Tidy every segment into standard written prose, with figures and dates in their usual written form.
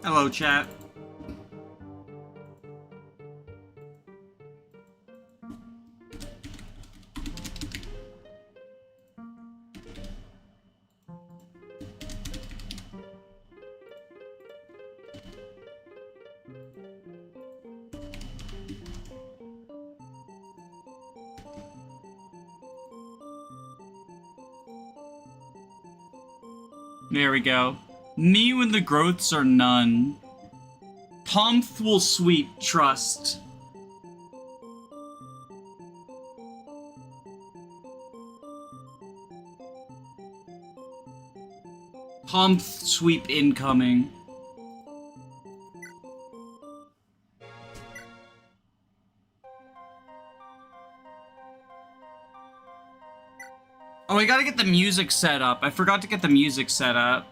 Hello, chat. There we go. Me when the growths are none. Pomth will sweep, trust. Pomth sweep incoming. Oh, I gotta get the music set up. I forgot to get the music set up.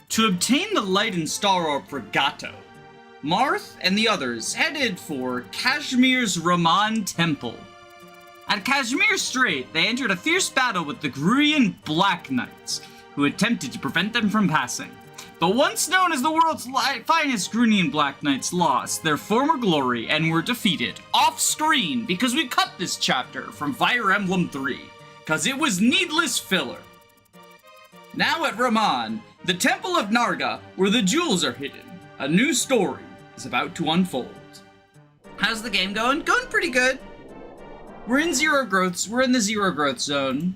To obtain the light and star orb for Gato, Marth and the others headed for Kashmir's Raman Temple. At Kashmir Strait, they entered a fierce battle with the Gruyan Black Knights, who attempted to prevent them from passing. The once known as the world's finest Gruyan Black Knights lost their former glory and were defeated off-screen because we cut this chapter from Fire Emblem 3, because it was needless filler. Now at Raman, the Temple of Narga, where the jewels are hidden, a new story is about to unfold. How's the game going? Going pretty good. We're in zero growths. We're in the zero growth zone.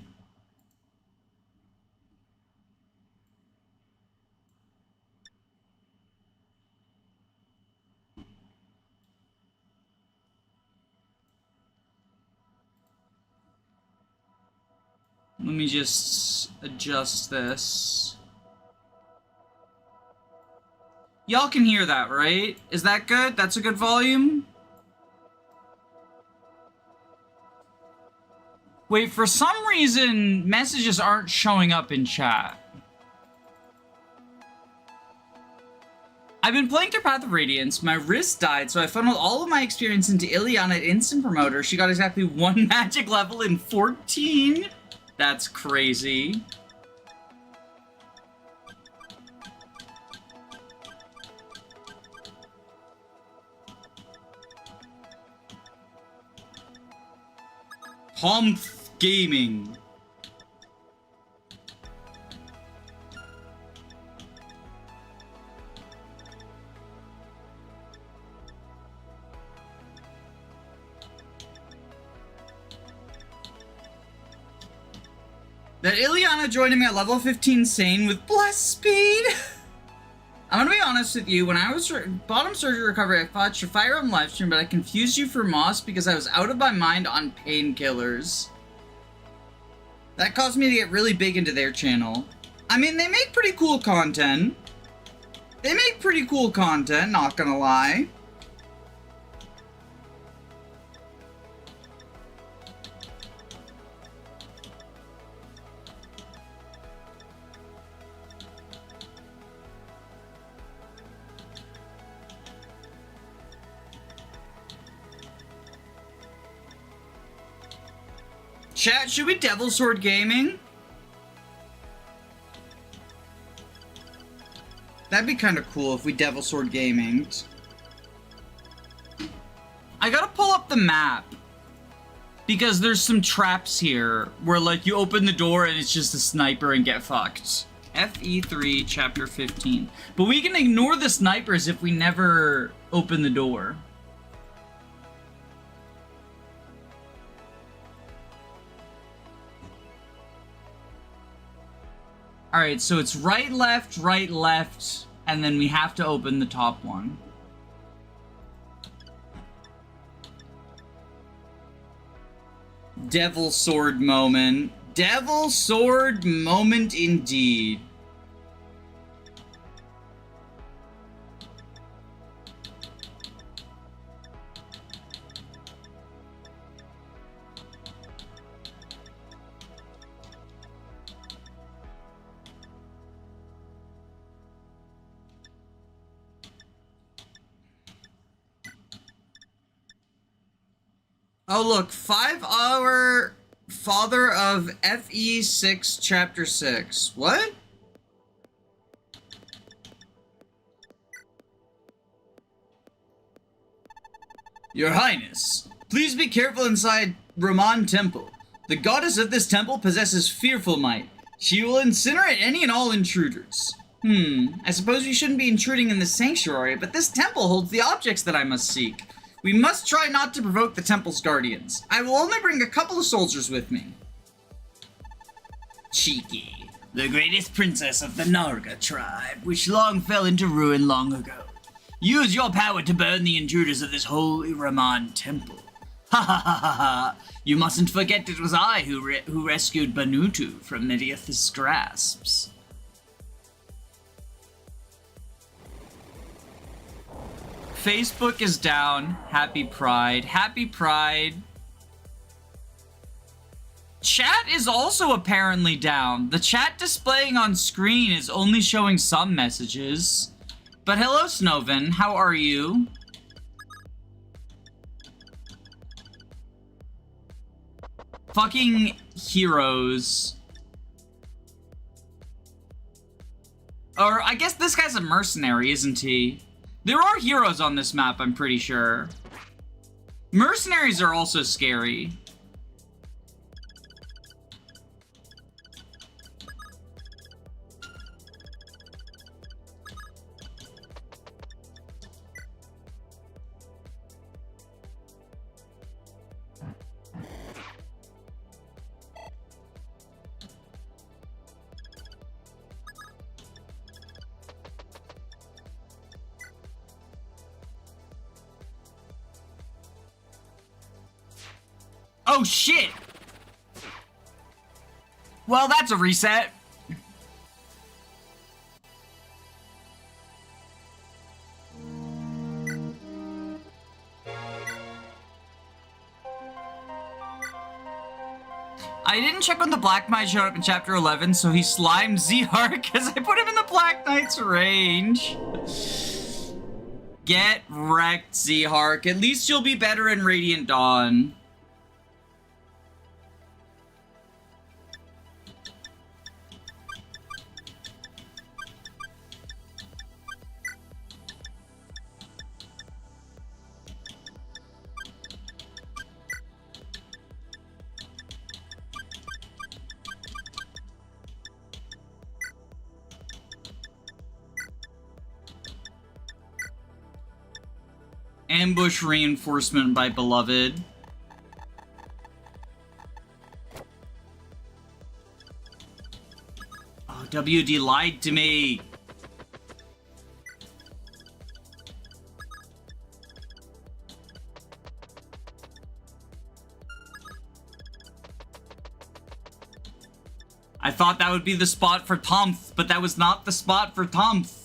Let me just adjust this. Y'all can hear that, right? Is that good? That's a good volume? Wait, for some reason, messages aren't showing up in chat. I've been playing through Path of Radiance, my wrist died, so I funneled all of my experience into Ileana at Instant Promoter. She got exactly 1 magic level in 14. That's crazy. Pomth Gaming. That Ileana joining me at level 15 Sane with blessed speed. I'm gonna be honest with you, when I was bottom surgery recovery, I watched your Fire Emblem livestream, but I confused you for Moss because I was out of my mind on painkillers. That caused me to get really big into their channel. I mean, they make pretty cool content. They make pretty cool content, not gonna lie. Chat, should we Devil Sword Gaming? That'd be kind of cool if we Devil Sword Gaming. I gotta pull up the map. Because there's some traps here where, like, you open the door and it's just a sniper and get fucked. FE3, Chapter 15. But we can ignore the snipers if we never open the door. Alright, so it's right, left, and then we have to open the top one. Devil Sword moment. Devil Sword moment indeed. Oh, look, 5-hour father of FE6 chapter 6. What? Your Highness, please be careful inside Raman Temple. The goddess of this temple possesses fearful might. She will incinerate any and all intruders. I suppose we shouldn't be intruding in the sanctuary, but this temple holds the objects that I must seek. We must try not to provoke the temple's guardians. I will only bring a couple of soldiers with me. Cheeky, the greatest princess of the Narga tribe, which long fell into ruin long ago. Use your power to burn the intruders of this holy Raman temple. Ha ha ha ha ha! You mustn't forget it was I who rescued Banutu from Mediath's grasps. Facebook is down. Happy Pride. Happy Pride. Chat is also apparently down. The chat displaying on screen is only showing some messages. But hello, Snoven. How are you? Fucking heroes. Or I guess this guy's a mercenary, isn't he? There are heroes on this map, I'm pretty sure. Mercenaries are also scary. Oh shit! Well, that's a reset. I didn't check when the Black Knight showed up in chapter 11, so he slimed Zihar because I put him in the Black Knight's range. Get wrecked, Zihar. At least you'll be better in Radiant Dawn. Ambush reinforcement by Beloved. Oh, WD lied to me. I thought that would be the spot for Tomth, but that was not the spot for Tomth.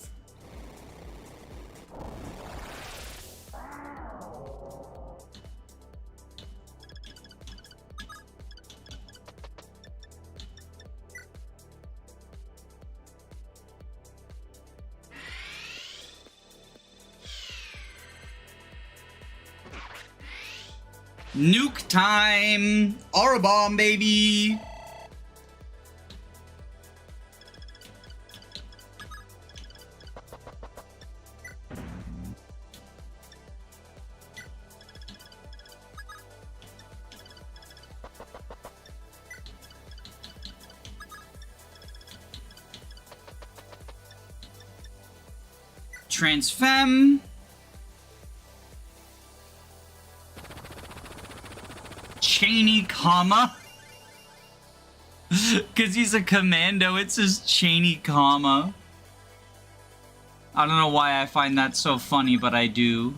Nuke time! Aura bomb, baby! Transfem. Cheney, comma. Because he's a commando, it says Cheney, comma. I don't know why I find that so funny, but I do.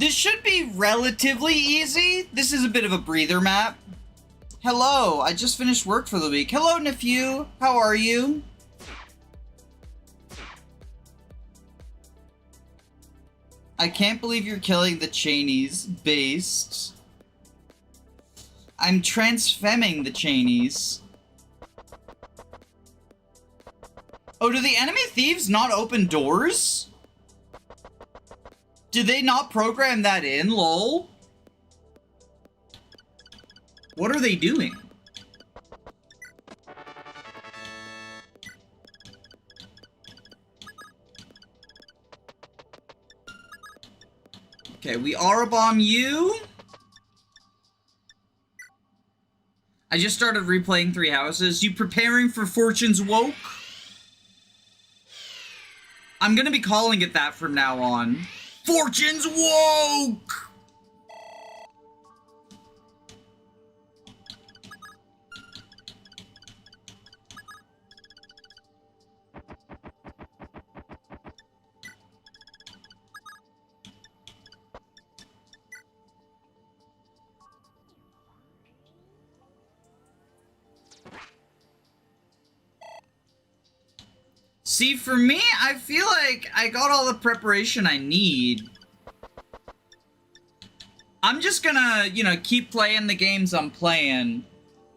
This should be relatively easy. This is a bit of a breather map. Hello, I just finished work for the week. Hello, nephew. How are you? I can't believe you're killing the Cheneys. Based. I'm transfemming the Cheneys. Oh, do the enemy thieves not open doors? Did they not program that in, lol? What are they doing? Okay, we aura bomb you. I just started replaying Three Houses. You preparing for Fortune's Woke? I'm gonna be calling it that from now on. Fortune's Woke! See, for me, I feel like I got all the preparation I need. I'm just gonna, you know, keep playing the games I'm playing.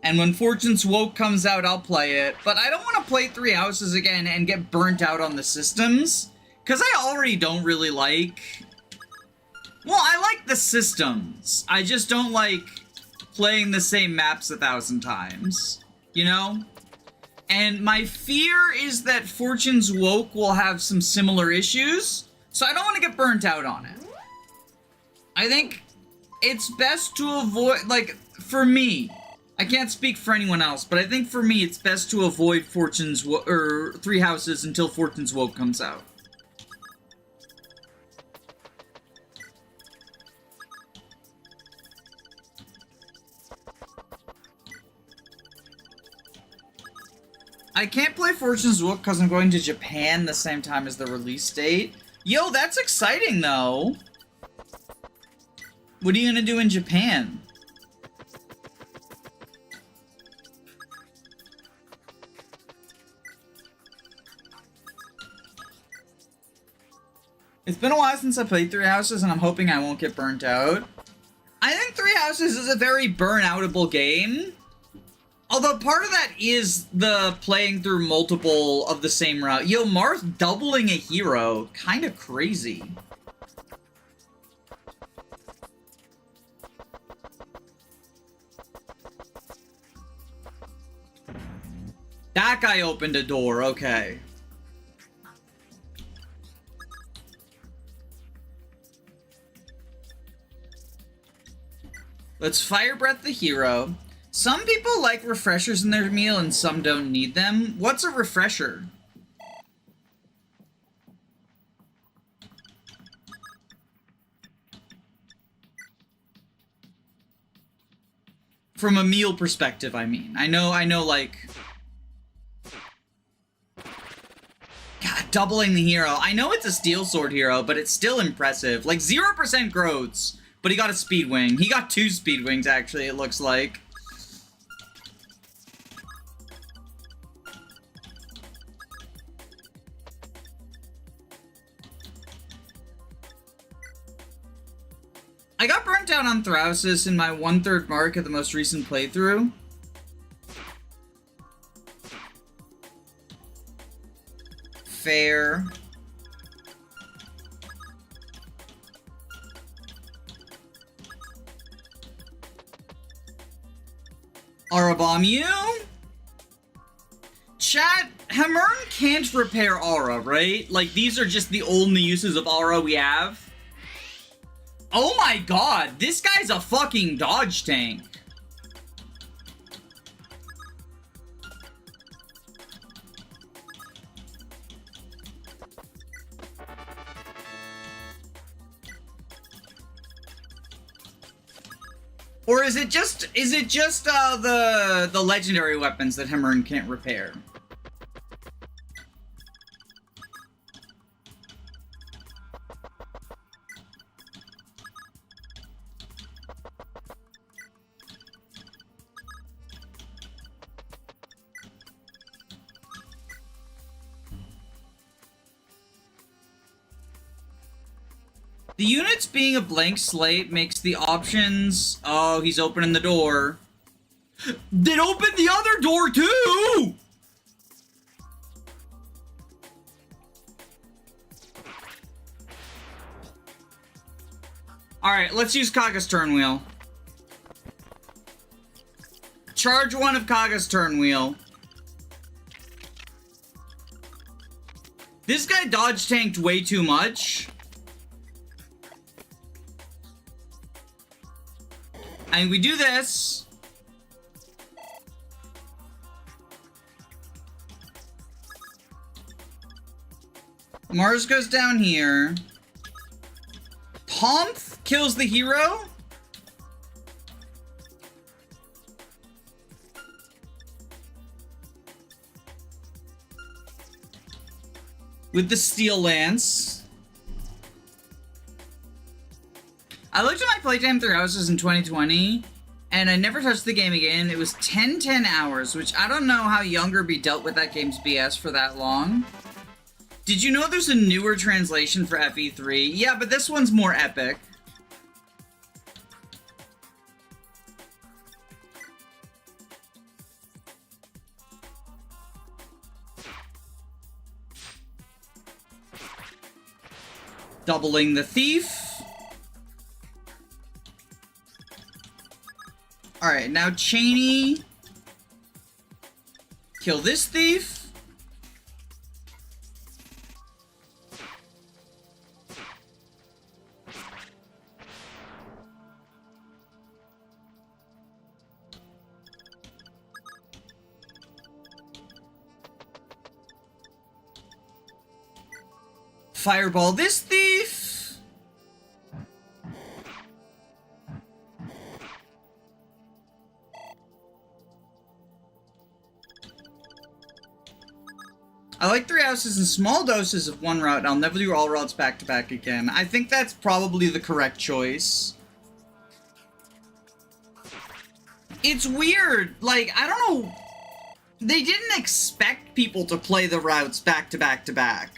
And when Fortune's Woke comes out, I'll play it. But I don't want to play Three Houses again and get burnt out on the systems. Because I already don't really like... Well, I like the systems. I just don't like playing the same maps 1,000 times. You know? And my fear is that Fortune's Woke will have some similar issues, so I don't want to get burnt out on it. I think it's best to avoid, like, for me, I can't speak for anyone else, but I think for me it's best to avoid Three Houses until Fortune's Woke comes out. I can't play Fortune's Woke because I'm going to Japan the same time as the release date. Yo, that's exciting, though. What are you gonna do in Japan? It's been a while since I played Three Houses, and I'm hoping I won't get burnt out. I think Three Houses is a very burn-outable game. Although part of that is the playing through multiple of the same route. Yo, Marth doubling a hero. Kind of crazy. That guy opened a door, okay. Let's Fire Breath the hero. Some people like refreshers in their meal and some don't need them. What's a refresher? From a meal perspective, I mean. I know, like... God, doubling the hero. I know it's a Steel Sword hero, but it's still impressive. Like, 0% growths, but he got a Speed Wing. He got 2 Speed Wings, actually, it looks like. I got burnt down on Thraussis in my 1/3 mark at the most recent playthrough. Fair. Aura Bomb you? Chat, Hammern can't repair Aura, right? Like, these are just the only uses of Aura we have. Oh my god, this guy's a fucking dodge tank. Or is it just the legendary weapons that Hammern can't repair? The units being a blank slate makes the options... Oh, he's opening the door. Then open the other door too! Alright, let's use Kaga's turn wheel. Charge one of Kaga's turn wheel. This guy dodge tanked way too much. And we do this. Mars goes down here. Pomp kills the hero. With the steel lance. I looked at my playtime through houses in 2020, and I never touched the game again. It was 10 hours, which I don't know how Younger be dealt with that game's BS for that long. Did you know there's a newer translation for FE3? Yeah, but this one's more epic. Doubling the thief. Alright, now Cheney. Kill this thief. Fireball this thief. I like 3 houses in small doses of one route. I'll never do all routes back to back again. I think that's probably the correct choice. It's weird. Like, I don't know. They didn't expect people to play the routes back to back to back.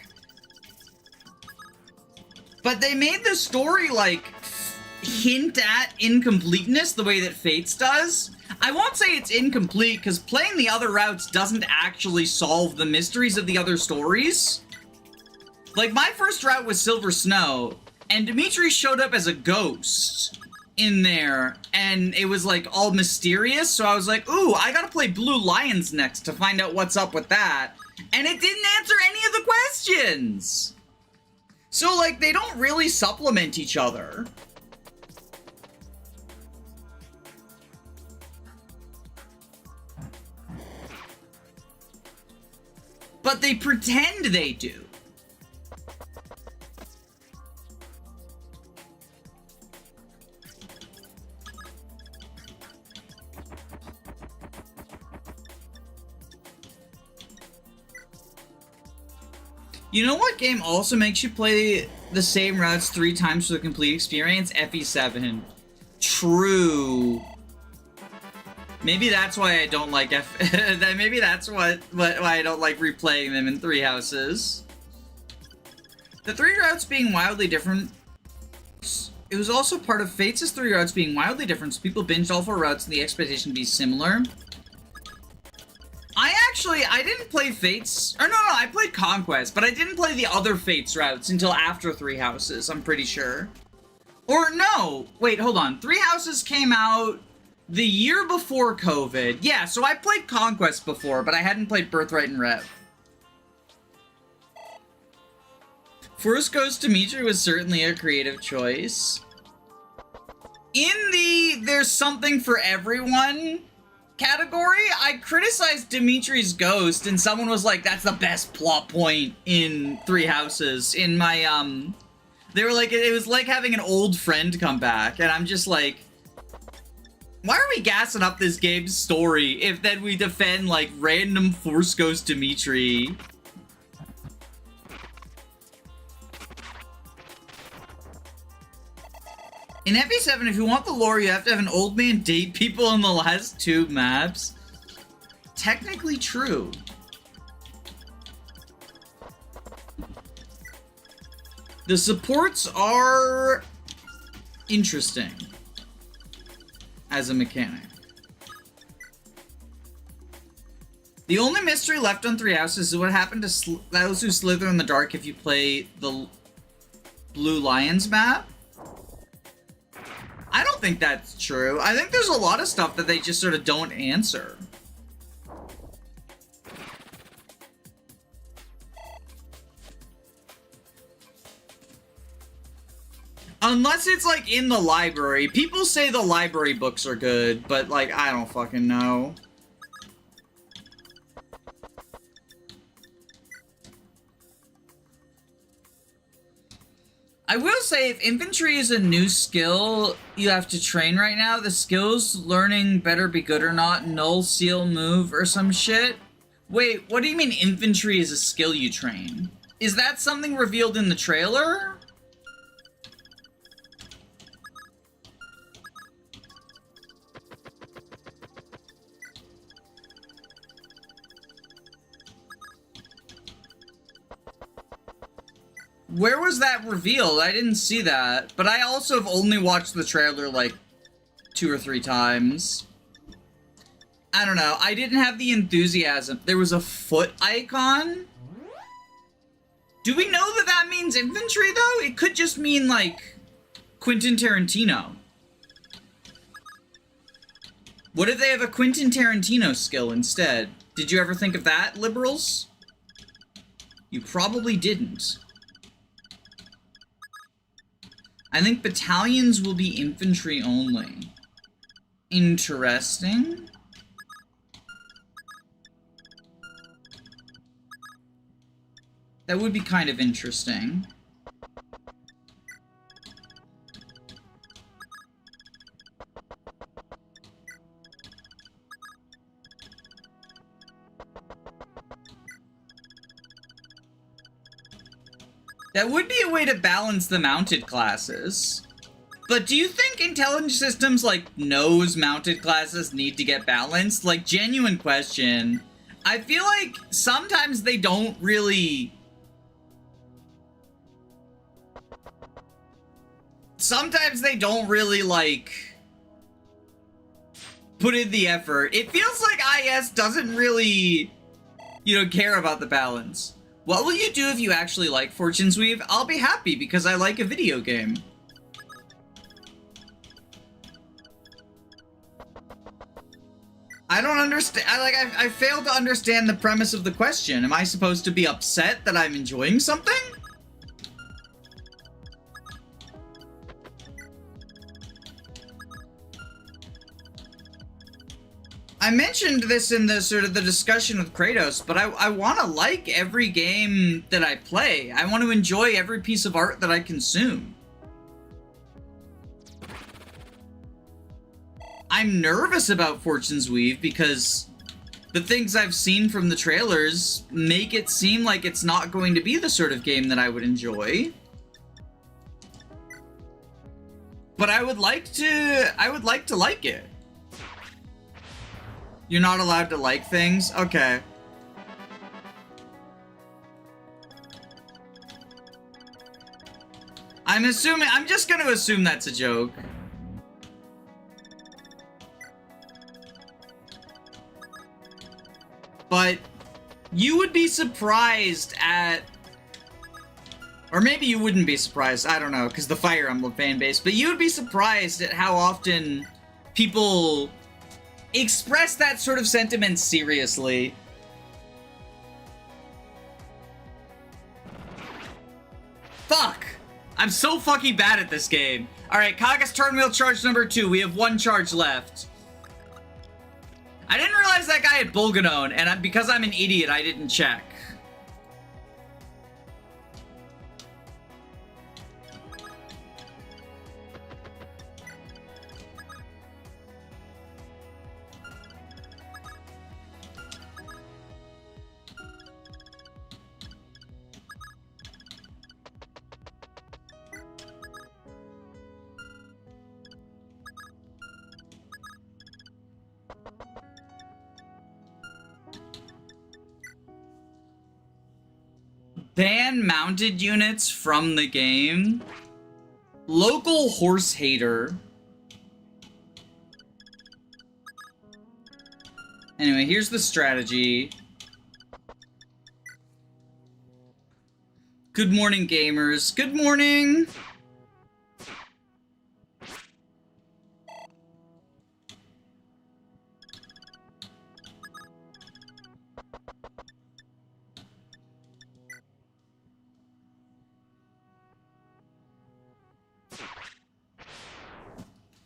But they made the story, like, hint at incompleteness the way that Fates does. I won't say it's incomplete, because playing the other routes doesn't actually solve the mysteries of the other stories. Like, my first route was Silver Snow, and Dimitri showed up as a ghost in there, and it was, like, all mysterious, so I was like, ooh, I gotta play Blue Lions next to find out what's up with that. And it didn't answer any of the questions! So, like, they don't really supplement each other. But they pretend they do. You know what game also makes you play the same routes 3 times for the complete experience? FE7. True. Maybe that's why I don't like maybe that's why I don't like replaying them in 3 houses. The 3 routes being wildly different. It was also part of Fates' 3 routes being wildly different, so people binged all 4 routes and the expectation to be similar. I didn't play Fates, or no, I played Conquest, but I didn't play the other Fates routes until after 3 houses, I'm pretty sure. Or no, wait, hold on. 3 houses came out the year before COVID. Yeah, so I played Conquest before, but I hadn't played Birthright and Rev. First Ghost Dimitri was certainly a creative choice. In the there's something for everyone category, I criticized Dimitri's Ghost, and someone was like, that's the best plot point in 3 houses. In my, they were like, it was like having an old friend come back, and I'm just like, why are we gassing up this game's story if then we defend, like, random Force Ghost Dimitri? In FE7, if you want the lore, you have to have an old man date people in the last 2 maps. Technically true. The supports are interesting as a mechanic. The only mystery left on Three Houses is what happened to those who slither in the dark if you play the Blue Lions map. I don't think that's true. I think there's a lot of stuff that they just sort of don't answer. Unless it's like in the library. People say the library books are good, but like, I don't fucking know. I will say, if infantry is a new skill you have to train right now, the skills learning better be good or not, null, seal, move, or some shit. Wait, what do you mean infantry is a skill you train? Is that something revealed in the trailer? Where was that revealed? I didn't see that. But I also have only watched the trailer like 2 or 3 times. I don't know. I didn't have the enthusiasm. There was a foot icon? Do we know that that means infantry, though? It could just mean, like, Quentin Tarantino. What if they have a Quentin Tarantino skill instead? Did you ever think of that, liberals? You probably didn't. I think battalions will be infantry only. Interesting. That would be kind of interesting. That would be a way to balance the mounted classes. But do you think intelligence systems, like, knows mounted classes need to get balanced? Like, genuine question. I feel like sometimes they don't really... Sometimes they don't really, like, put in the effort. It feels like IS doesn't really, you know, care about the balance. What will you do if you actually like Fortune's Weave? I'll be happy because I like a video game. I don't understand. I fail to understand the premise of the question. Am I supposed to be upset that I'm enjoying something? I mentioned this in the sort of the discussion with Kratos, but I want to like every game that I play. I want to enjoy every piece of art that I consume. I'm nervous about Fortune's Weave because the things I've seen from the trailers make it seem like it's not going to be the sort of game that I would enjoy. But I would like to like it. You're not allowed to like things? Okay. I'm just gonna assume that's a joke. But you would be surprised at, or maybe you wouldn't be surprised, I don't know, because the Fire Emblem fan base, but you would be surprised at how often people express that sort of sentiment seriously. Fuck! I'm so fucking bad at this game. Alright, Kaga's turn wheel charge number 2. We have 1 charge left. I didn't realize that guy had Bulganone, and because I'm an idiot, I didn't check. Ban mounted units from the game. Local horse hater. Anyway, here's the strategy. Good morning, gamers. Good morning!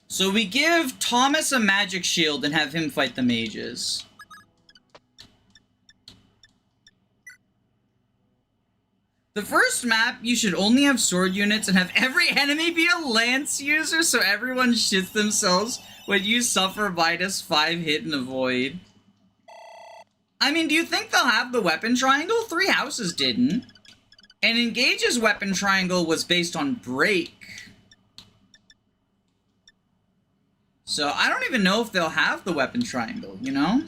So we give Thomas a magic shield and have him fight the mages. The first map, you should only have sword units and have every enemy be a lance user so everyone shits themselves when you suffer -5 hit in the void. I mean, do you think they'll have the weapon triangle? 3 Houses didn't. And Engage's weapon triangle was based on break. So I don't even know if they'll have the weapon triangle, you know?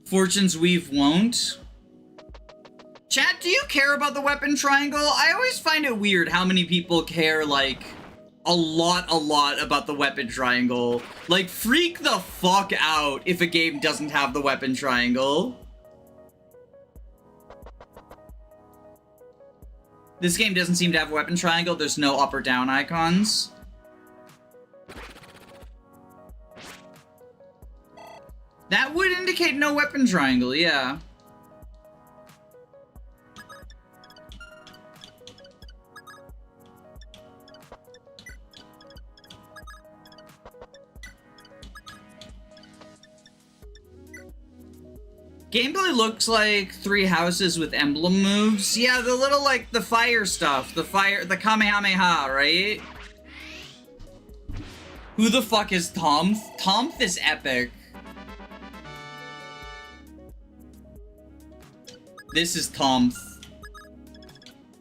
Fortune's Weave won't. Chat, do you care about the weapon triangle? I always find it weird how many people care, like, a lot about the weapon triangle. Like, freak the fuck out if a game doesn't have the weapon triangle. This game doesn't seem to have a weapon triangle. There's no up or down icons. That would indicate no weapon triangle, yeah. Gameplay looks like 3 Houses with emblem moves. Yeah, the little, like, the fire stuff. The Kamehameha, right? Who the fuck is Tomth? Tomth is epic. This is Tomth.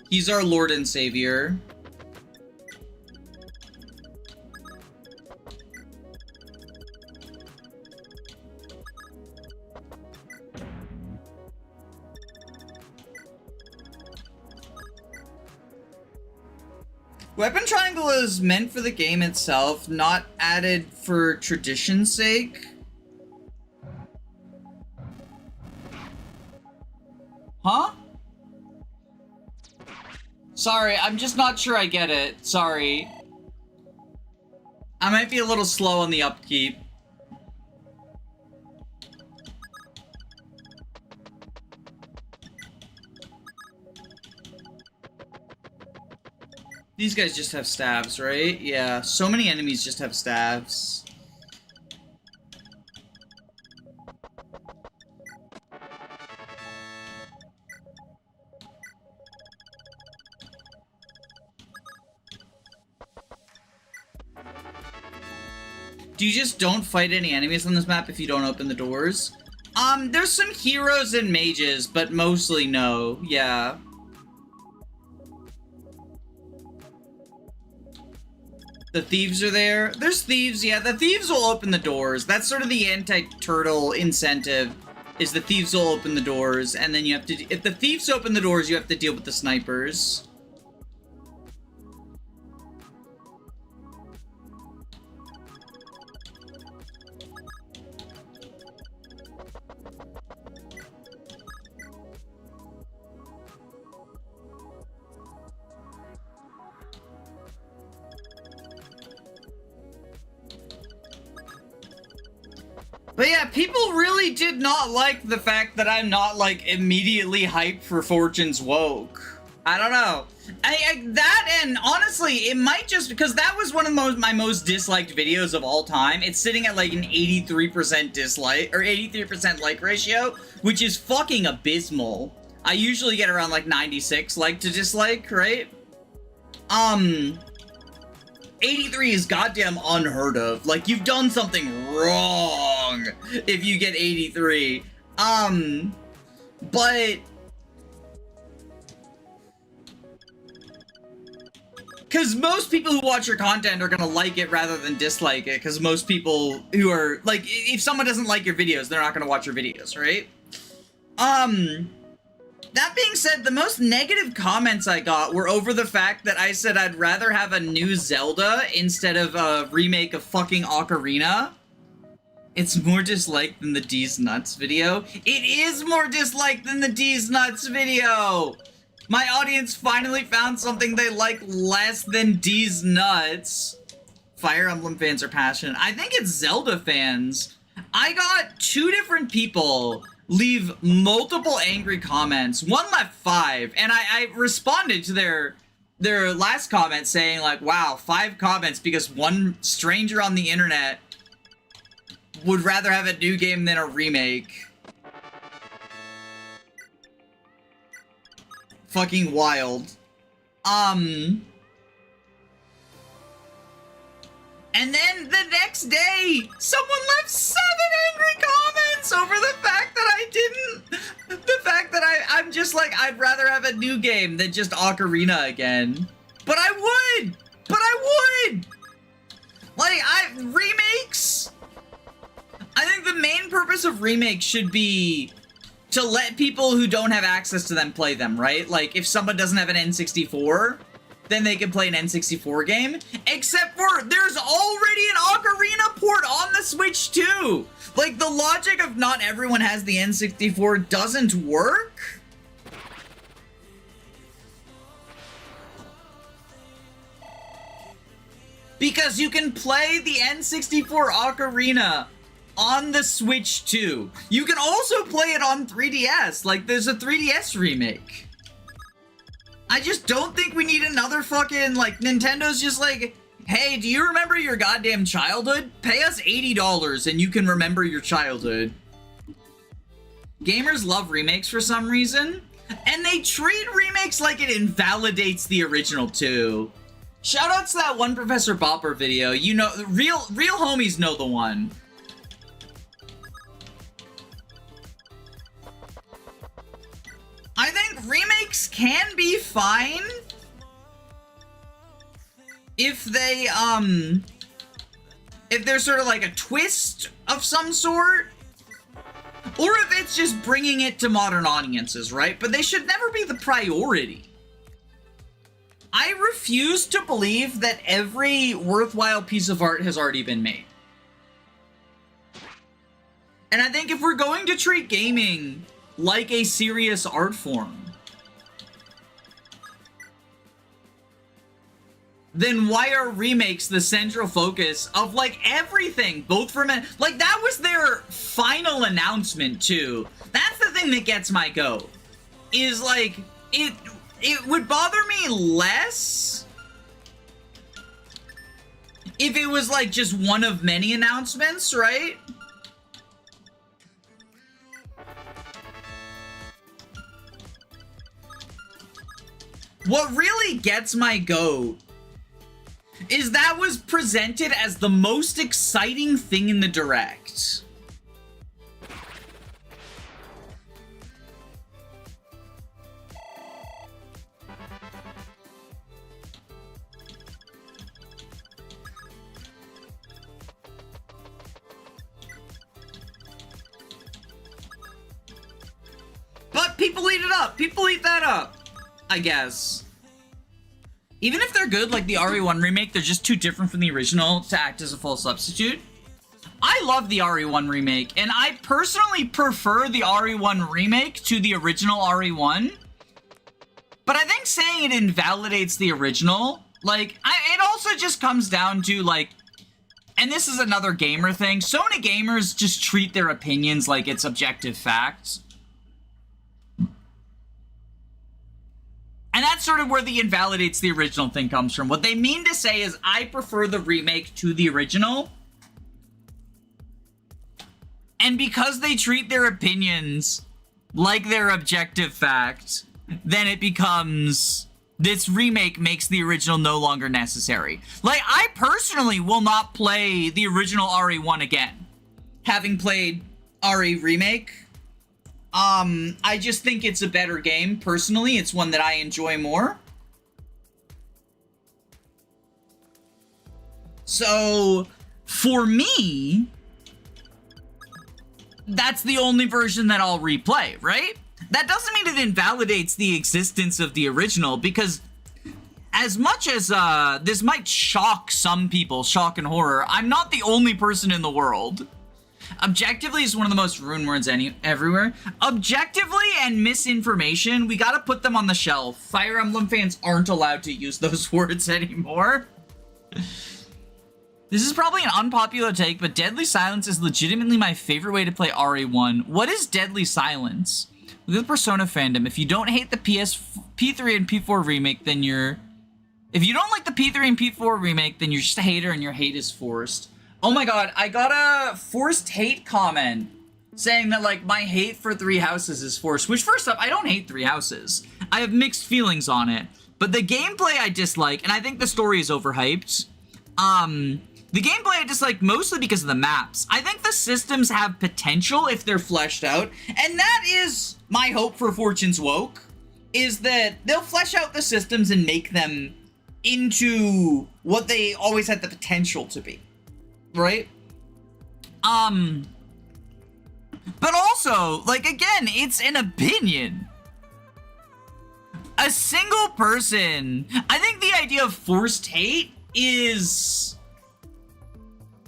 He's our Lord and Savior. Weapon triangle is meant for the game itself, not added for tradition's sake. Huh? Sorry, I'm just not sure I get it. Sorry. I might be a little slow on the upkeep. These guys just have staves, right? Yeah, so many enemies just have staves. Do you just don't fight any enemies on this map if you don't open the doors? There's some heroes and mages, but mostly no, yeah. The thieves are there. There's thieves, yeah. The thieves will open the doors. That's sort of the anti-turtle incentive, is the thieves will open the doors, and then you have to... If the thieves open the doors, you have to deal with the snipers. But yeah, people really did not like the fact that I'm not, like, immediately hyped for Fortune's Woke. I don't know. That, and honestly, it might just, because that was one of my most disliked videos of all time. It's sitting at, like, an 83% dislike, or 83% like ratio, which is fucking abysmal. I usually get around, like, 96 like to dislike, right? 83 is goddamn unheard of. Like, you've done something wrong if you get 83. But Because most people who watch your content are gonna like it rather than dislike it, because most people who are, like, if someone doesn't like your videos, they're not gonna watch your videos, right? That being said, the most negative comments I got were over the fact that I said I'd rather have a new Zelda instead of a remake of fucking Ocarina. It's more disliked than the D's Nuts video. It is more disliked than the D's Nuts video! My audience finally found something they like less than D's Nuts. Fire Emblem fans are passionate. I think it's Zelda fans. I got 2 different people leave multiple angry comments. One left 5, and I responded to their last comment saying, like, wow, 5 comments because one stranger on the internet would rather have a new game than a remake. Fucking wild. And then the next day, someone left 7 angry comments over the fact that I didn't... The fact that I'm just like, I'd rather have a new game than just Ocarina again. But I would! But I would! Like, remakes... I think the main purpose of remakes should be to let people who don't have access to them play them, right? Like, if someone doesn't have an N64... then they can play an N64 game. Except for, there's already an Ocarina port on the Switch too! Like, the logic of not everyone has the N64 doesn't work? Because you can play the N64 Ocarina on the Switch too. You can also play it on 3DS, like there's a 3DS remake. I just don't think we need another fucking, like, Nintendo's just like, hey, do you remember your goddamn childhood? Pay us $80 and you can remember your childhood. Gamers love remakes for some reason, and they treat remakes like it invalidates the original too. Shoutouts to that one Professor Bopper video. You know, real homies know the one. I think remakes can be fine if they, if there's sort of like a twist of some sort, or if it's just bringing it to modern audiences, right? But they should never be the priority. I refuse to believe that every worthwhile piece of art has already been made. And I think if we're going to treat gaming like a serious art form, then why are remakes the central focus of, like, everything? Both from it, like, that was their final announcement too. That's the thing that gets my goat. Is, like, it would bother me less if it was, like, just one of many announcements, right? What really gets my goat is that was presented as the most exciting thing in the Direct. But people eat it up. People eat that up, I guess. Even if they're good, like the RE1 remake, they're just too different from the original to act as a full substitute. I love the RE1 remake, and I personally prefer the RE1 remake to the original RE1. But I think saying it invalidates the original, like, it also just comes down to, like, and this is another gamer thing, so many gamers just treat their opinions like it's objective facts. And that's sort of where the invalidates the original thing comes from. What they mean to say is, I prefer the remake to the original. And because they treat their opinions like they're objective facts, then it becomes, this remake makes the original no longer necessary. Like, I personally will not play the original RE1 again, having played RE Remake. I just think it's a better game, personally. It's one that I enjoy more. So, for me, that's the only version that I'll replay, right? That doesn't mean it invalidates the existence of the original, because as much as this might shock some people, shock and horror, I'm not the only person in the world. Objectively is one of the most ruined words everywhere. Objectively and misinformation, we gotta put them on the shelf. Fire Emblem fans aren't allowed to use those words anymore. This is probably an unpopular take, but Deadly Silence is legitimately my favorite way to play RE1. What is Deadly Silence? Look at the Persona fandom. If you don't hate the P3 and P4 remake, then you're... If you don't like the P3 and P4 remake, then you're just a hater and your hate is forced. Oh my god, I got a forced hate comment saying that, like, my hate for Three Houses is forced. Which, first up, I don't hate Three Houses. I have mixed feelings on it. But the gameplay I dislike, and I think the story is overhyped. The gameplay I dislike mostly because of the maps. I think the systems have potential if they're fleshed out. And that is my hope for Fortune's Woke, is that they'll flesh out the systems and make them into what they always had the potential to be. Right? But also, like, again, it's an opinion. A single person, I think the idea of forced hate is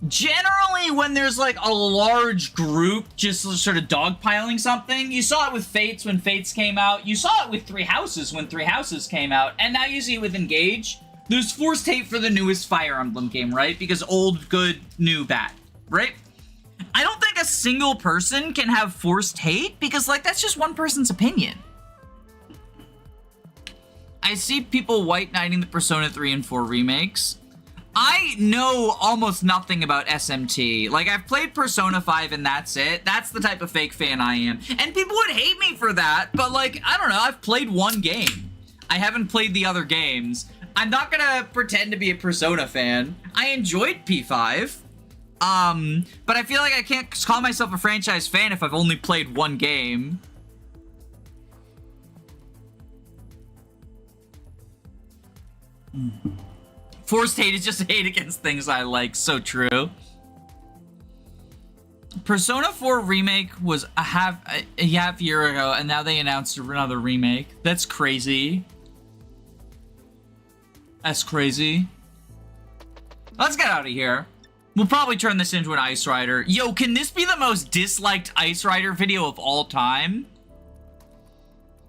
generally when there's like a large group just sort of dogpiling something. You saw it with Fates when Fates came out. You saw it with Three Houses when Three Houses came out. And now you see it with Engage. There's forced hate for the newest Fire Emblem game, right? Because old, good, new, bad, right? I don't think a single person can have forced hate because, like, that's just one person's opinion. I see people white knighting the Persona 3 and 4 remakes. I know almost nothing about SMT. Like, I've played Persona 5 and that's it. That's the type of fake fan I am. And people would hate me for that, but, like, I don't know. I've played one game. I haven't played the other games. I'm not gonna pretend to be a Persona fan. I enjoyed P5. But I feel like I can't call myself a franchise fan if I've only played one game. Forced hate is just hate against things I like. So true. Persona 4 remake was a half year ago, and now they announced another remake. That's crazy. That's crazy. Let's get out of here. We'll probably turn this into an Ice Rider. Yo, can this be the most disliked Ice Rider video of all time?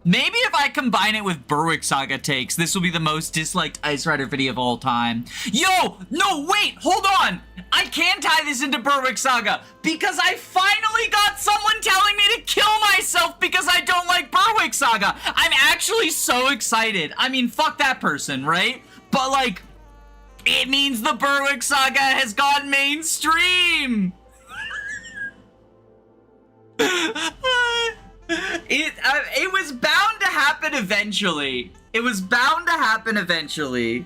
Maybe if I combine it with Berwick Saga takes, this will be the most disliked Ice Rider video of all time. Yo! No, wait! Hold on! I can tie this into Berwick Saga because I finally got someone telling me to kill myself because I don't like Berwick Saga! I'm actually so excited. I mean, fuck that person, right? But, like, it means the Berwick Saga has gone mainstream! It was bound to happen eventually. It was bound to happen eventually.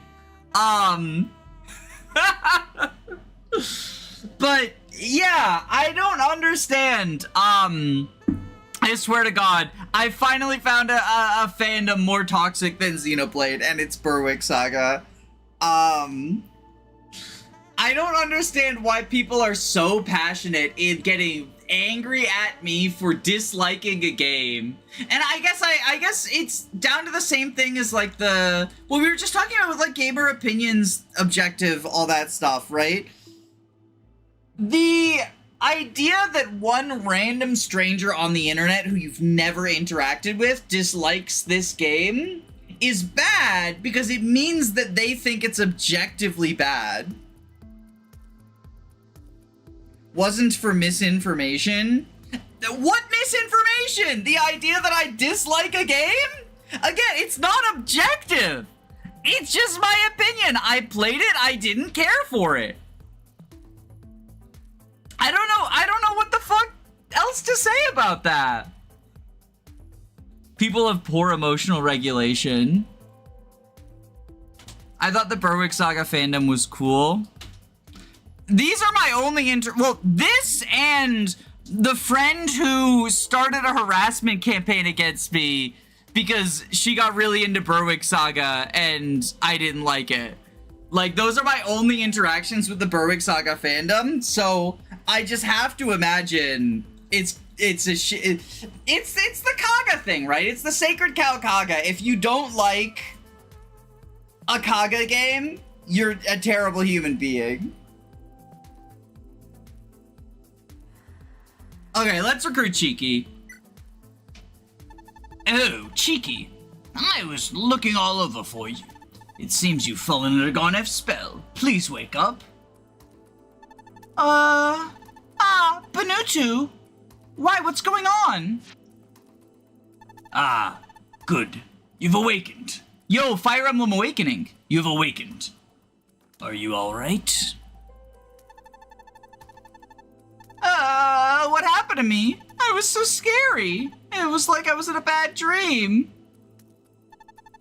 But yeah, I don't understand. I swear to God, I finally found a fandom more toxic than Xenoblade, and it's Berwick Saga. I don't understand why people are so passionate in getting angry at me for disliking a game. And I guess it's down to the same thing as like what we were just talking about with like gamer opinions, objective, all that stuff, right? The idea that one random stranger on the internet who you've never interacted with dislikes this game is bad because it means that they think it's objectively bad. Wasn't for misinformation? What misinformation? The idea that I dislike a game? Again, it's not objective. It's just my opinion. I played it, I didn't care for it. I don't know what the fuck else to say about that. People have poor emotional regulation. I thought the Berwick Saga fandom was cool. These are my only well, this and the friend who started a harassment campaign against me because she got really into Berwick Saga and I didn't like it. Like, those are my only interactions with the Berwick Saga fandom, so I just have to imagine it's the Kaga thing, right? It's the Sacred Cow Kaga. If you don't like a Kaga game, you're a terrible human being. Okay, let's recruit Cheeky. Oh, Cheeky. I was looking all over for you. It seems you've fallen under Garnef's spell. Please wake up. Banutu. Why, what's going on? Ah, good. You've awakened. Yo, Fire Emblem Awakening. You've awakened. Are you alright? What happened to me? I was so scary. It was like I was in a bad dream.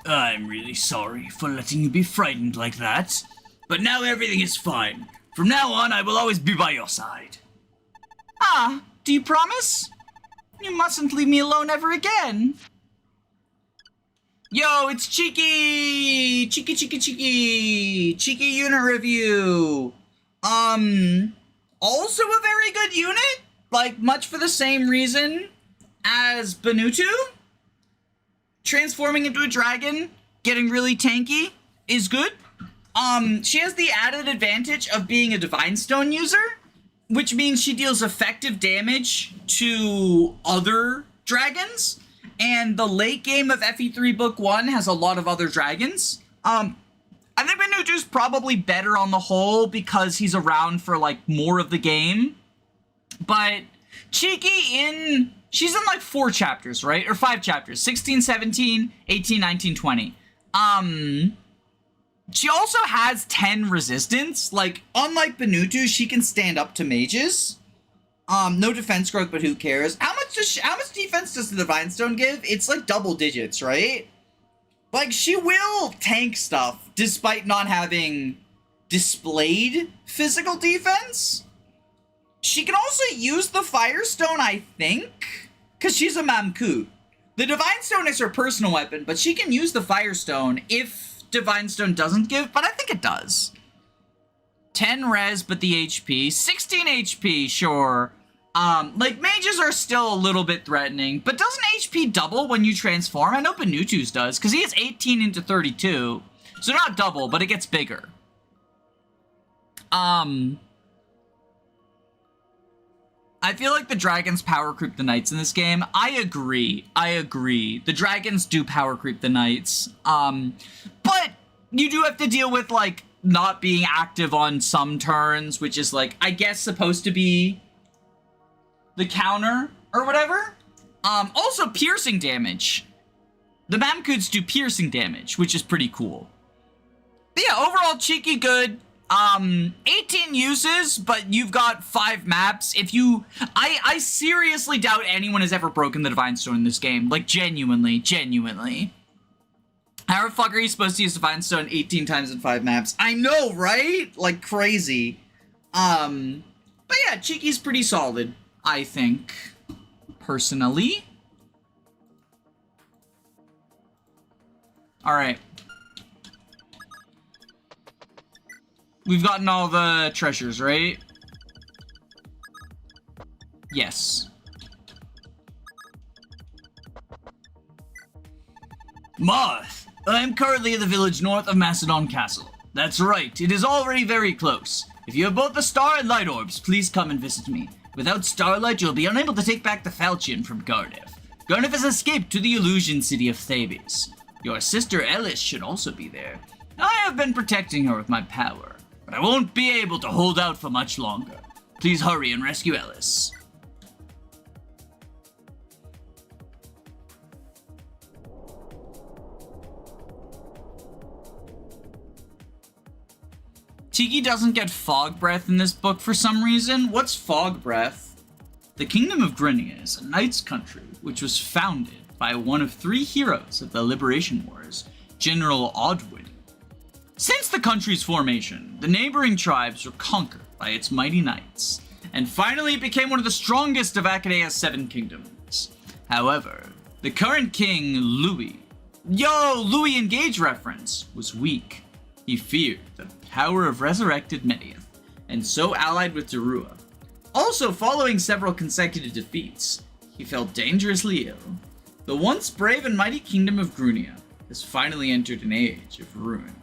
I'm really sorry for letting you be frightened like that. But now everything is fine. From now on, I will always be by your side. Ah, do you promise? You mustn't leave me alone ever again. Yo, it's Cheeky! Cheeky, Cheeky, Cheeky! Cheeky unit review! Also a very good unit, like, much for the same reason as Banutu. Transforming into a dragon, getting really tanky, is good. She has the added advantage of being a Divine Stone user, which means she deals effective damage to other dragons, and the late game of FE3 Book 1 has a lot of other dragons. I think Banutu's probably better on the whole because he's around for, like, more of the game. But Cheeky she's in, like, 4 chapters, right? Or 5 chapters. 16, 17, 18, 19, 20. She also has 10 resistance. Like, unlike Banutu, she can stand up to mages. No defense growth, but who cares? How much defense does the Divine Stone give? It's, like, double digits, right? Like, she will tank stuff, despite not having displayed physical defense. She can also use the Firestone, I think, because she's a Mamkut. The Divine Stone is her personal weapon, but she can use the Firestone if Divine Stone doesn't give, but I think it does. 10 res, but the HP. 16 HP, sure. Like, mages are still a little bit threatening, but doesn't HP double when you transform? I know Banutu's does, because he has 18 into 32. So not double, but it gets bigger. I feel like the dragons power creep the knights in this game. I agree. The dragons do power creep the knights. But you do have to deal with, like, not being active on some turns, which is, like, I guess supposed to be the counter or whatever. Also piercing damage. The Mamkuts do piercing damage, which is pretty cool. But yeah, overall Cheeky good. 18 uses, but you've got 5 maps. I seriously doubt anyone has ever broken the Divine Stone in this game. Like, genuinely. How the fuck are you supposed to use Divine Stone 18 times in 5 maps? I know, right? Like, crazy. But yeah, Cheeky's pretty solid, I think, personally. Alright. We've gotten all the treasures, right? Yes. Marth, I am currently in the village north of Macedon Castle. That's right, it is already very close. If you have both the star and light orbs, please come and visit me. Without starlight, you'll be unable to take back the falchion from Garnef. Garnef has escaped to the illusion city of Thebes. Your sister Elis should also be there. I have been protecting her with my power, but I won't be able to hold out for much longer. Please hurry and rescue Elis. Cheeky doesn't get fog breath in this book for some reason. What's fog breath? The Kingdom of Grinia is a knight's country which was founded by one of 3 heroes of the Liberation Wars, General Odwin. Since the country's formation, the neighboring tribes were conquered by its mighty knights, and finally it became one of the strongest of Acadea's 7 kingdoms. However, the current king, Louis Engage reference, was weak. He feared the power of resurrected Mediath, and so allied with Darua. Also, following several consecutive defeats, he fell dangerously ill. The once brave and mighty kingdom of Grunia has finally entered an age of ruin.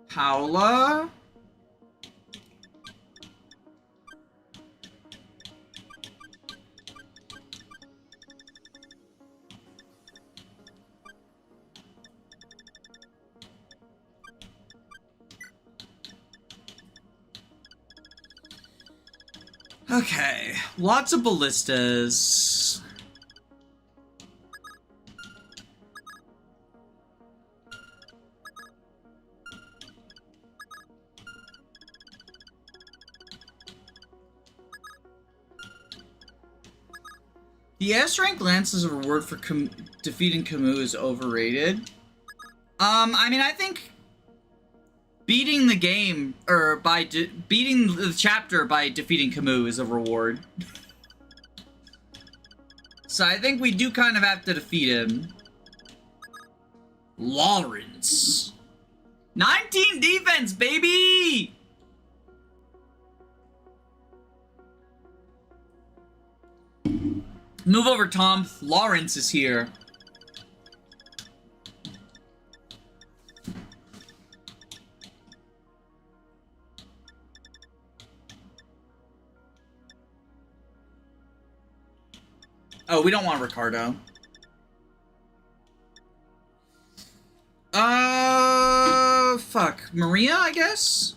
Paula? Okay, lots of ballistas. The S-rank lance as a reward for defeating Camus is overrated. I mean, I think beating the game, or by beating the chapter by defeating Camus is a reward. So I think we do kind of have to defeat him. Lawrence. 19 defense, baby! Move over, Tom. Lawrence is here. Oh, we don't want Ricardo. Fuck. Maria, I guess?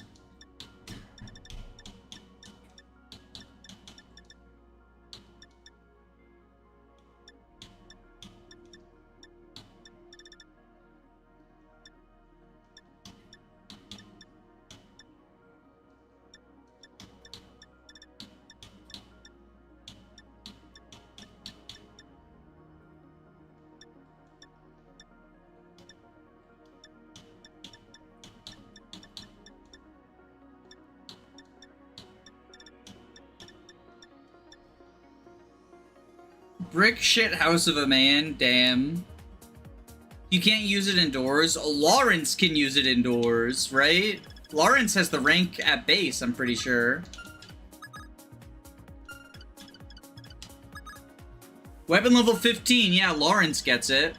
Brick shit house of a man, damn. You can't use it indoors. Lawrence can use it indoors, right? Lawrence has the rank at base, I'm pretty sure. Weapon level 15, yeah, Lawrence gets it.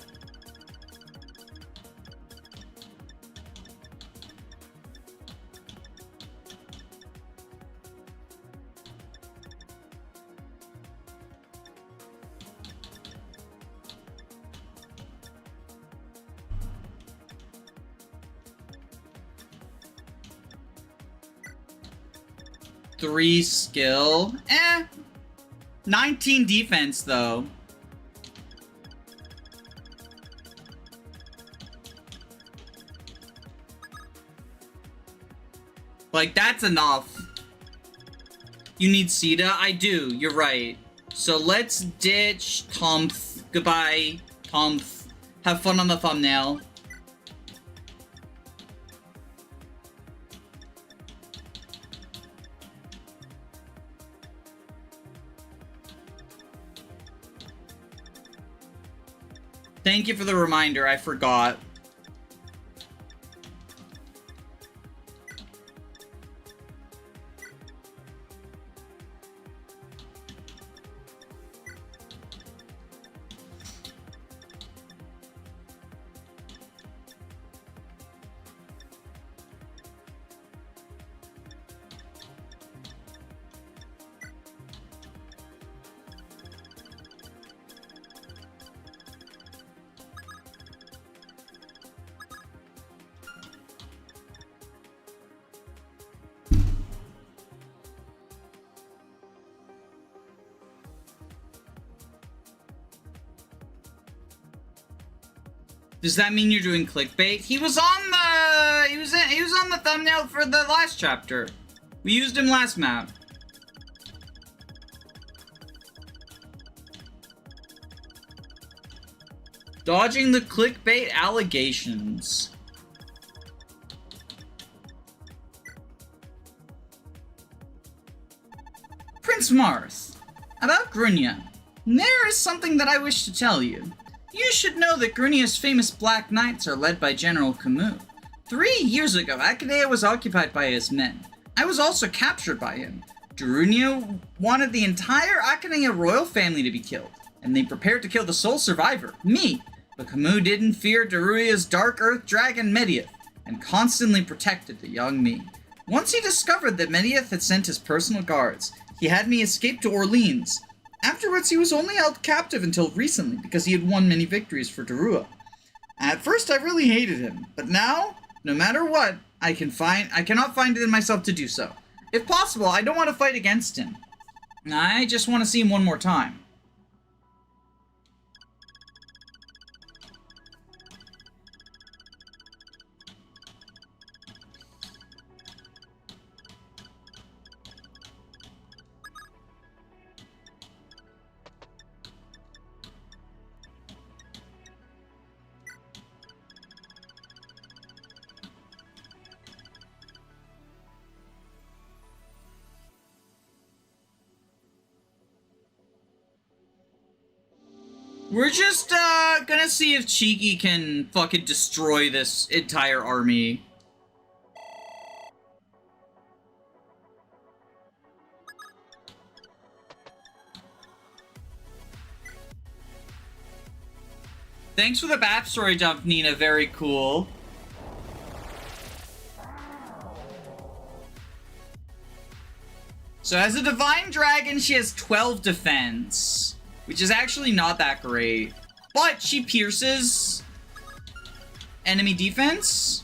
Three skill. 19 defense, though. Like, that's enough. You need Sita? I do, you're right. So let's ditch Tomth. Goodbye, Tomth. Have fun on the thumbnail. Thank you for the reminder, I forgot. Does that mean you're doing clickbait? He was on the he was on the thumbnail for the last chapter. We used him last map. Dodging the clickbait allegations. Prince Marth, about Grunya. There is something that I wish to tell you. You should know that Grunya's famous Black Knights are led by General Camus. 3 years ago, Akadea was occupied by his men. I was also captured by him. Darunia wanted the entire Akadea royal family to be killed, and they prepared to kill the sole survivor, me. But Camus didn't fear Darunia's dark earth dragon Medivh, and constantly protected the young me. Once he discovered that Medivh had sent his personal guards, he had me escape to Orleans. Afterwards, he was only held captive until recently because he had won many victories for Darua. At first, I really hated him, but now, no matter what, I cannot find it in myself to do so. If possible, I don't want to fight against him. I just want to see him one more time. We're just, gonna see if Cheeky can fucking destroy this entire army. Thanks for the backstory dump, Nina. Very cool. So as a divine dragon, she has 12 defense. Which is actually not that great. But she pierces enemy defense.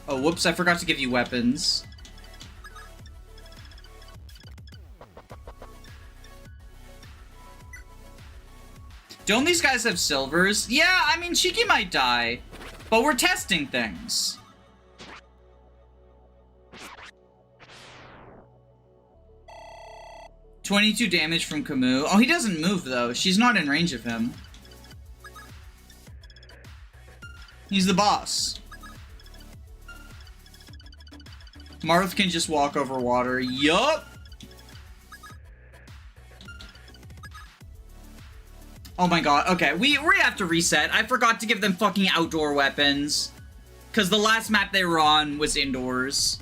Oh, whoops, I forgot to give you weapons. Don't these guys have silvers? Yeah, I mean, Cheeky might die. But we're testing things. $22 damage from Camus. Oh, he doesn't move, though. She's not in range of him. He's the boss. Marth can just walk over water. Yup! Oh my god. Okay, we have to reset. I forgot to give them fucking outdoor weapons. Because the last map they were on was indoors.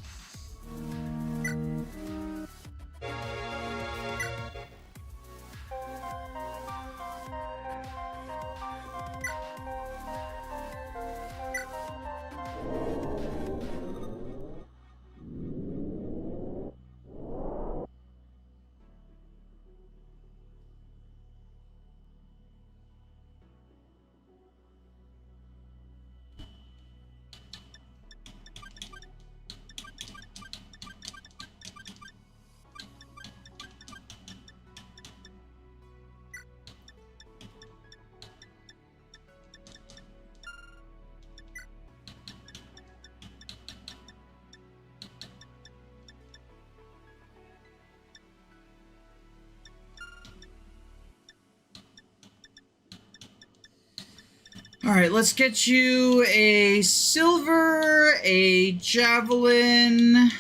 Alright, let's get you a silver, a javelin,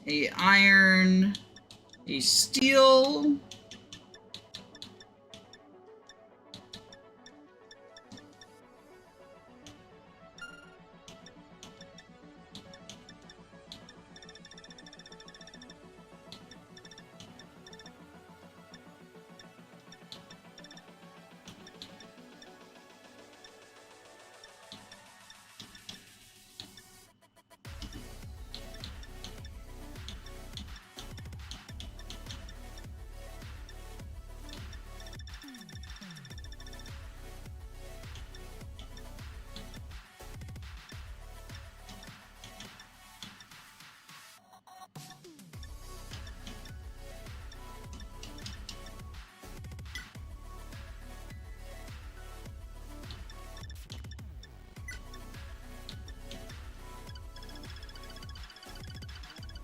a iron, a steel.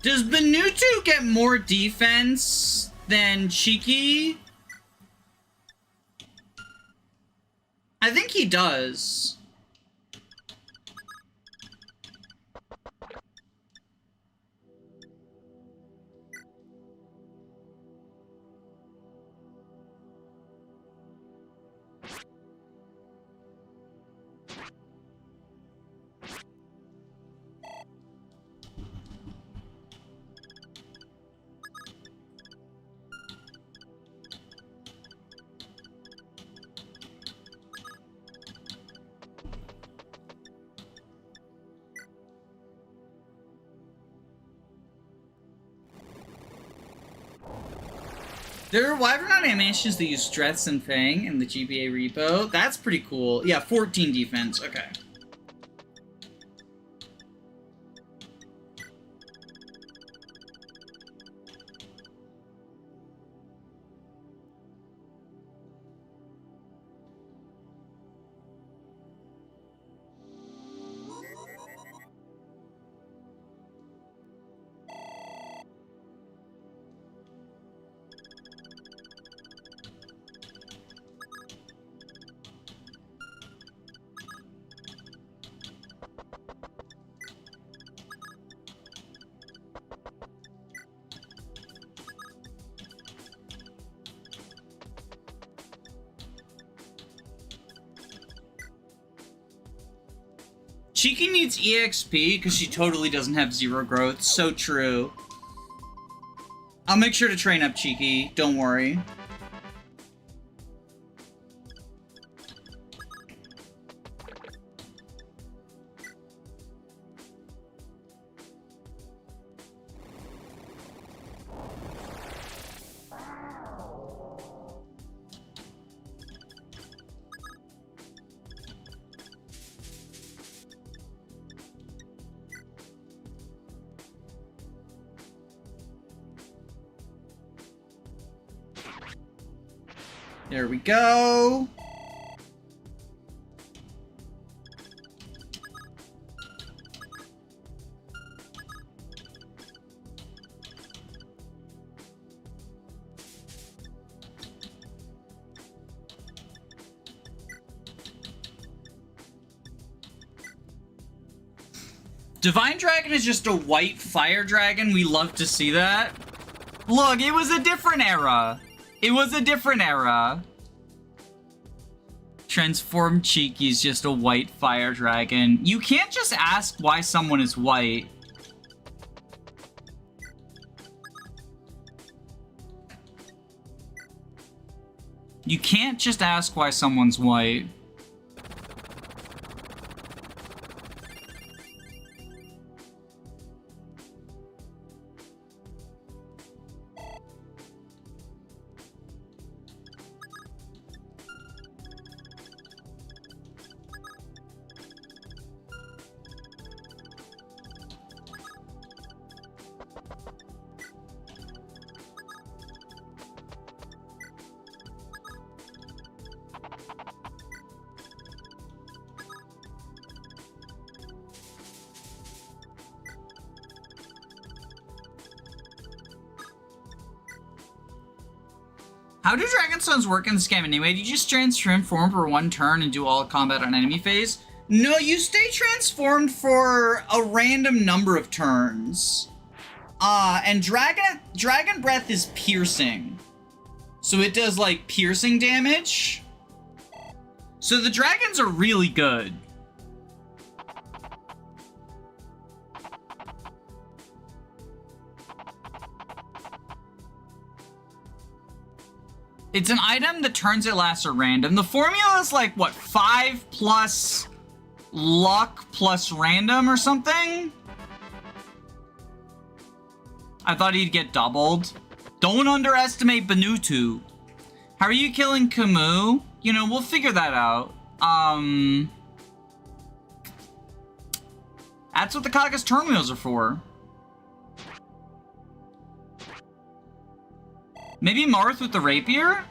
Does Benutu get more defense than Cheeky? I I think he does. There are Wyvern animations that use Stress and Fang in the GBA repo. That's pretty cool. Yeah, 14 defense. Okay. Cheeky needs EXP because she totally doesn't have 0 growth. So true. I'll make sure to train up Cheeky. Don't worry. There we go. Divine Dragon is just a white fire dragon. We love to see that. Look, it was a different era. It was a different era. Transformed Cheeky's just a white fire dragon. You can't just ask why someone is white. You can't just ask why someone's white. How do Dragon Stones work in this game anyway? Do you just transform for one turn and do all combat on enemy phase? No, you stay transformed for a random number of turns. And Dragon Breath is piercing. So it does, like, piercing damage. So the dragons are really good. It's an item that turns it lasts are random. The formula is like, what, 5 plus luck plus random or something? I thought he'd get doubled. Don't underestimate Benutu. How are you killing Camus? You know, we'll figure that out. That's what the Kaga's turn wheels are for. Maybe Marth with the rapier?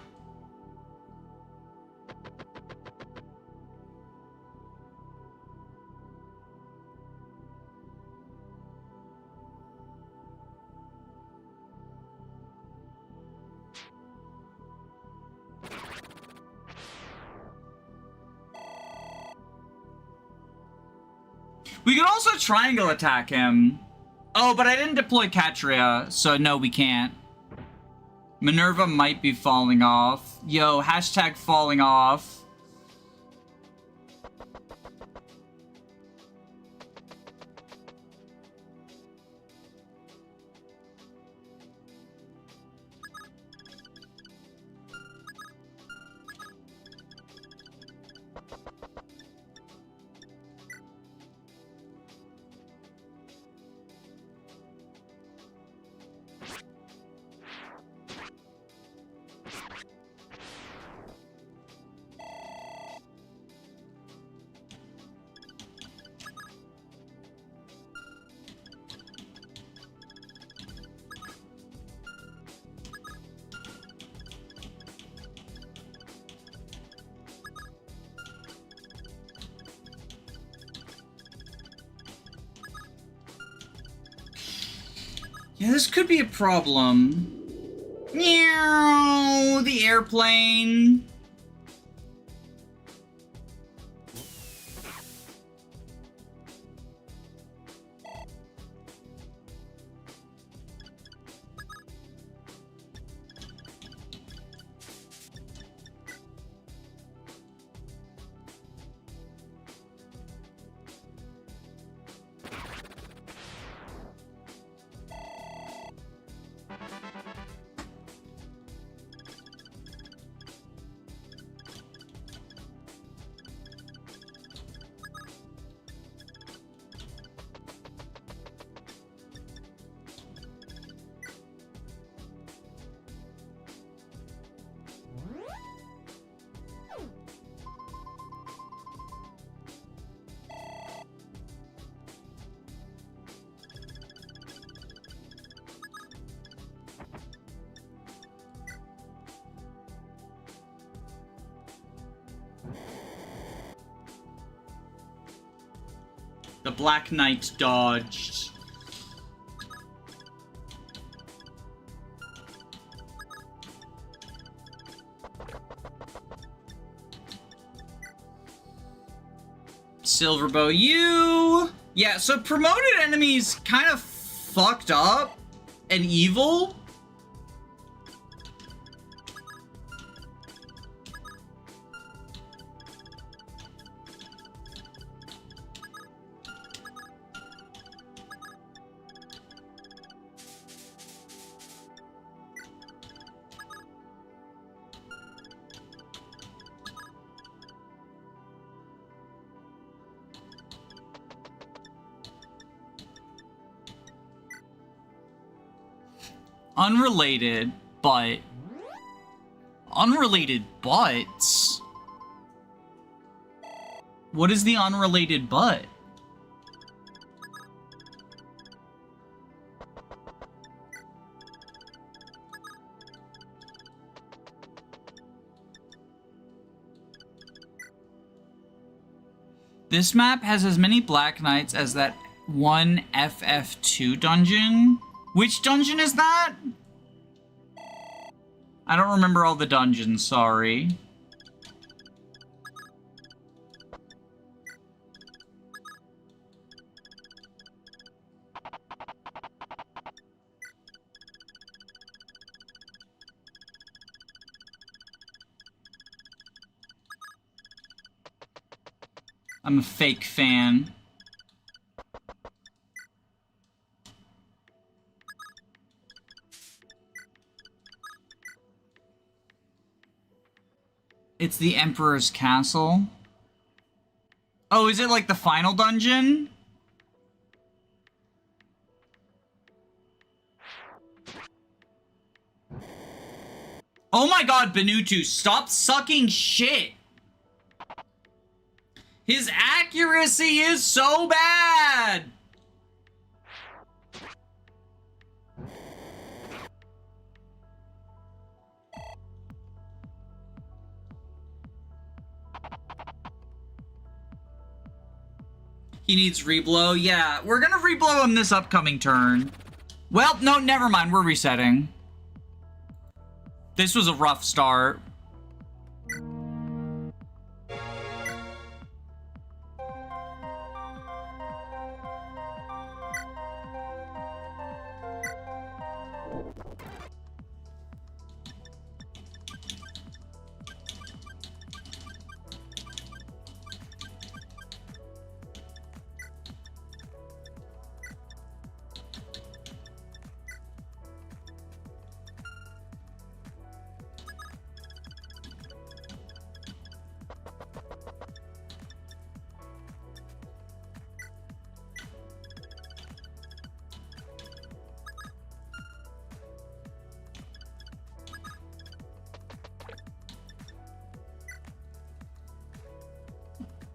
We could also triangle attack him. Oh, but I didn't deploy Katria, so no, we can't. Minerva might be falling off. Yo, hashtag falling off. Yeah, this could be a problem. Meow, the airplane. The Black Knight dodged. Silverbow, you... Yeah, so promoted enemies kind of fucked up and evil. Unrelated, but... Unrelated, but... What is the unrelated but? This map has as many Black Knights as that one FF2 dungeon. Which dungeon is that? I don't remember all the dungeons, sorry. I'm a fake fan. It's the Emperor's Castle. Oh, is it like the final dungeon? Oh my god, Benutu, stop sucking shit! His accuracy is so bad! He needs reblow. Yeah, we're gonna reblow him this upcoming turn. Well, no, never mind. We're resetting. This was a rough start.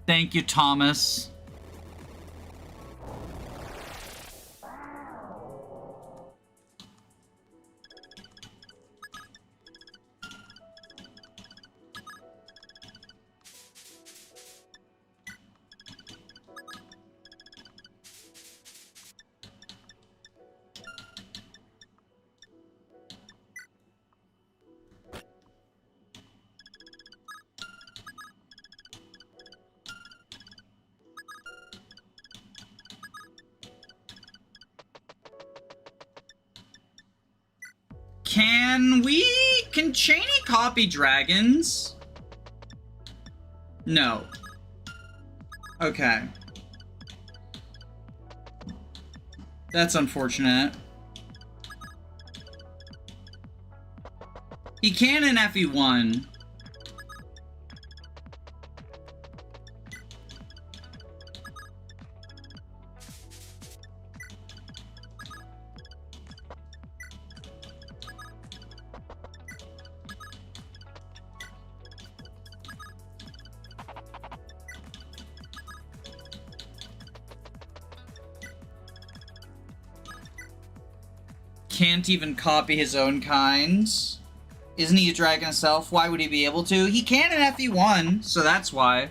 Thank you, Thomas. Can Cheney copy dragons? No. Okay. That's unfortunate. He can in FE1. Can't even copy his own kind. Isn't he a dragon himself? Why would he be able to? He can in FE1, so that's why.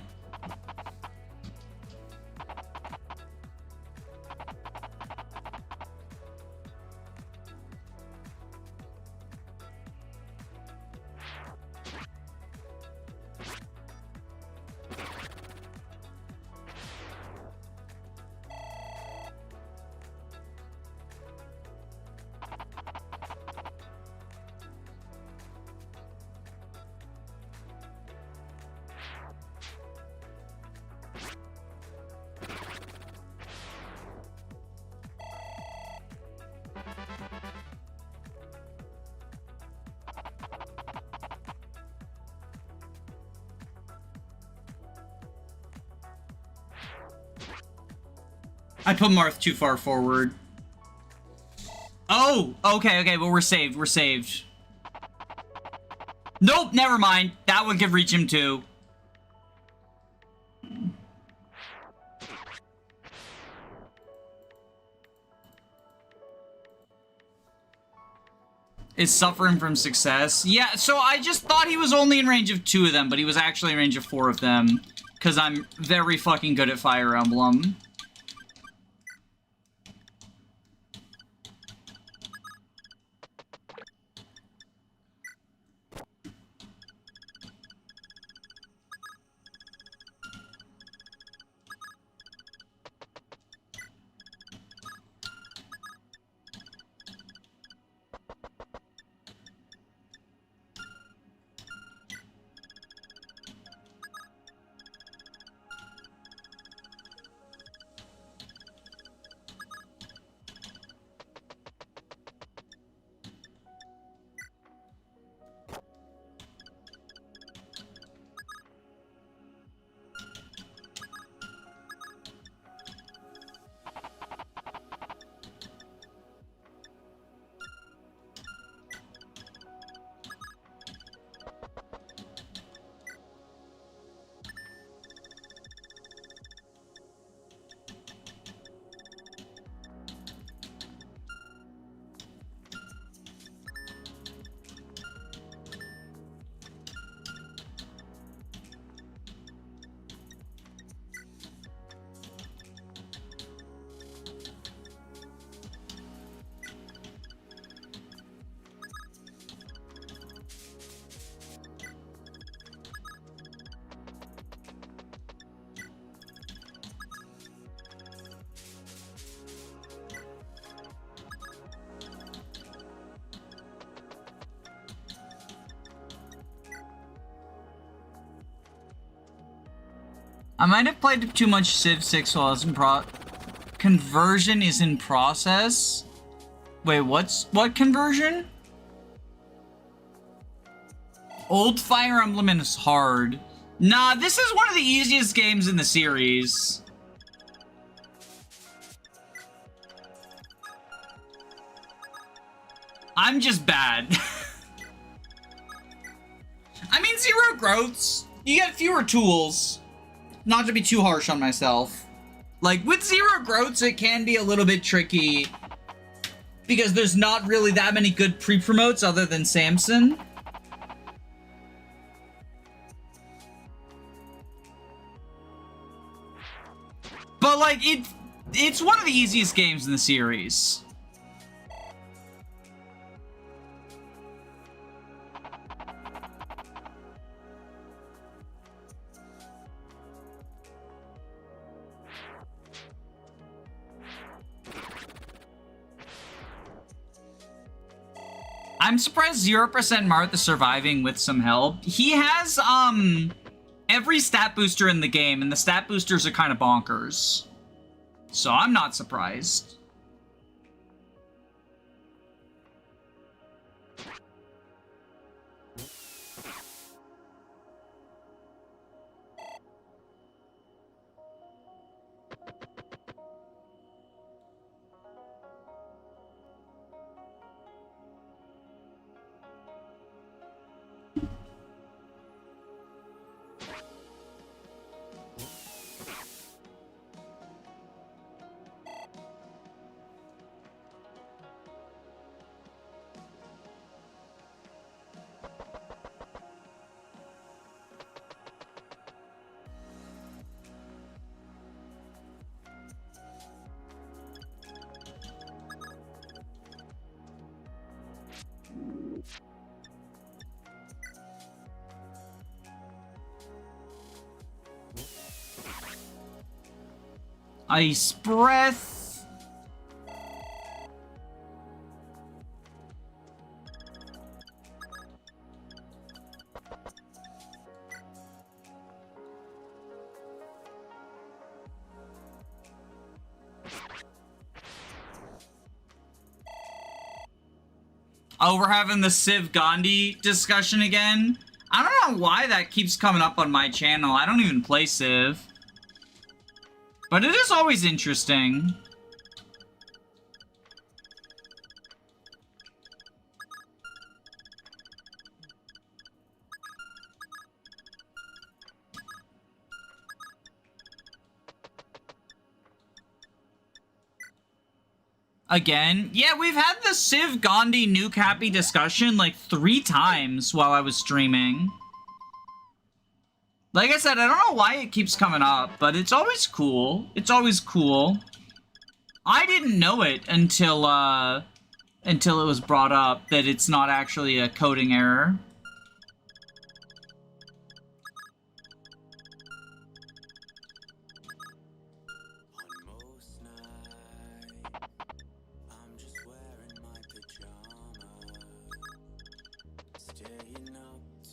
I put Marth too far forward. Oh, okay, but we're saved. Nope, never mind. That one could reach him too. Is suffering from success. Yeah, so I just thought he was only in range of 2 of them, but he was actually in range of 4 of them. Because I'm very fucking good at Fire Emblem. I might have played too much Civ 6 while I was in Conversion is in process? Wait, what conversion? Old Fire Emblem is hard. Nah, this is one of the easiest games in the series. I'm just bad. I mean, 0 growths. You get fewer tools. not to be too harsh on myself. Like, with Zero Groats, it can be a little bit tricky because there's not really that many good pre-promotes other than Samson. But, like, it's one of the easiest games in the series. I'm surprised 0% Marth is surviving with some help. He has, every stat booster in the game, and the stat boosters are kind of bonkers. So I'm not surprised. Ice Breath. Oh, we're having the Civ Gandhi discussion again. I don't know why that keeps coming up on my channel. I don't even play Civ. But it is always interesting. Again, yeah, we've had the Civ Gandhi Nuke Happy discussion like 3 times while I was streaming. Like I said, I don't know why it keeps coming up, but it's always cool. It's always cool. I didn't know it until it was brought up that it's not actually a coding error.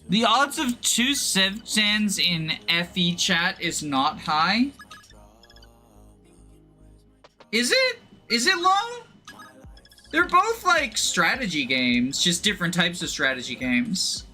The odds of 2 Civ stands in FE chat is not high. Is it? Is it low? They're both like strategy games, just different types of strategy games.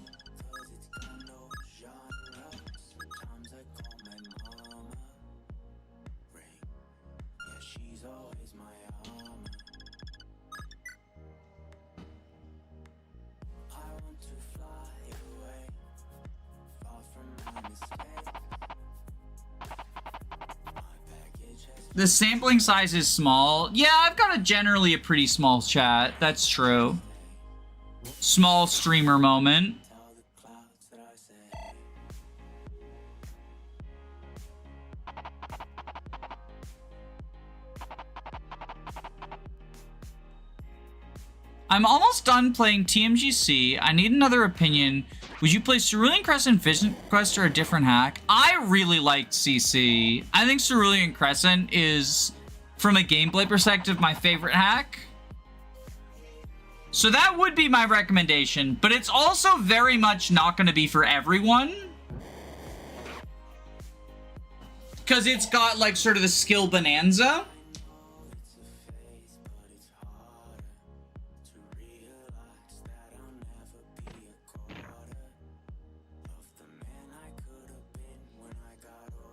The sampling size is small. Yeah, I've got generally a pretty small chat. That's true. Small streamer moment. I'm almost done playing TMGC. I need another opinion. Would you play Cerulean Crescent, Vision Quest, or a different hack? I really liked CC. I think Cerulean Crescent is, from a gameplay perspective, my favorite hack. So that would be my recommendation, but it's also very much not going to be for everyone. Because it's got, like, sort of the skill bonanza.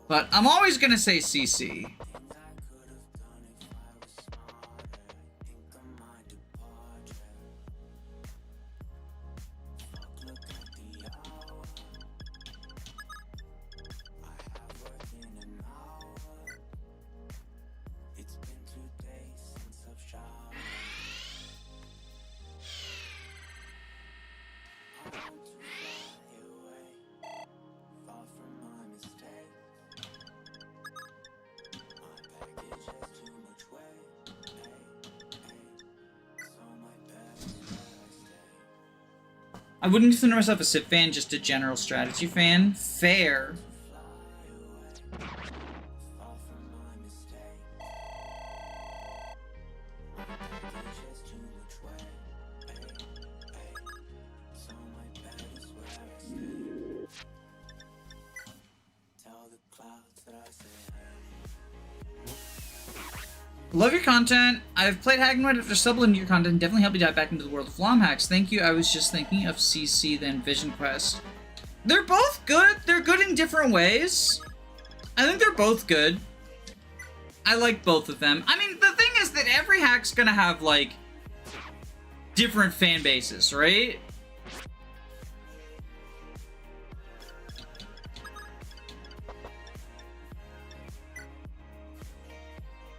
But I'm always gonna say CC. I wouldn't consider myself a Civ fan, just a general strategy fan. Fair. Love your content. I've played Hagenwide after subbing your content. Definitely helped me dive back into the world of Flom hacks. Thank you. I was just thinking of CC then Vision Quest. They're both good. They're good in different ways. I think they're both good. I like both of them. I mean, the thing is that every hack's gonna have, like, different fan bases, right?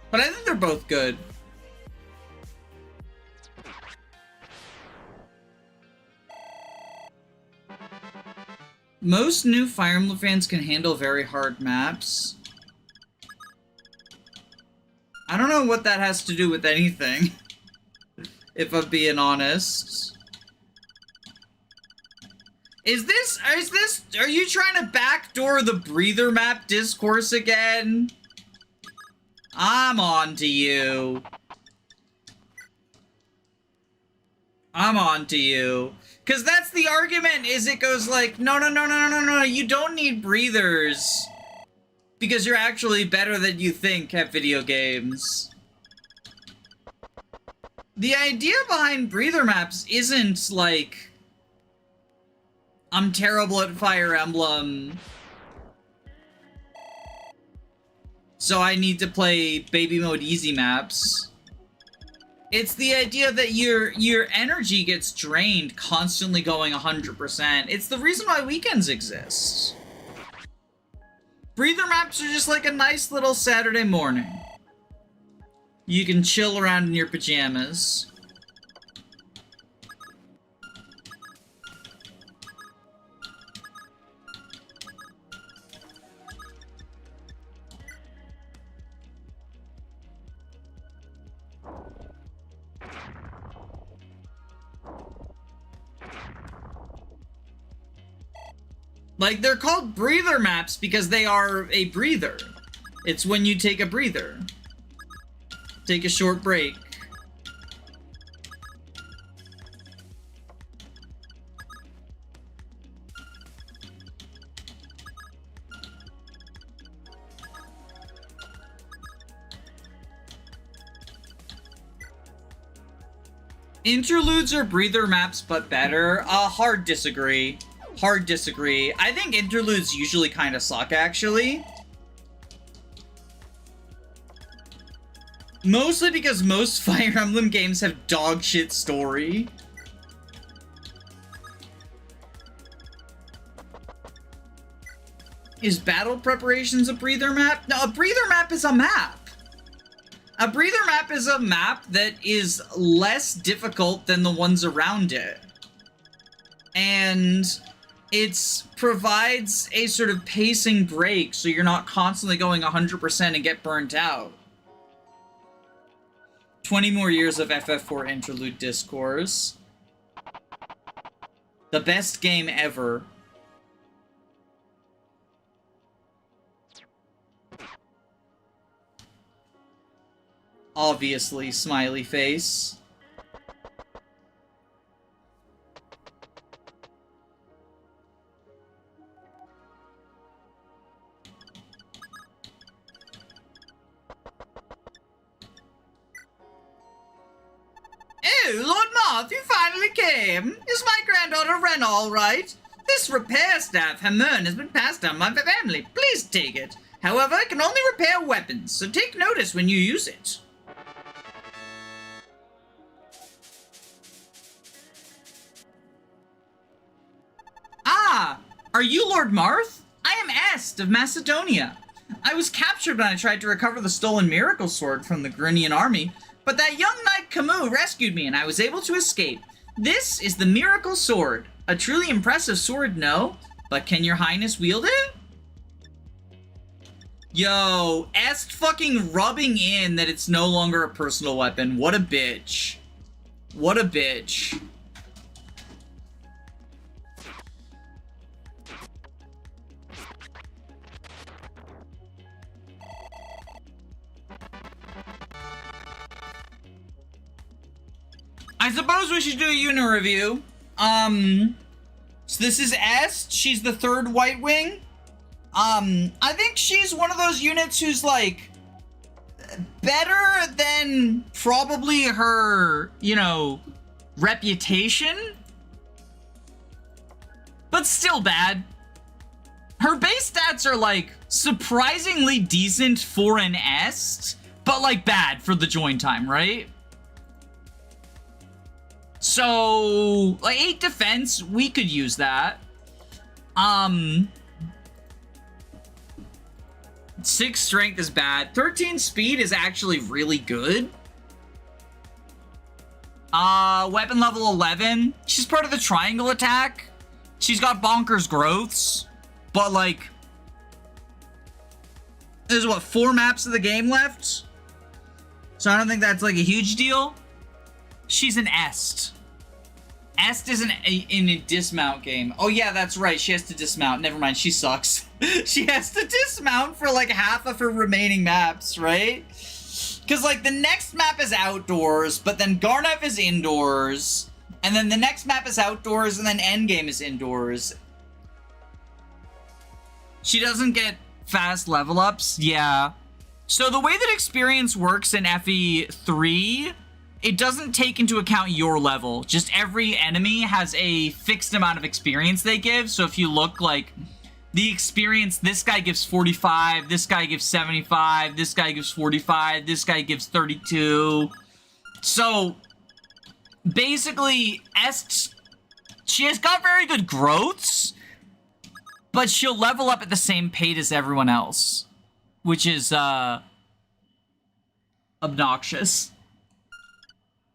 But I think they're both good. Most new Fire Emblem fans can handle very hard maps. I don't know what that has to do with anything, if I'm being honest. Are you trying to backdoor the breather map discourse again? I'm on to you. I'm on to you. Because that's the argument, is it goes like, no, you don't need breathers. Because you're actually better than you think at video games. The idea behind breather maps isn't like, I'm terrible at Fire Emblem, so I need to play baby mode easy maps. It's the idea that your energy gets drained constantly going 100%. It's the reason why weekends exist. Breather maps are just like a nice little Saturday morning. You can chill around in your pajamas. Like, they're called breather maps because they are a breather. It's when you take a breather. Take a short break. Interludes are breather maps, but better. Hard disagree. Hard disagree. I think interludes usually kind of suck, actually. Mostly because most Fire Emblem games have dog shit story. Is battle preparations a breather map? No, a breather map is a map. A breather map is a map that is less difficult than the ones around it. And it provides a sort of pacing break so you're not constantly going 100% and get burnt out. 20 more years of FF4 interlude discourse. The best game ever. Obviously, smiley face. Oh, Lord Marth, you finally came! Is my granddaughter Ren all right? This repair staff, Hamern, has been passed down by my family. Please take it. However, it can only repair weapons, so take notice when you use it. Ah! Are you Lord Marth? I am Est of Macedonia. I was captured when I tried to recover the stolen miracle sword from the Grunion army, but that young knight Camus rescued me and I was able to escape. This is the miracle sword. A truly impressive sword, no? But can your highness wield it? Yo, Est fucking rubbing in that it's no longer a personal weapon. What a bitch. What a bitch. I suppose we should do a unit review. So this is Est. She's the third White Wing. I think she's one of those units who's like better than probably her, you know, reputation, but still bad. Her base stats are like surprisingly decent for an Est, but like bad for the join time, right? So like 8 defense, we could use that. 6 strength is bad. 13 speed is actually really good. Weapon level 11. She's part of the triangle attack. She's got bonkers growths. But like, there's what, 4 maps of the game left? So I don't think that's like a huge deal. She's an Est. Est is in a dismount game. Oh yeah, that's right. She has to dismount. Never mind, she sucks. She has to dismount for like half of her remaining maps, right? Because like the next map is outdoors, but then Garnef is indoors. And then the next map is outdoors, and then Endgame is indoors. She doesn't get fast level ups. Yeah. So the way that experience works in FE3, it doesn't take into account your level. Just every enemy has a fixed amount of experience they give. So if you look like the experience, this guy gives 45, this guy gives 75, this guy gives 45, this guy gives 32. So basically, she has got very good growths, but she'll level up at the same pace as everyone else, which is obnoxious.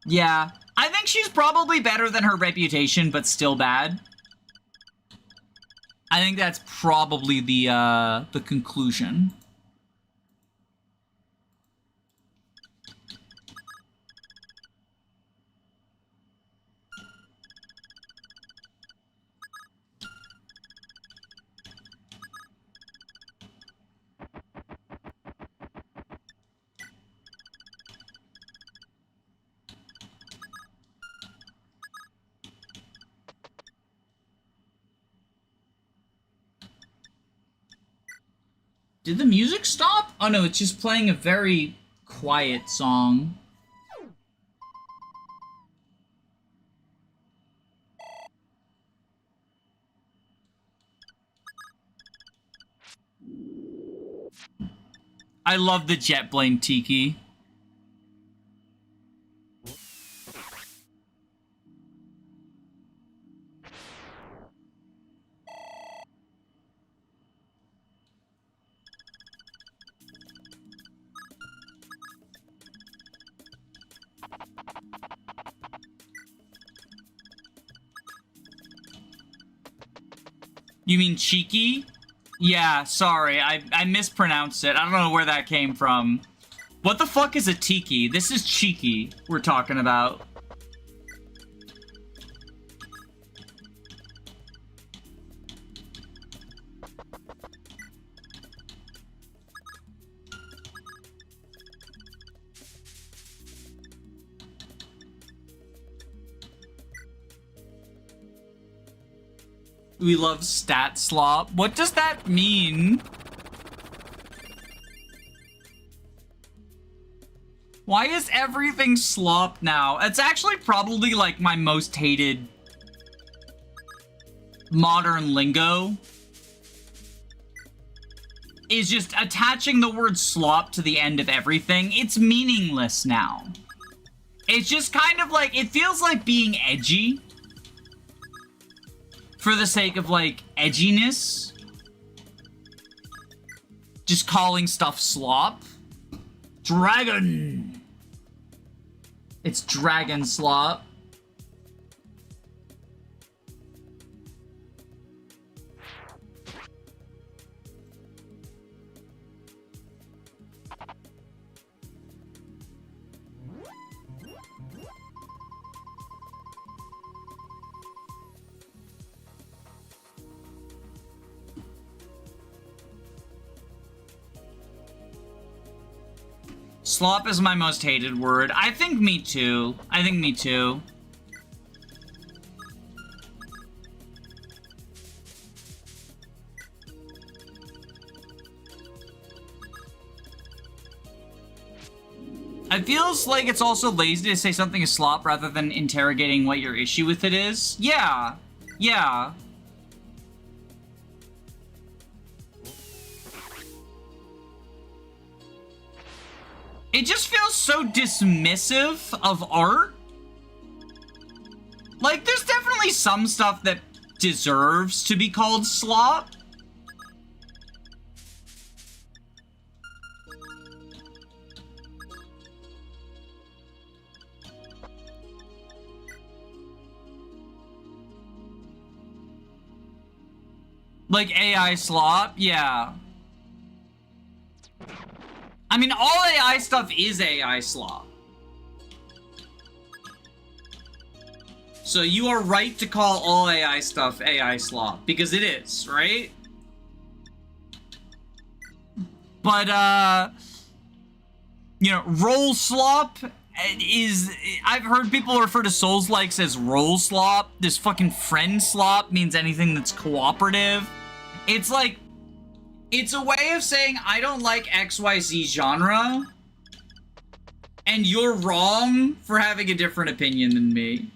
Yeah, I think she's probably better than her reputation, but still bad. I think that's probably the conclusion. Did the music stop? Oh no, it's just playing a very quiet song. I love the Jetblade Tiki. You mean cheeky? Yeah, sorry, I mispronounced it. I don't know where that came from. What the fuck is a tiki? This is cheeky we're talking about. We love stat slop. What does that mean? Why is everything slop now? It's actually probably like my most hated modern lingo. Is just attaching the word slop to the end of everything. It's meaningless now. It's just kind of like, it feels like being edgy. For the sake of, like, edginess. Just calling stuff slop. Dragon! It's dragon slop. Slop is my most hated word. I think me too. I think me too. It feels like it's also lazy to say something is slop rather than interrogating what your issue with it is. Yeah. Yeah. It just feels so dismissive of art. Like, there's definitely some stuff that deserves to be called slop. Like AI slop, yeah. I mean, all AI stuff is AI slop. So you are right to call all AI stuff AI slop, because it is, right? But, you know, roll slop is... I've heard people refer to Souls-likes as roll slop. This fucking friend slop means anything that's cooperative. It's like... It's a way of saying, I don't like XYZ genre, and you're wrong for having a different opinion than me.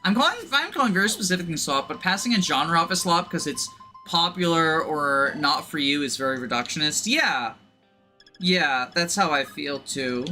I'm calling very specific in slop, but passing a genre off as slop because it's popular or not for you is very reductionist. Yeah. Yeah, that's how I feel too.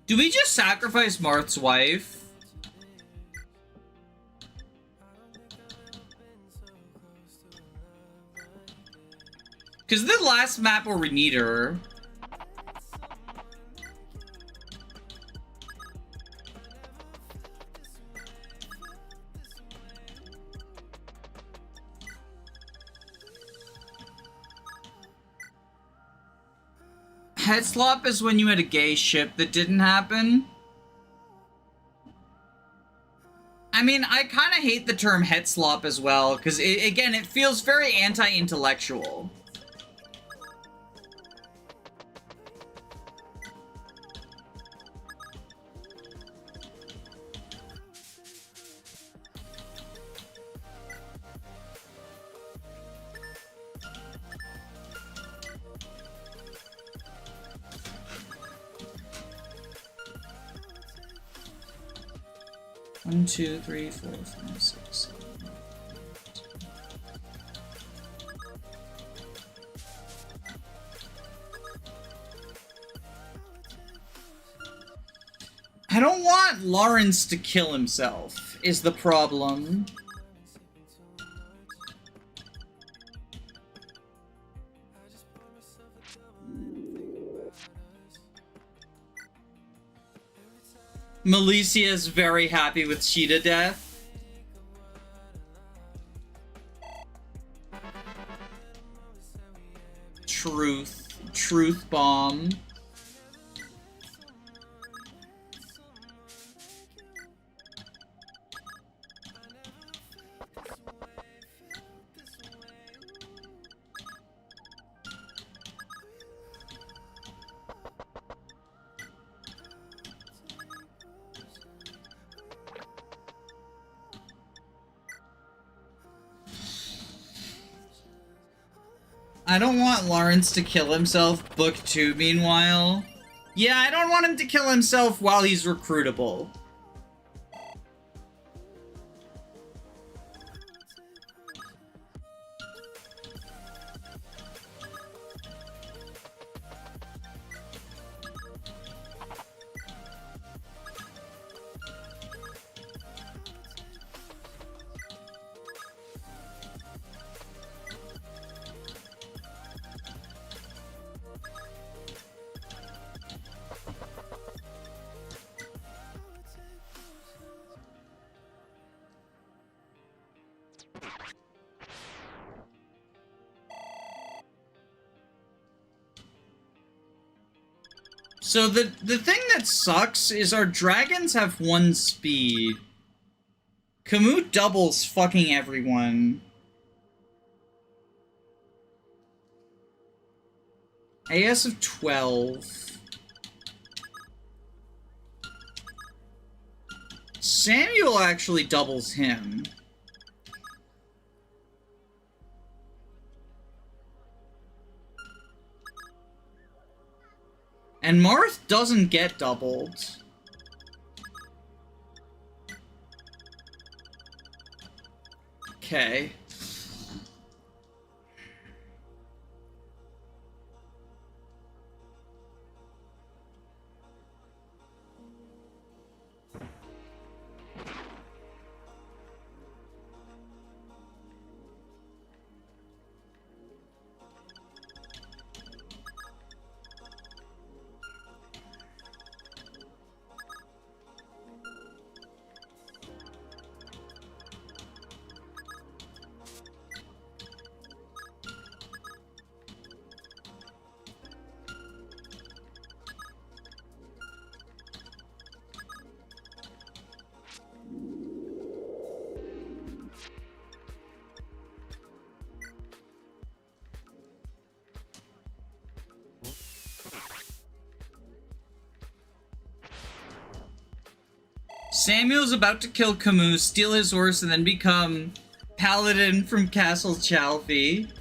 Do we just sacrifice Marth's wife? Because the last map where we need her... Head slop is when you had a gay ship that didn't happen. I mean, I kind of hate the term head slop as well, because, again, it feels very anti-intellectual. One, two, three, four, five, six, seven, eight. I don't want Lawrence to kill himself, is the problem. Malicia is very happy with Cheetah death. Truth bomb. I don't want Lawrence to kill himself, Book 2, meanwhile. Yeah, I don't want him to kill himself while he's recruitable. So the thing that sucks is our dragons have 1 speed. Camus doubles fucking everyone. AS of 12. Samuel actually doubles him. And Marth doesn't get doubled. Okay. Samuel's about to kill Camus, steal his horse, and then become Paladin from Castle Chalfie.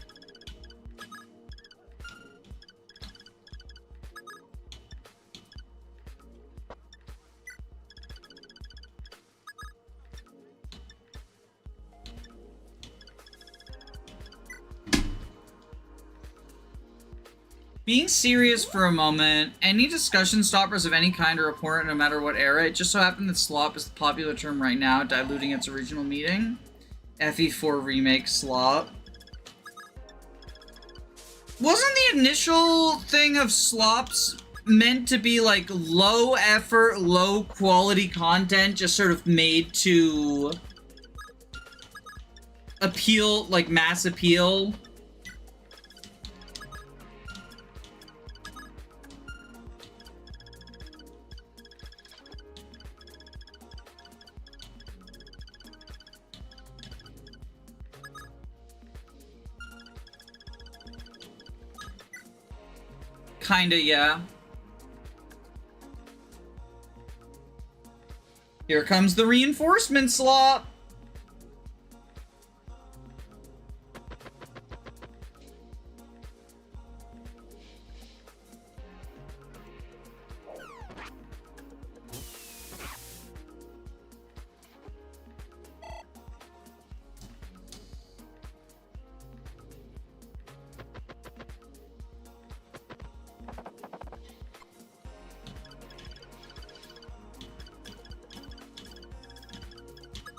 Being serious for a moment, any discussion stoppers of any kind are important no matter what era. It just so happened that slop is the popular term right now, diluting its original meaning. FE4 remake slop. Wasn't the initial thing of slops meant to be like low effort, low quality content, just sort of made to appeal, like mass appeal? Kinda, yeah. Here comes the reinforcement slop.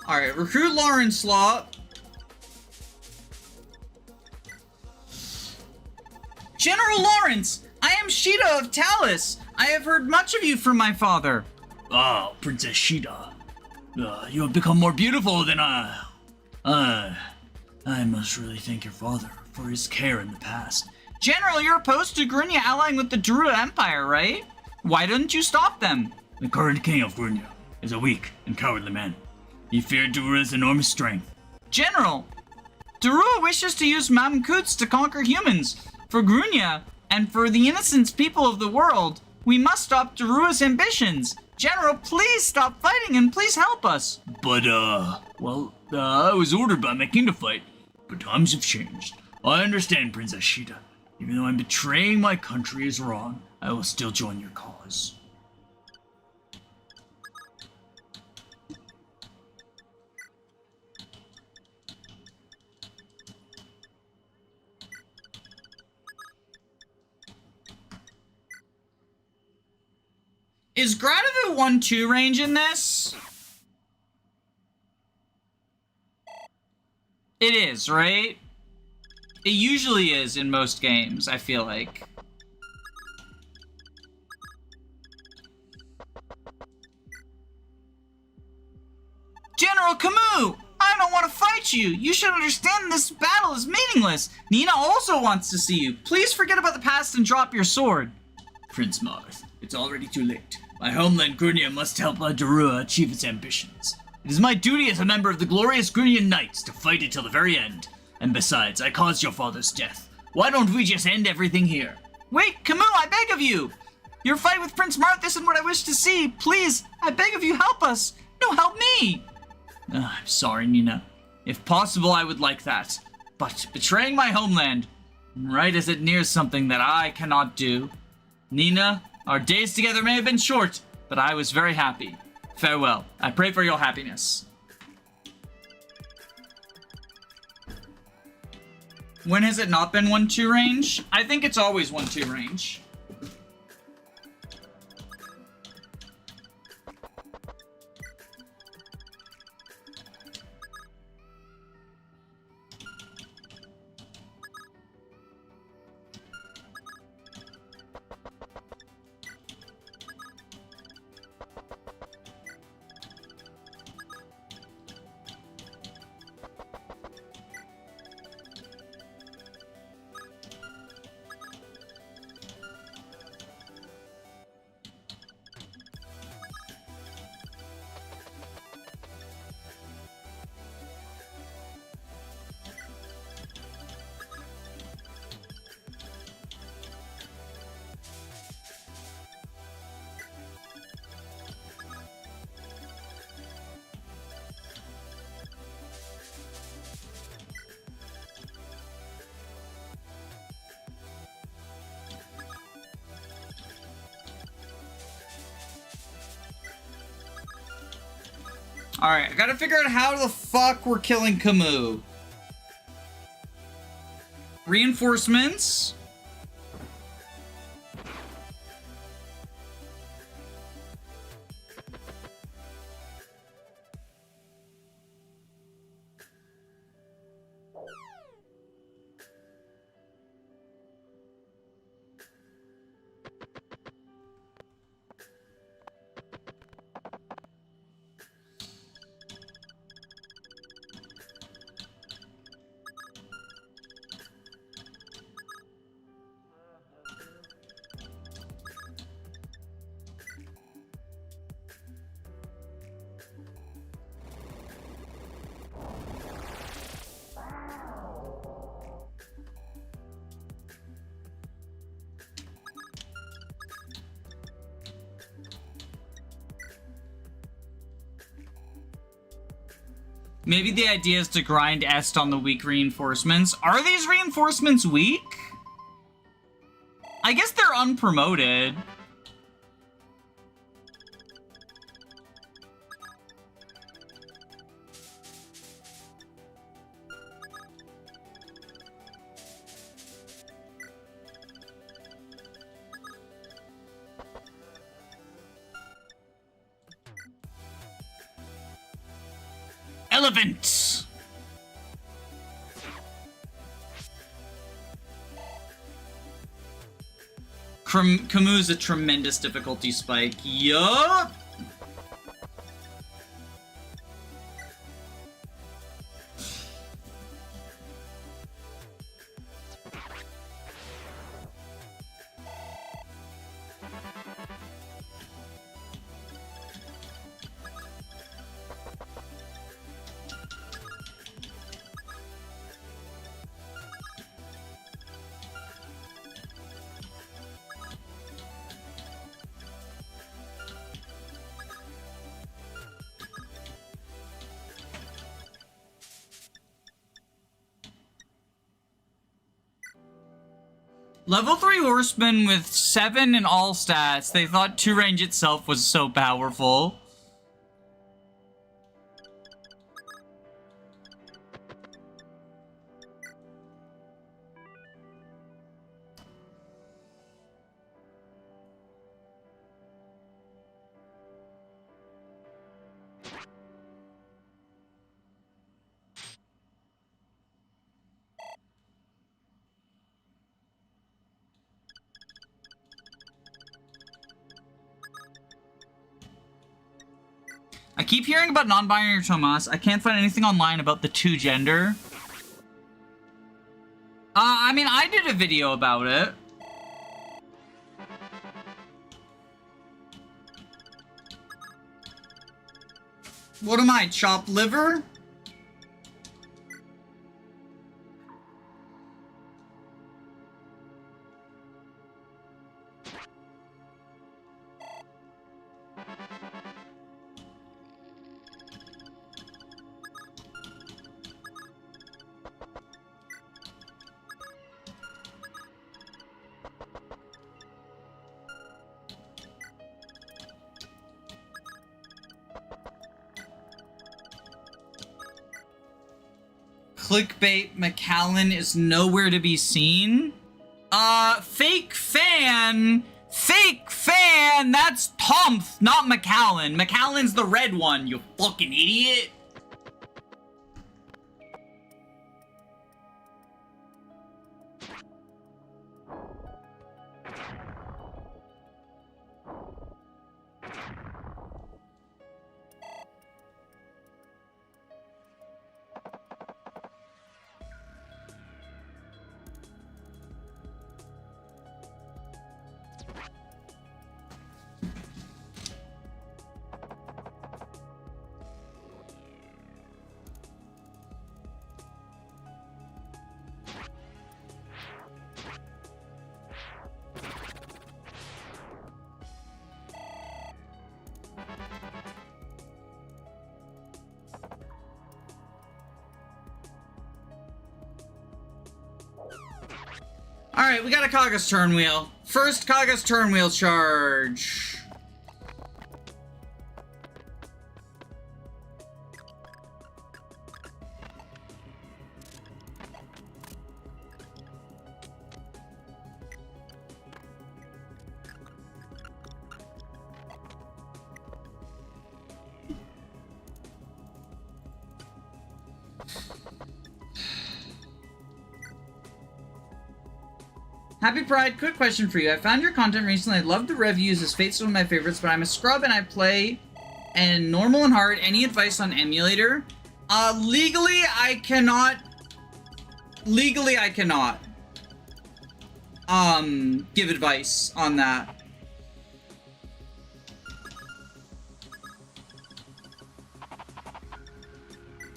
Alright, recruit Lawrence Slop. General Lawrence, I am Sheeta of Talus. I have heard much of you from my father. Oh, Princess Sheeta. You have become more beautiful than I must really thank your father for his care in the past. General, you're opposed to Grunya allying with the Drua Empire, right? Why didn't you stop them? The current king of Grunya is a weak and cowardly man. He feared Darua's enormous strength. General, Darua wishes to use Mamkuts to conquer humans. For Grunya, and for the innocent people of the world, we must stop Darua's ambitions. General, please stop fighting and please help us. But, I was ordered by my king to fight, but times have changed. I understand, Princess Sheeta. Even though I'm betraying my country is wrong, I will still join your cause. Is Gradiville 1-2 range in this? It is, right? It usually is in most games, I feel like. General Camus! I don't want to fight you! You should understand this battle is meaningless! Nina also wants to see you. Please forget about the past and drop your sword. Prince Marth, It's already too late. My homeland Grynia must help Darua achieve its ambitions. It is my duty as a member of the glorious Grynian Knights to fight it till the very end. And besides, I caused your father's death. Why don't we just end everything here? Wait, Camus, I beg of you! Your fight with Prince Marth isn't what I wish to see. Please, I beg of you, help us. No, help me! I'm sorry, Nina. If possible, I would like that. But betraying my homeland, right as it nears something that I cannot do. Nina, our days together may have been short, but I was very happy. Farewell. I pray for your happiness. When has it not been 1-2 range? I think it's always 1-2 range. Alright, I gotta figure out how the fuck we're killing Camus. Reinforcements. Maybe the idea is to grind Est on the weak reinforcements. Are these reinforcements weak? I guess they're unpromoted. Elephant! Camus a tremendous difficulty spike. Yup! Level 3 horseman with 7 in all stats. They thought 2 range itself was so powerful. I keep hearing about non-binary Tomas. I can't find anything online about the 2 gender. I mean, I did a video about it. What am I, chopped liver? Clickbait, McAllen is nowhere to be seen. Fake fan! Fake fan! That's Tomph, not McAllen. McAllen's the red one, you fucking idiot! Alright, we got a Kagha's turn wheel. First Kagha's turn wheel charge. Happy Pride, quick question for you. I found your content recently. I love the reviews, as Fate's one of my favorites, but I'm a scrub and I play and normal and hard. Any advice on emulator? Legally, I cannot give advice on that.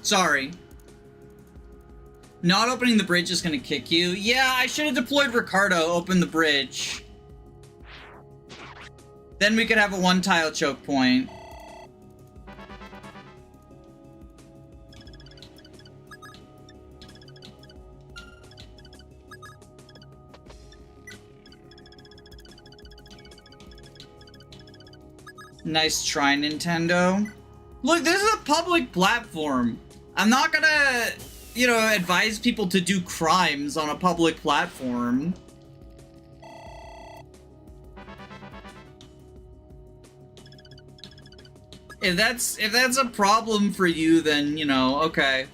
Sorry. Not opening the bridge is gonna kick you. Yeah, I should have deployed Ricardo, open the bridge. Then we could have a one-tile choke point. Nice try, Nintendo. Look, this is a public platform. I'm not gonna, you know, advise people to do crimes on a public platform. If that's a problem for you, then, you know, okay.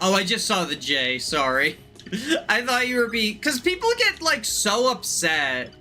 Oh, I just saw the J, sorry. I thought you were being... Because people get, like, so upset.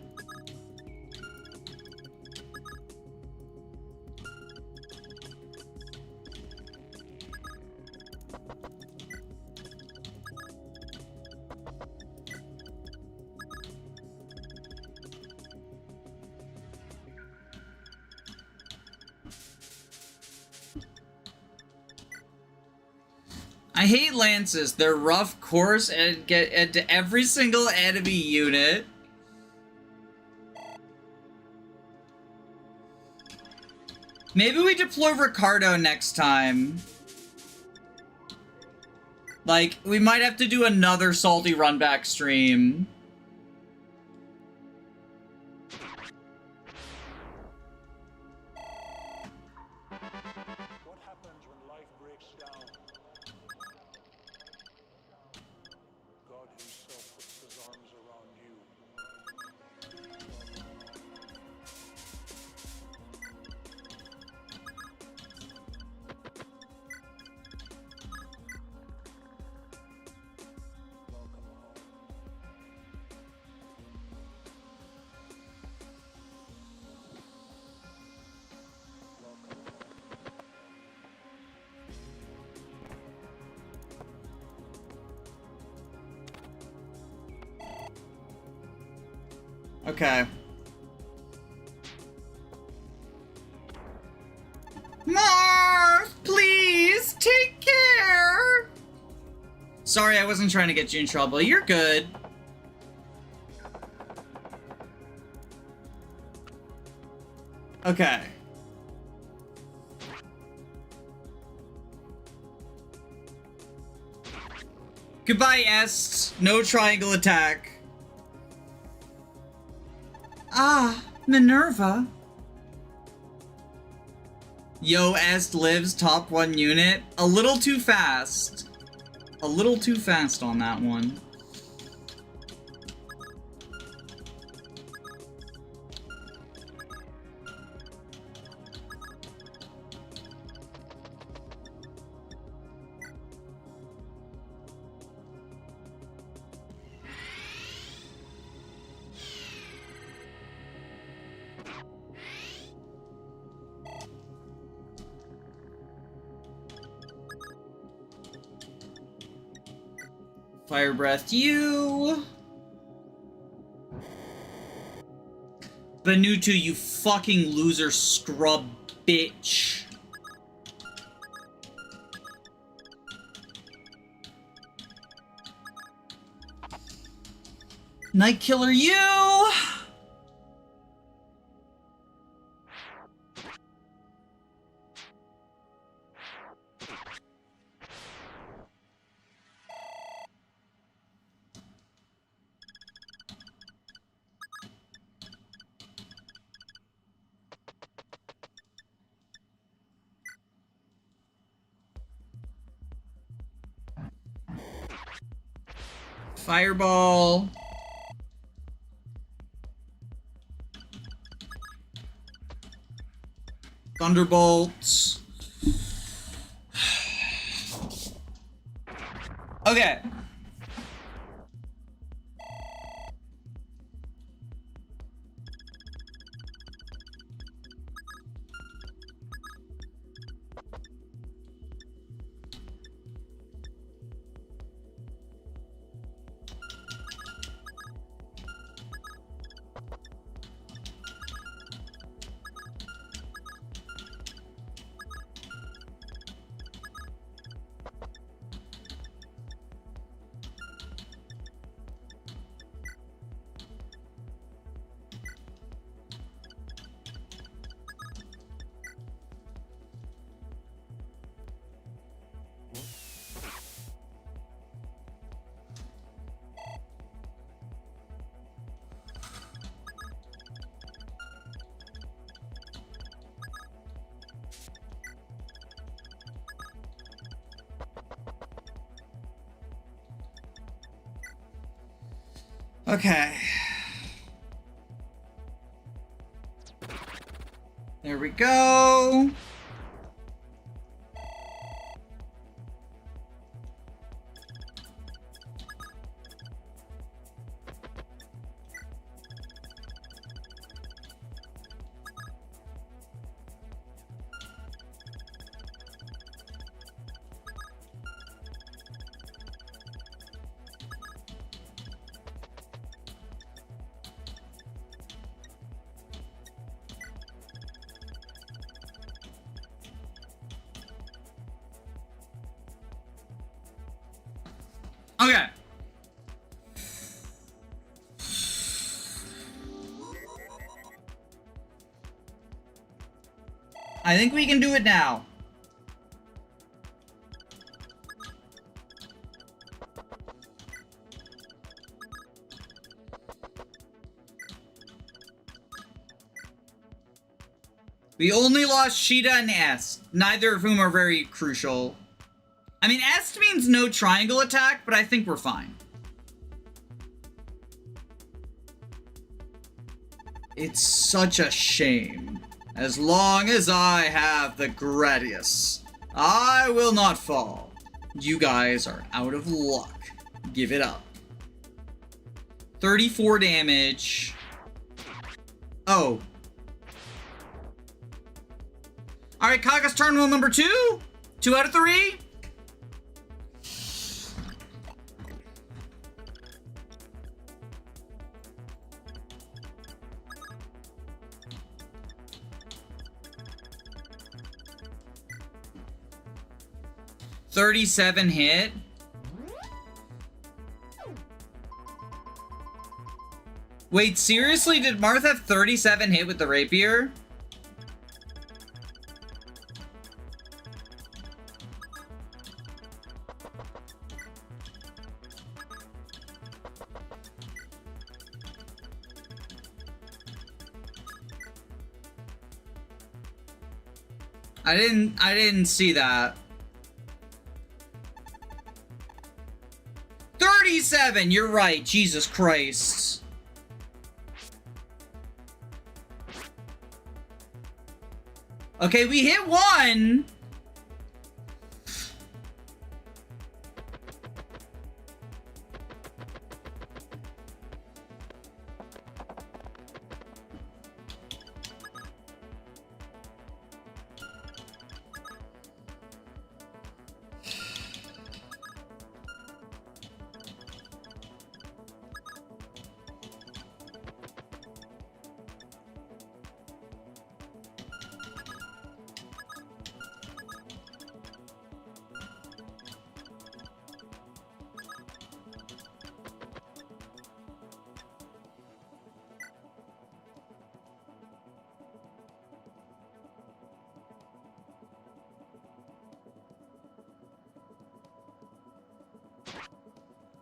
I hate lances. They're rough, coarse, and get into every single enemy unit. Maybe we deploy Ricardo next time. Like, we might have to do another salty runback stream. Okay. Marth, please take care. Sorry, I wasn't trying to get you in trouble. You're good. Okay. Goodbye, Est. No triangle attack. Ah, Minerva. Yo, Est lives top 1 unit. A little too fast. A little too fast on that one. Fire Breath you. Benutu, you fucking loser scrub bitch. Night Killer you. Fireball. Thunderbolts. Okay. Okay. There we go. Okay. I think we can do it now. We only lost Sheeta and Est, neither of whom are very crucial. I mean, Est means no triangle attack, but I think we're fine. It's such a shame. As long as I have the Gradius, I will not fall. You guys are out of luck. Give it up. 34 damage. Oh. Alright, Kaga's turn rule number 2. 2 out of 3. 37 hit? Wait, seriously? Did Marth have 37 hit with the rapier? I didn't see that. 37, you're right, Jesus Christ. Okay, we hit one.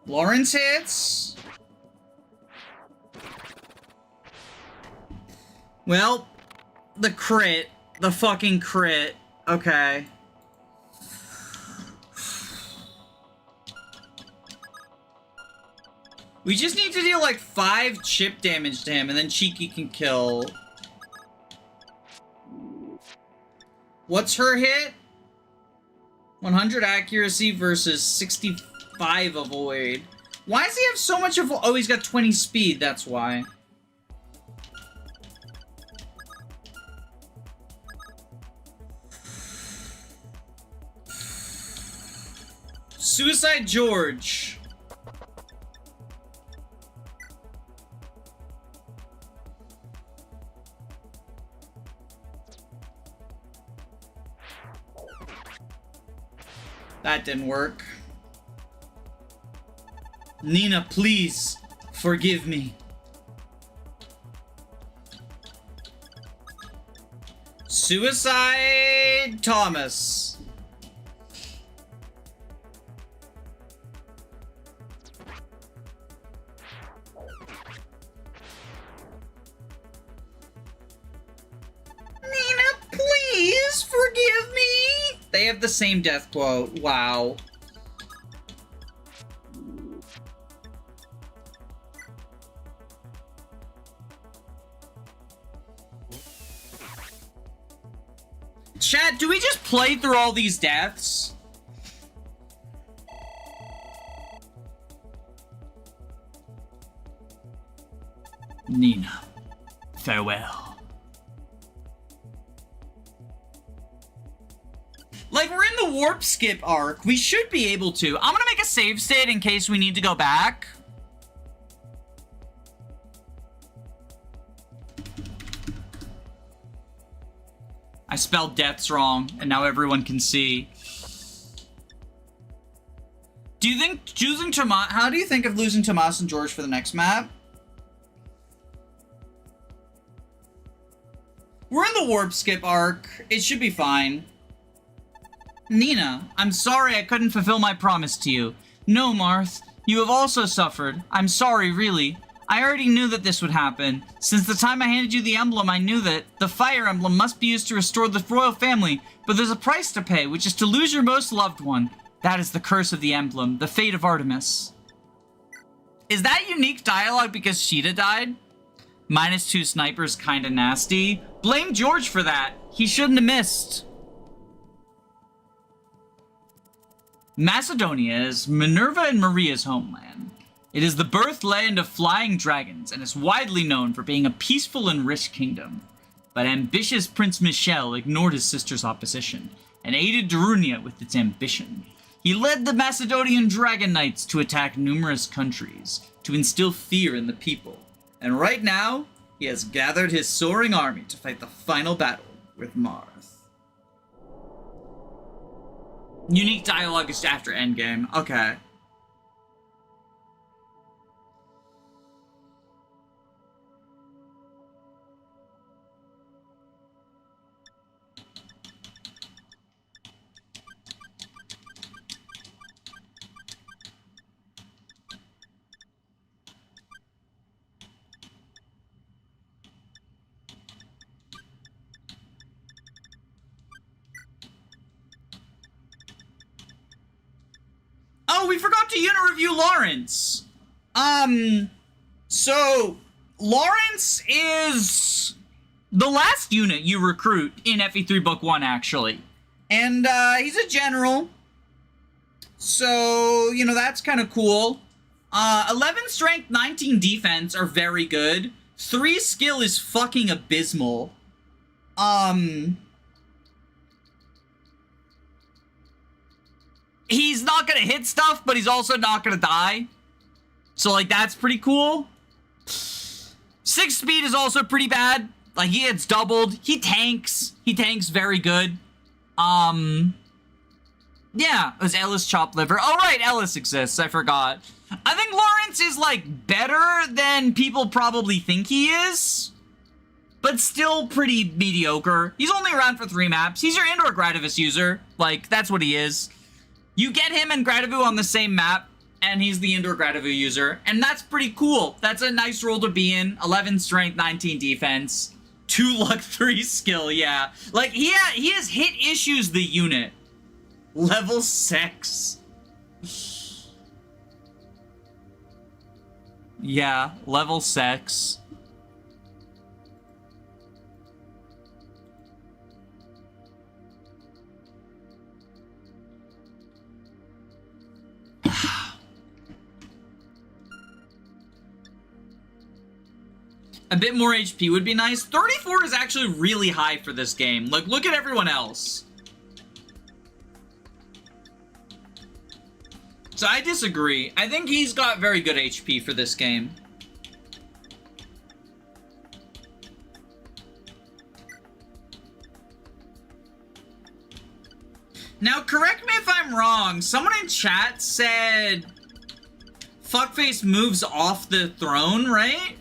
Lawrence hits. Well, the crit. The fucking crit. Okay. We just need to deal like 5 chip damage to him and then Cheeky can kill. What's her hit? 100 accuracy versus 65 avoid. Why does he have so much avoid? Oh, he's got 20 speed, that's why. Suicide George. That didn't work. Nina, please forgive me. Suicide Thomas. Nina, please forgive me. They have the same death quote. Wow. Chat, do we just play through all these deaths? Nina, farewell. Like, we're in the warp skip arc. We should be able to. I'm gonna make a save state in case we need to go back. I spelled deaths wrong, and now everyone can see. Do you think choosing Tomas... How do you think of losing Tomas and George for the next map? We're in the warp skip arc. It should be fine. Nina, I'm sorry I couldn't fulfill my promise to you. No, Marth, you have also suffered. I'm sorry, really. I already knew that this would happen. Since the time I handed you the emblem, I knew that the fire emblem must be used to restore the royal family, but there's a price to pay, which is to lose your most loved one. That is the curse of the emblem, the fate of Artemis. Is that unique dialogue because Sheeta died? -2 snipers kinda nasty. Blame George for that. He shouldn't have missed. Macedonia is Minerva and Maria's homeland. It is the birthland of flying dragons and is widely known for being a peaceful and rich kingdom. But ambitious Prince Michel ignored his sister's opposition and aided Darunia with its ambition. He led the Macedonian Dragon Knights to attack numerous countries, to instill fear in the people. And right now, he has gathered his soaring army to fight the final battle with Marth. Unique dialogue is after endgame. Okay. Oh, we forgot to unit review Lawrence. So Lawrence is the last unit you recruit in FE3 Book 1, actually. And, he's a general. So, you know, that's kind of cool. 11 strength, 19 defense are very good. 3 skill is fucking abysmal. He's not gonna hit stuff, but he's also not gonna die. So, like, that's pretty cool. 6 speed is also pretty bad. Like, he gets doubled. He tanks. He tanks very good. Yeah, it was Ellis Chop Liver. Oh, right, Ellis exists. I forgot. I think Lawrence is, like, better than people probably think he is. But still pretty mediocre. He's only around for 3 maps. He's your indoor Gradivis user. Like, that's what he is. You get him and Gradivu on the same map, and he's the indoor Gradivu user. And that's pretty cool. That's a nice role to be in. 11 strength, 19 defense. 2 luck, 3 skill, yeah. Like, he has hit issues, the unit. Level 6. Yeah, level 6. A bit more HP would be nice. 34 is actually really high for this game. Like, look at everyone else. So I disagree. I think he's got very good HP for this game. Now, correct me if I'm wrong. Someone in chat said Fuckface moves off the throne, right?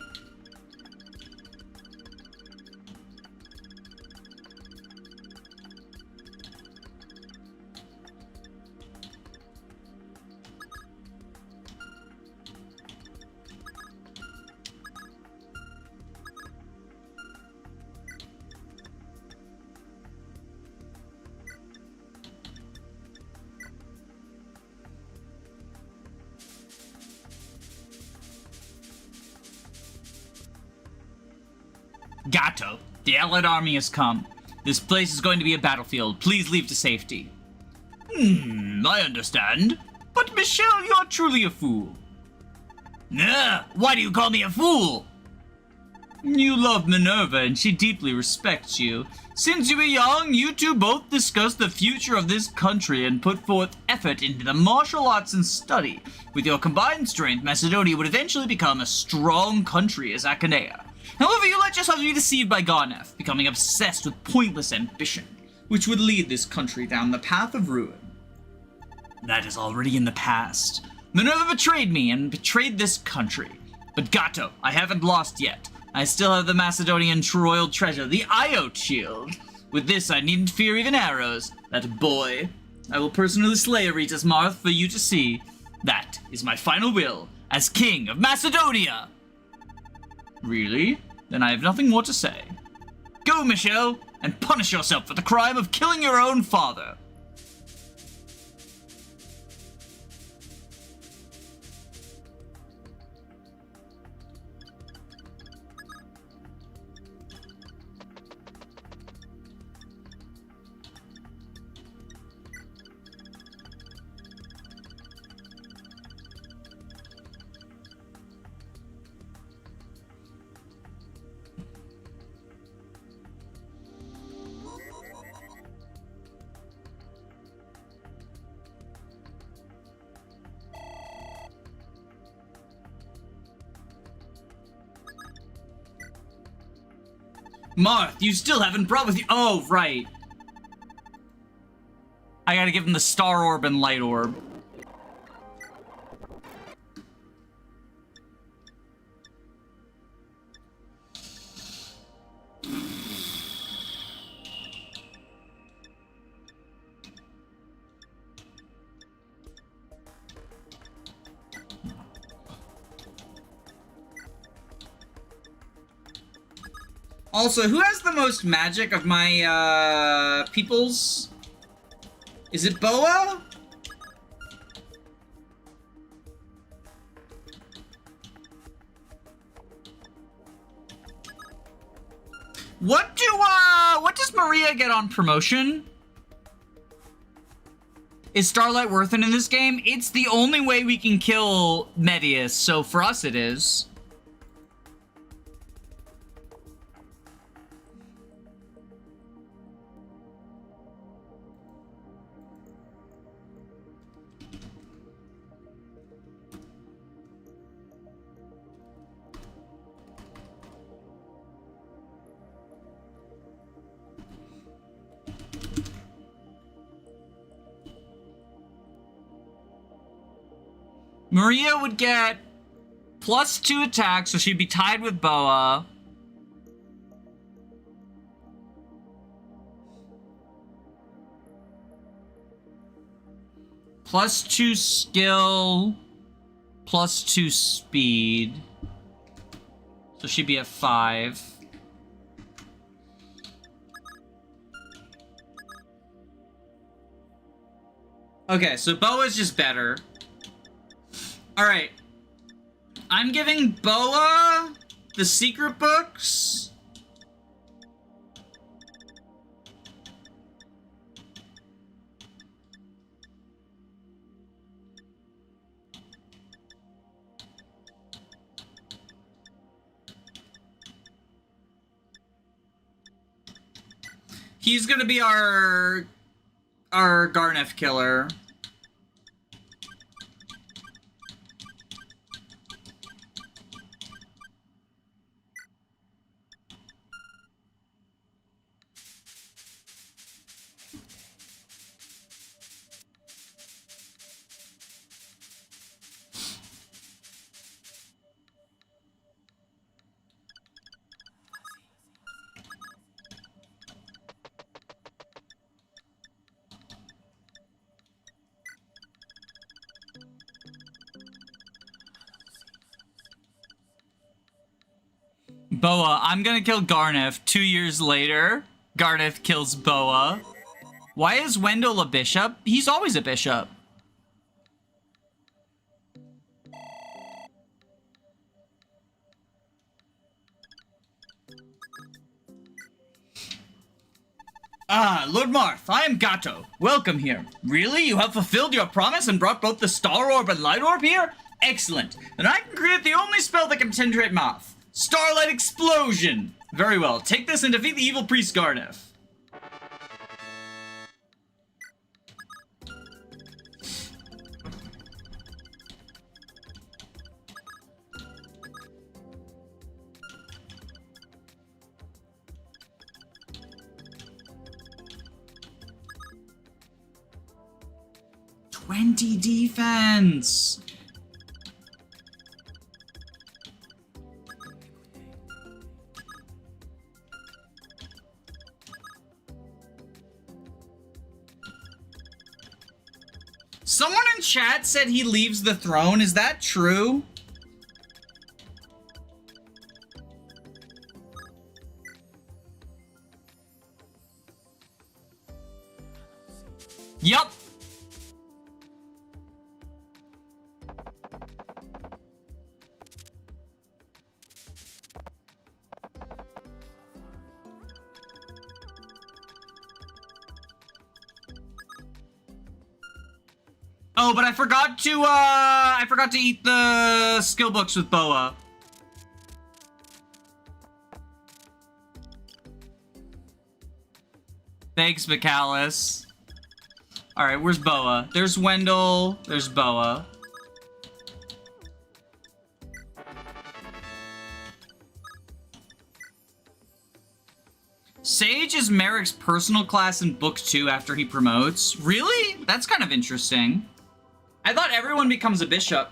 Gato, the Allied army has come. This place is going to be a battlefield. Please leave to safety. I understand. But Michelle, you're truly a fool. Why do you call me a fool? You love Minerva and she deeply respects you. Since you were young, you two both discussed the future of this country and put forth effort into the martial arts and study. With your combined strength, Macedonia would eventually become a strong country as Achaea. However, you let yourself be deceived by Garneth, becoming obsessed with pointless ambition, which would lead this country down the path of ruin. That is already in the past. Minerva betrayed me and betrayed this country. But Gato, I haven't lost yet. I still have the Macedonian royal treasure, the Iot Shield. With this, I needn't fear even arrows. That boy. I will personally slay Aretas Marth for you to see. That is my final will as King of Macedonia. Really? Then I have nothing more to say. Go, Michelle, and punish yourself for the crime of killing your own father. Marth, you still haven't brought with you— oh, right. I gotta give him the Star Orb and Light Orb. Also, who has the most magic of my, peoples? Is it Boa? What does Maria get on promotion? Is Starlight worth it in this game? It's the only way we can kill Medius, so for us it is. Maria would get +2 attacks, so she'd be tied with Boa. +2 skill, +2 speed. So she'd be at 5. Okay, so Boa's just better. Alright. I'm giving Boa the secret books. He's gonna be our Garneth killer. Boa, I'm gonna kill Garneth. 2 years later, Garneth kills Boa. Why is Wendell a bishop? He's always a bishop. Ah, Lord Marth, I am Gato. Welcome here. Really? You have fulfilled your promise and brought both the Star Orb and Light Orb here? Excellent. Then I can create the only spell that can penetrate Marth. Starlight Explosion! Very well. Take this and defeat the evil priest Garneth. '20 defense! Someone in chat said he leaves the throne. Is that true? Yup. Oh, but I forgot to eat the skill books with Boa. Thanks, Michalis. Alright, where's Boa? There's Wendell. There's Boa. Sage is changes Merrick's personal class in Book 2 after he promotes. Really? That's kind of interesting. I thought everyone becomes a bishop.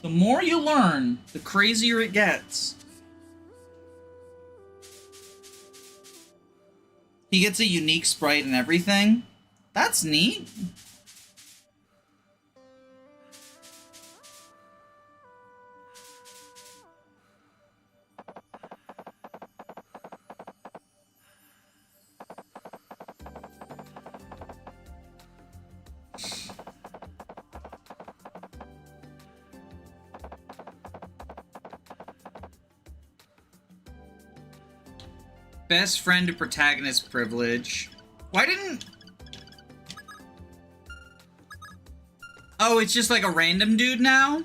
The more you learn, the crazier it gets. He gets a unique sprite and everything. That's neat. Best friend to protagonist privilege. Why didn't... Oh, it's just like a random dude now?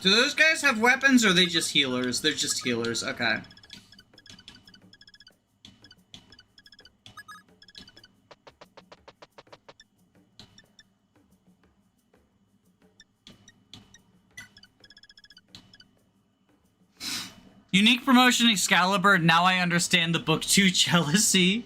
Do those guys have weapons, or are they just healers? They're just healers, okay. Unique promotion Excalibur, now I understand the Book 2 jealousy.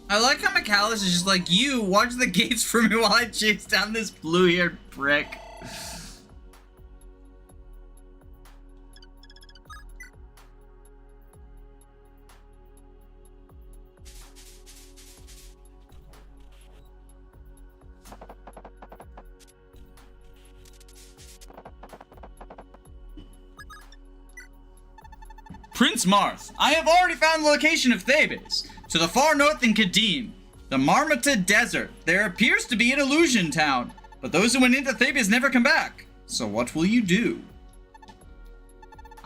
I like how McAllis is just like, you, watch the gates for me while I chase down this blue-haired prick. Prince Marth, I have already found the location of Thebes. To the far north in Kadim, the Marmota Desert, there appears to be an illusion town, but those who went into Thebes never come back. So what will you do?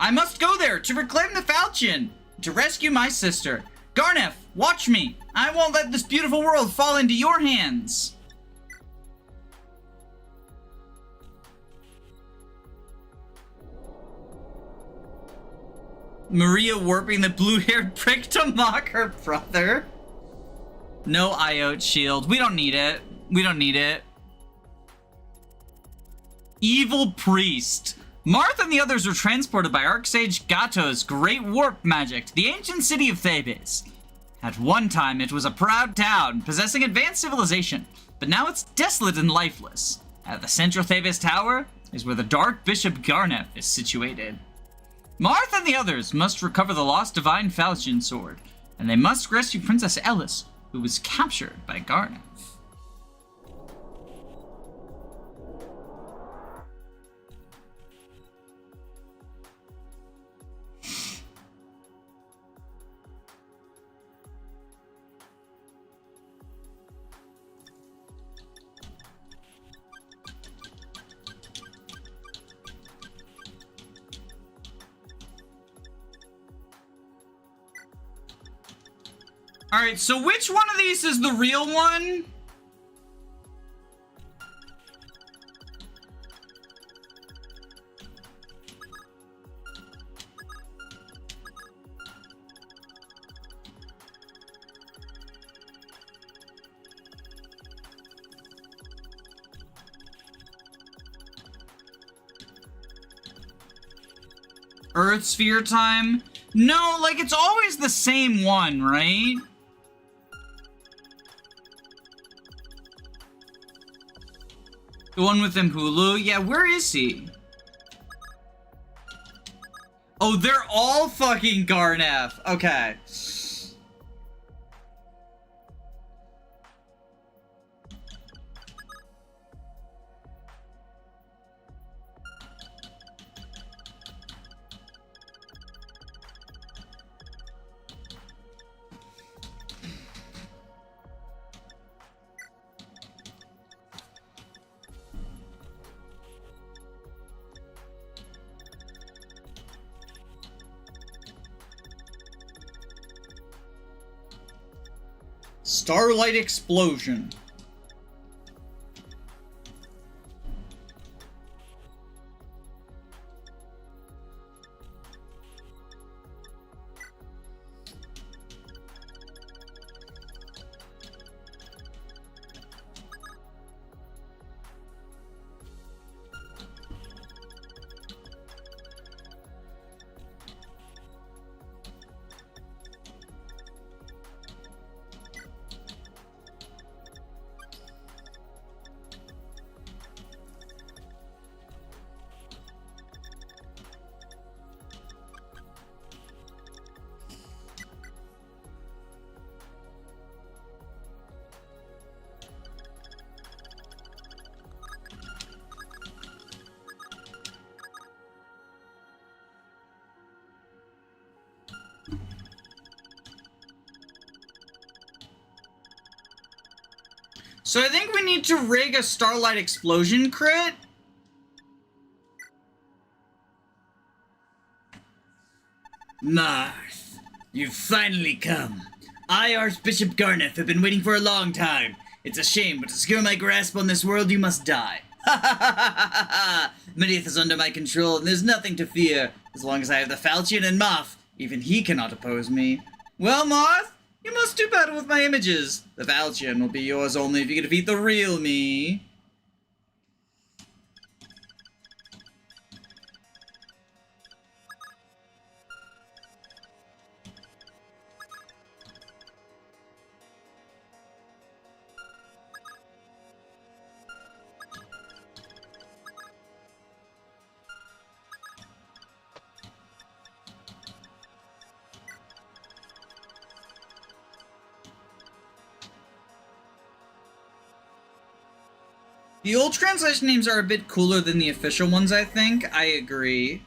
I must go there to reclaim the falchion, to rescue my sister. Garneth, watch me. I won't let this beautiful world fall into your hands. Maria warping the blue-haired prick to mock her brother. No Iot shield. We don't need it. We don't need it. Evil priest. Marth and the others were transported by Archsage Gato's great warp magic to the ancient city of Thebes. At one time, it was a proud town, possessing advanced civilization, but now it's desolate and lifeless. At the central Thebes Tower is where the Dark Bishop Garneth is situated. Marth and the others must recover the lost Divine Falchion Sword, and they must rescue Princess Ellis, who was captured by Garnet. Alright, so which one of these is the real one? Earth Sphere time? No, like it's always the same one, right? The one with Mpulu? Yeah, where is he? Oh, they're all fucking Garneth. Okay. Starlight Explosion. So I think we need to rig a Starlight Explosion crit. Marth, you've finally come. I, Archbishop Garneth, have been waiting for a long time. It's a shame, but to secure my grasp on this world, you must die. Ha ha ha ha ha ha! Medivh is under my control, and there's nothing to fear. As long as I have the Falchion and Moth, even he cannot oppose me. Well, Marth, you must do battle with my images. The Falchion will be yours only if you can defeat the real me. The old translation names are a bit cooler than the official ones, I think. I agree.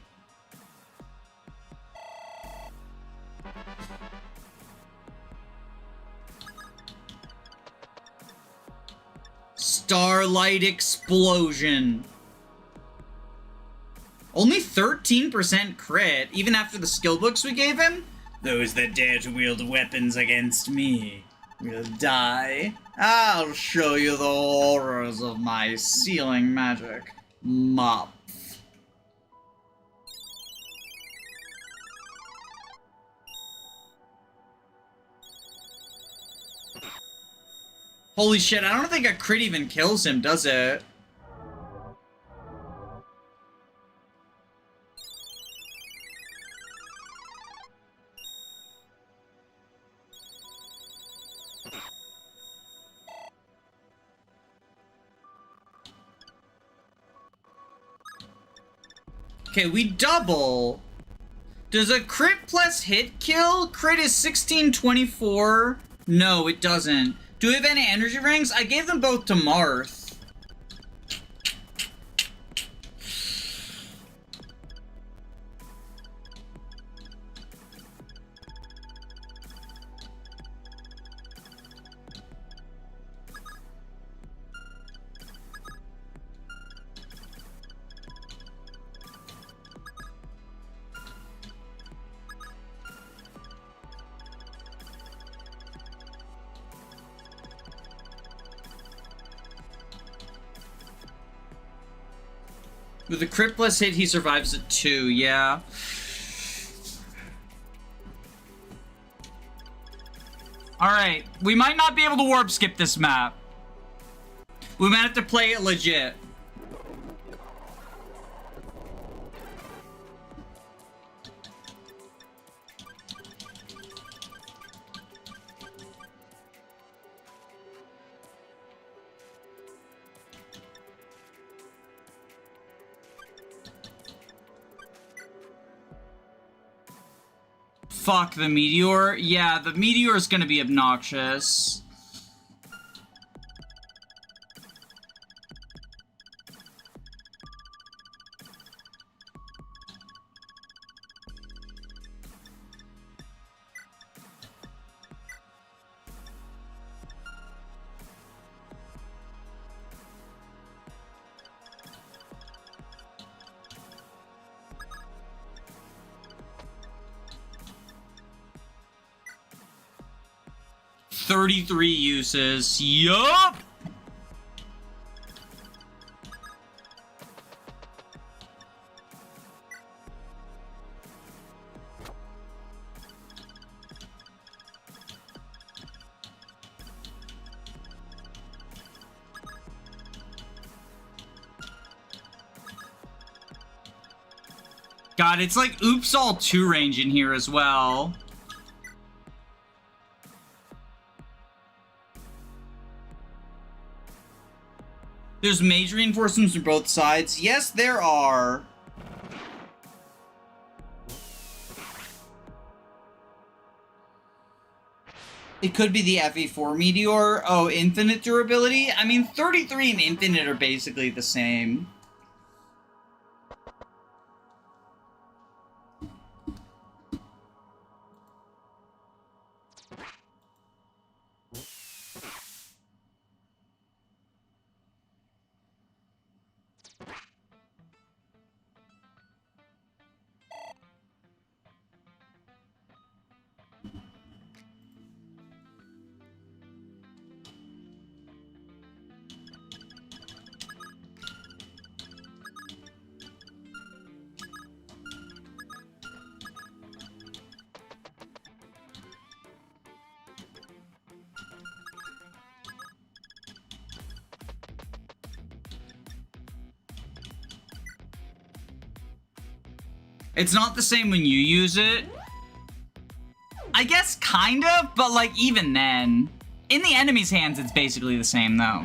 Starlight Explosion. Only 13% crit, even after the skill books we gave him? Those that dare to wield weapons against me will die. I'll show you the horrors of my sealing magic. Mop. Holy shit, I don't think a crit even kills him, does it? Okay, we double. Does a crit plus hit kill? Crit is 1624. No, it doesn't. Do we have any energy rings? I gave them both to Marth. With a crit plus hit, he survives at 2, yeah. Alright, we might not be able to warp skip this map. We might have to play it legit. Fuck the meteor. Yeah, the meteor is gonna be obnoxious. $33 uses. Yup! God, it's like Oops All 2 range in here as well. There's mage reinforcements on both sides. Yes, there are. It could be the FE4 Meteor. Oh, infinite durability? I mean, 33 and infinite are basically the same. It's not the same when you use it. I guess kind of, but like even then. In the enemy's hands, it's basically the same though.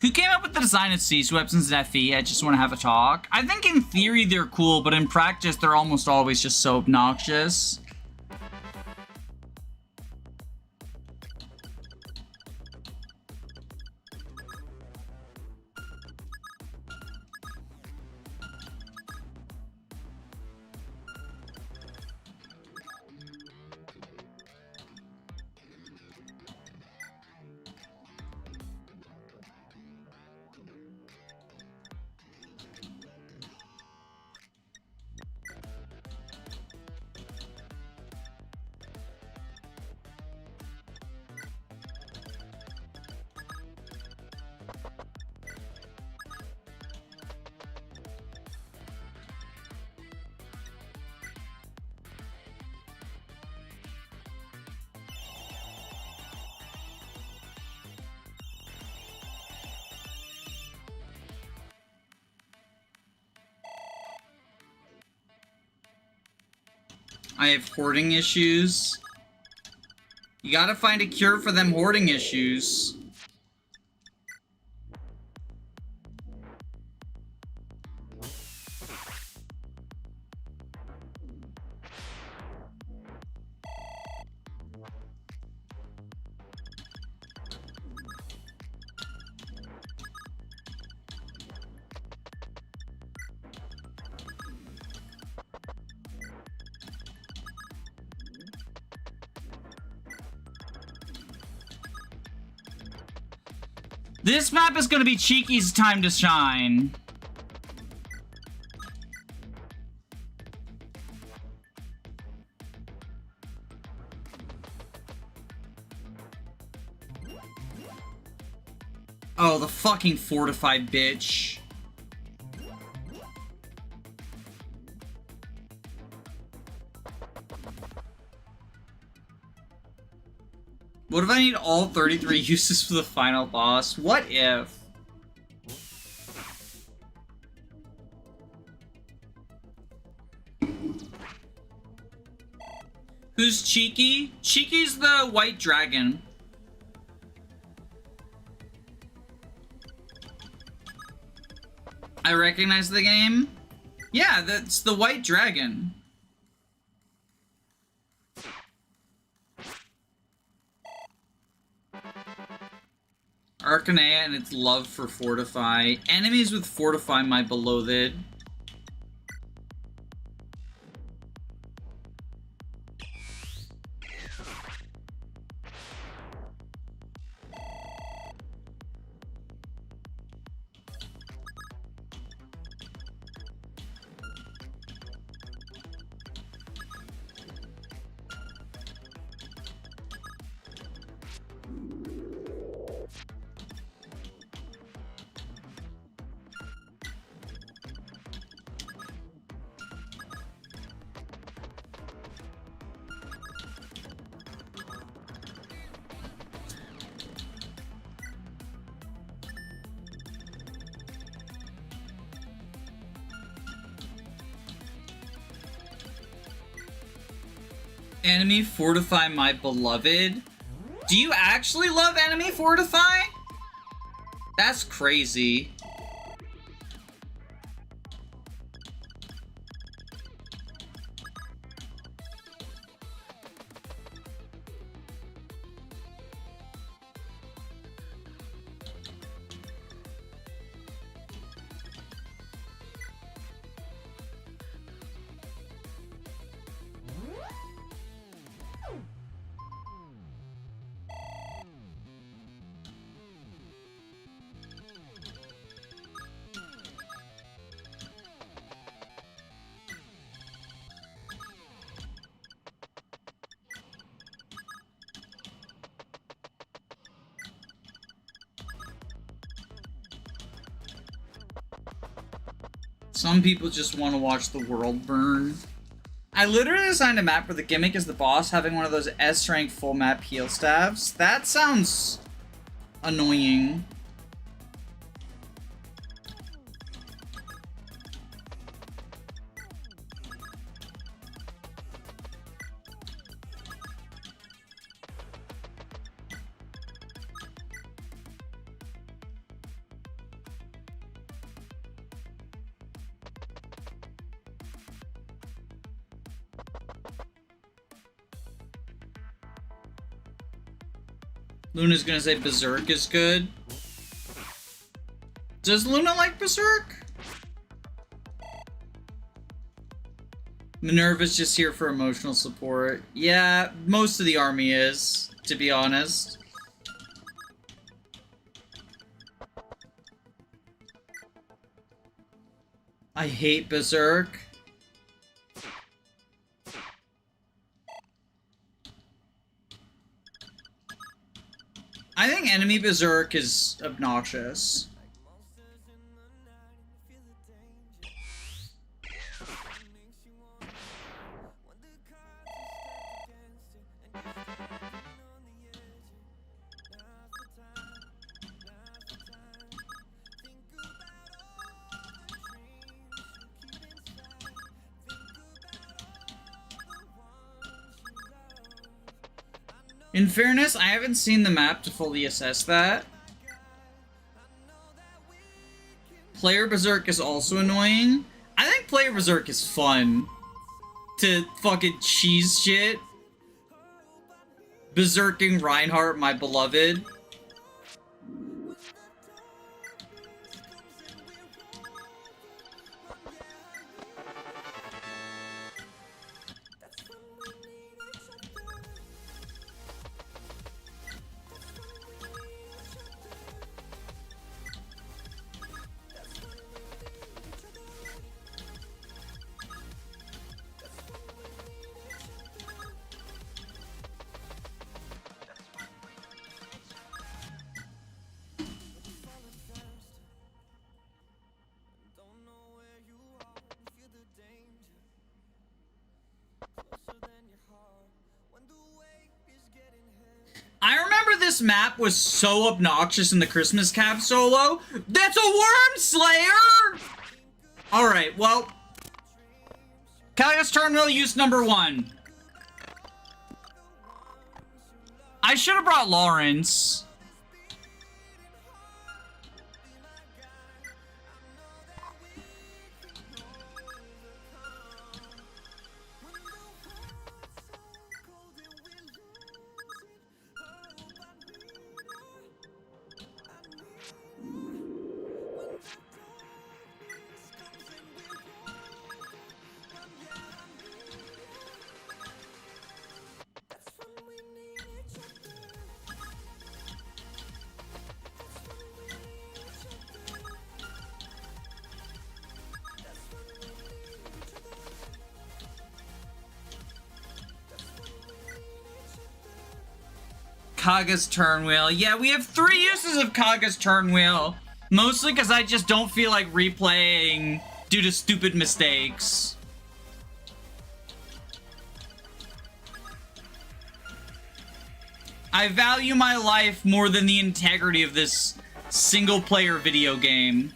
Who came up with the design of siege weapons in FE? I just want to have a talk. I think in theory they're cool, but in practice they're almost always just so obnoxious. I have hoarding issues. You gotta find a cure for them hoarding issues. This map is gonna be Cheeky's time to shine. Oh, the fucking fortified bitch. What if I need all 33 uses for the final boss? What if? Who's Cheeky? Cheeky's the white dragon. I recognize the game. Yeah, that's the white dragon. Arcanea and its love for Fortify. Enemies with Fortify, my beloved. Enemy Fortify, my beloved. Do you actually love Enemy Fortify? That's crazy. Some people just want to watch the world burn. I literally designed a map where the gimmick is the boss having one of those S-rank full map heal staves. That sounds annoying. Luna's gonna say Berserk is good. Does Luna like Berserk? Minerva's just here for emotional support. Yeah, most of the army is, to be honest. I hate Berserk. I think enemy Berserk is obnoxious. In fairness, I haven't seen the map to fully assess that. Player Berserk is also annoying. I think Player Berserk is fun. To fucking cheese shit. Berserking Reinhardt, my beloved. I remember this map was so obnoxious in the Christmas Cap solo. That's a Worm Slayer! Alright, well. Kalias Turnmill use number 1. I should have brought Lawrence. Kaga's Turnwheel. Yeah, we have 3 uses of Kaga's Turnwheel. Mostly because I just don't feel like replaying due to stupid mistakes. I value my life more than the integrity of this single-player video game.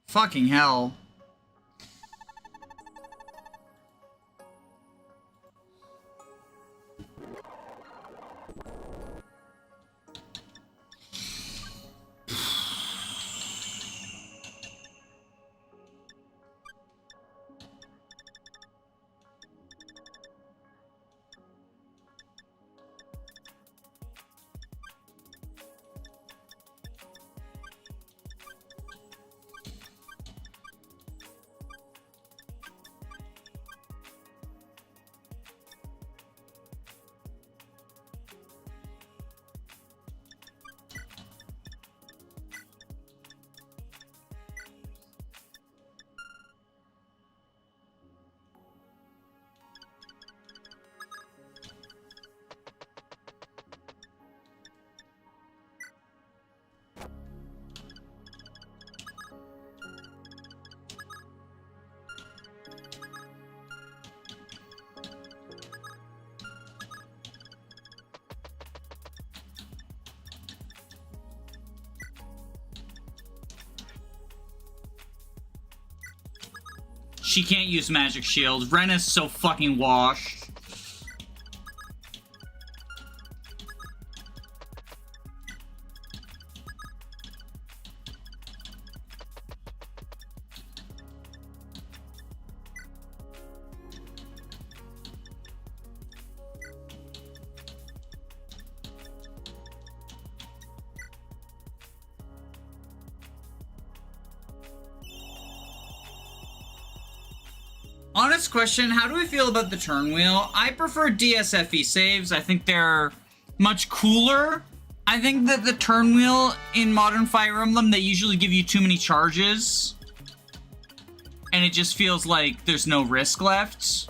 Fucking hell. She can't use Magic Shield. Ren is so fucking washed. Honest question, how do we feel about the turn wheel? I prefer DSFE saves. I think they're much cooler. I think that the turn wheel in Modern Fire Emblem, they usually give you too many charges. And it just feels like there's no risk left.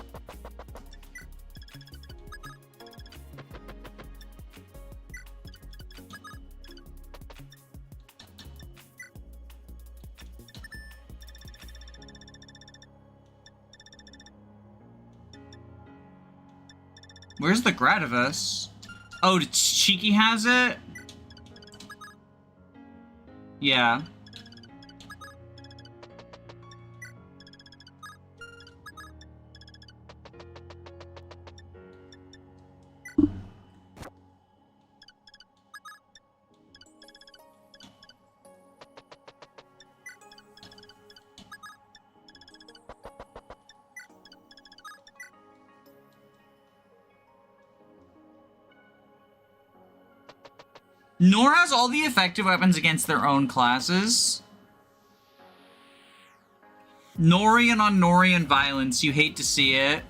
Where's the Gradivis? Oh, Cheeky has it? Yeah. Nor has all the effective weapons against their own classes. Norian on Norian violence, you hate to see it.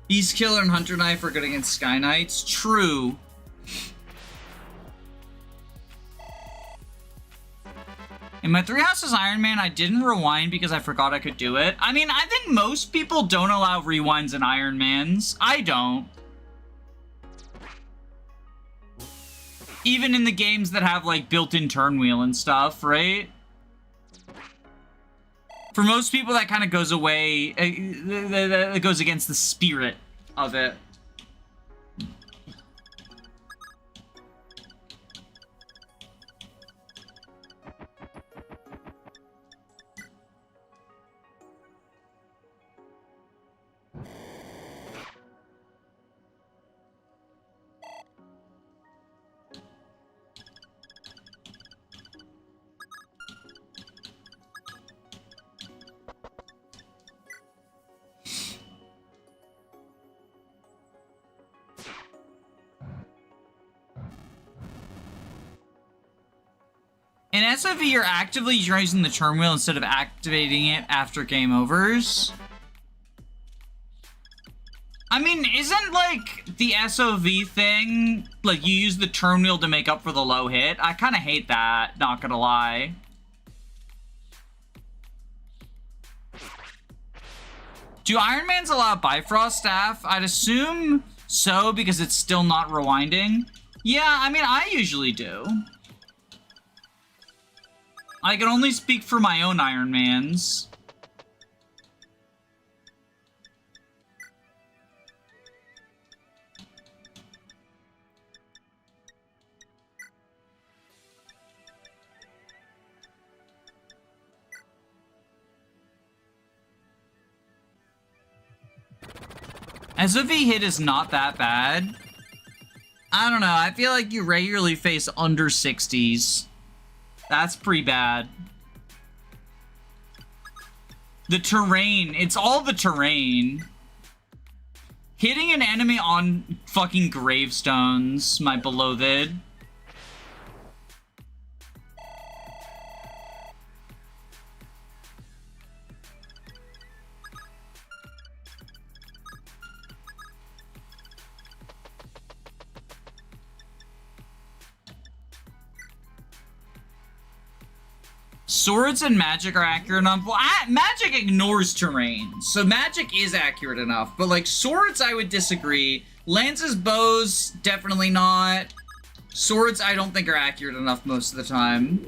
Beast Killer and Hunter Knife are good against Sky Knights. True. In my Three Houses Iron Man, I didn't rewind because I forgot I could do it. I mean, I think most people don't allow rewinds in Iron Mans. I don't. Even in the games that have, like, built-in turn wheel and stuff, right? For most people, that kind of goes away. It goes against the spirit of it. In SOV, you're actively using the turn wheel instead of activating it after game overs. I mean, isn't, like, the SOV thing, like, you use the turn wheel to make up for the low hit? I kind of hate that, not gonna lie. Do Iron Mans allow Bifrost Staff? I'd assume so, because it's still not rewinding. Yeah, I mean, I usually do. I can only speak for my own Iron Mans. SOV hit is not that bad. I don't know, I feel like you regularly face under 60s. That's pretty bad. The terrain. It's all the terrain. Hitting an enemy on fucking gravestones, my beloved. Swords and magic are accurate enough. Well, magic ignores terrain, so magic is accurate enough. But, like, swords, I would disagree. Lances, bows, definitely not. Swords, I don't think are accurate enough most of the time.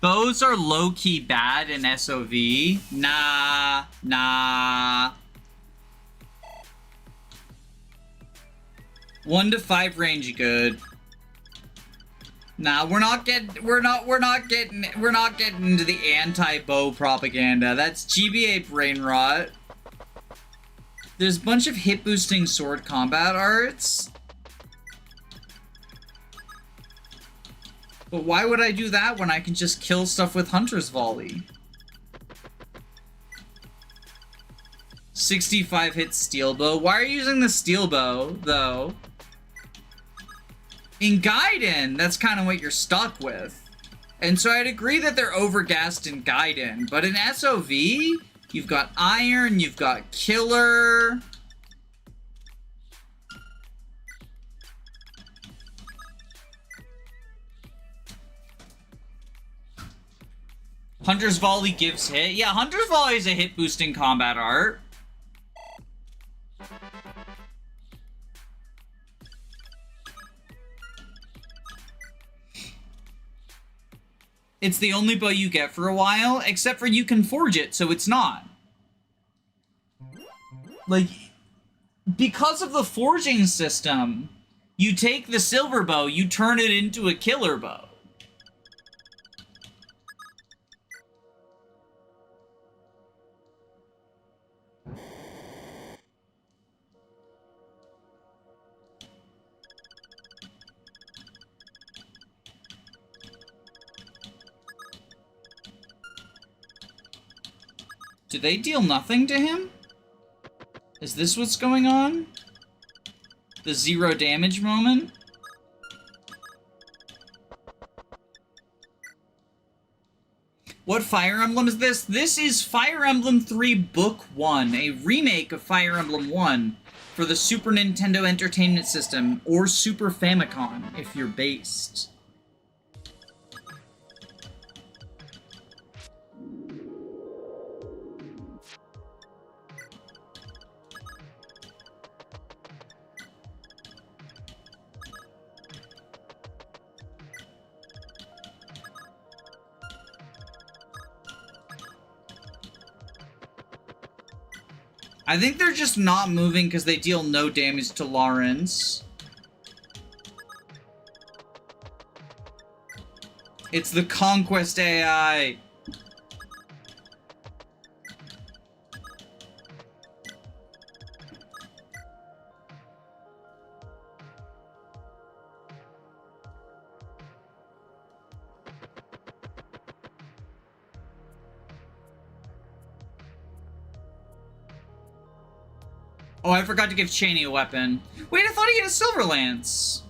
Bows are low-key bad in SOV. Nah. 1 to 5 range good. Nah, we're not getting into the anti-bow propaganda. That's GBA brain rot. There's a bunch of hit boosting sword combat arts. But why would I do that when I can just kill stuff with Hunter's Volley? 65 hit steel bow. Why are you using the steel bow, though? In Gaiden, that's kind of what you're stuck with. And so I'd agree that they're overgassed in Gaiden, but in SOV, you've got Iron, you've got Killer. Hunter's Volley gives hit. Yeah, Hunter's Volley is a hit boosting combat art. It's the only bow you get for a while, except for you can forge it, so it's not. Like, because of the forging system, you take the silver bow, you turn it into a killer bow. Do they deal nothing to him? Is this what's going on? The 0 damage moment? What Fire Emblem is this? This is Fire Emblem 3 Book 1, a remake of Fire Emblem 1 for the Super Nintendo Entertainment System, or Super Famicom, if you're based. I think they're just not moving because they deal no damage to Lawrence. It's the Conquest AI. Oh, I forgot to give Cheney a weapon. Wait, I thought he had a Silver Lance.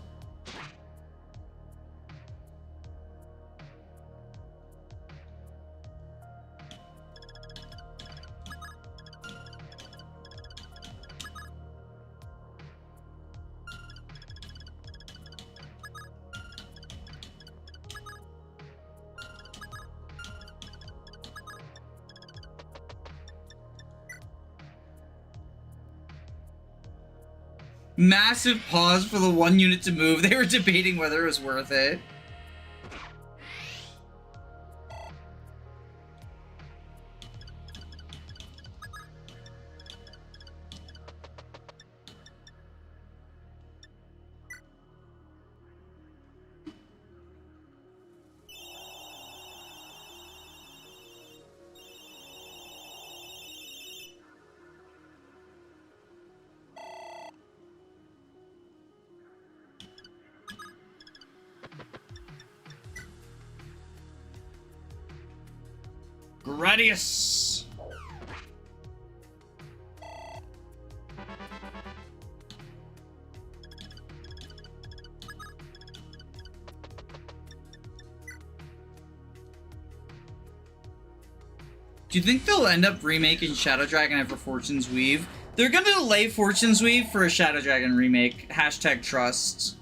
Massive pause for the 1 unit to move. They were debating whether it was worth it. Gradius. Do you think they'll end up remaking Shadow Dragon after Fortune's Weave? They're gonna delay Fortune's Weave for a Shadow Dragon remake. Hashtag trust.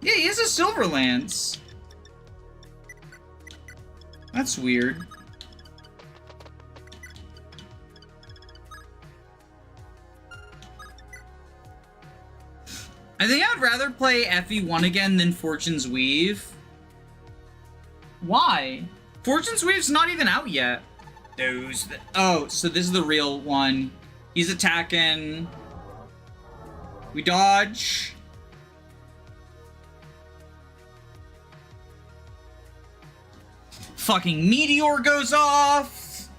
Yeah, he has a silver lance. That's weird. I think I'd rather play FE1 again than Fortune's Weave. Why? Fortune's Weave's not even out yet. Oh, so this is the real one. He's attacking. We dodge. Fucking meteor goes off.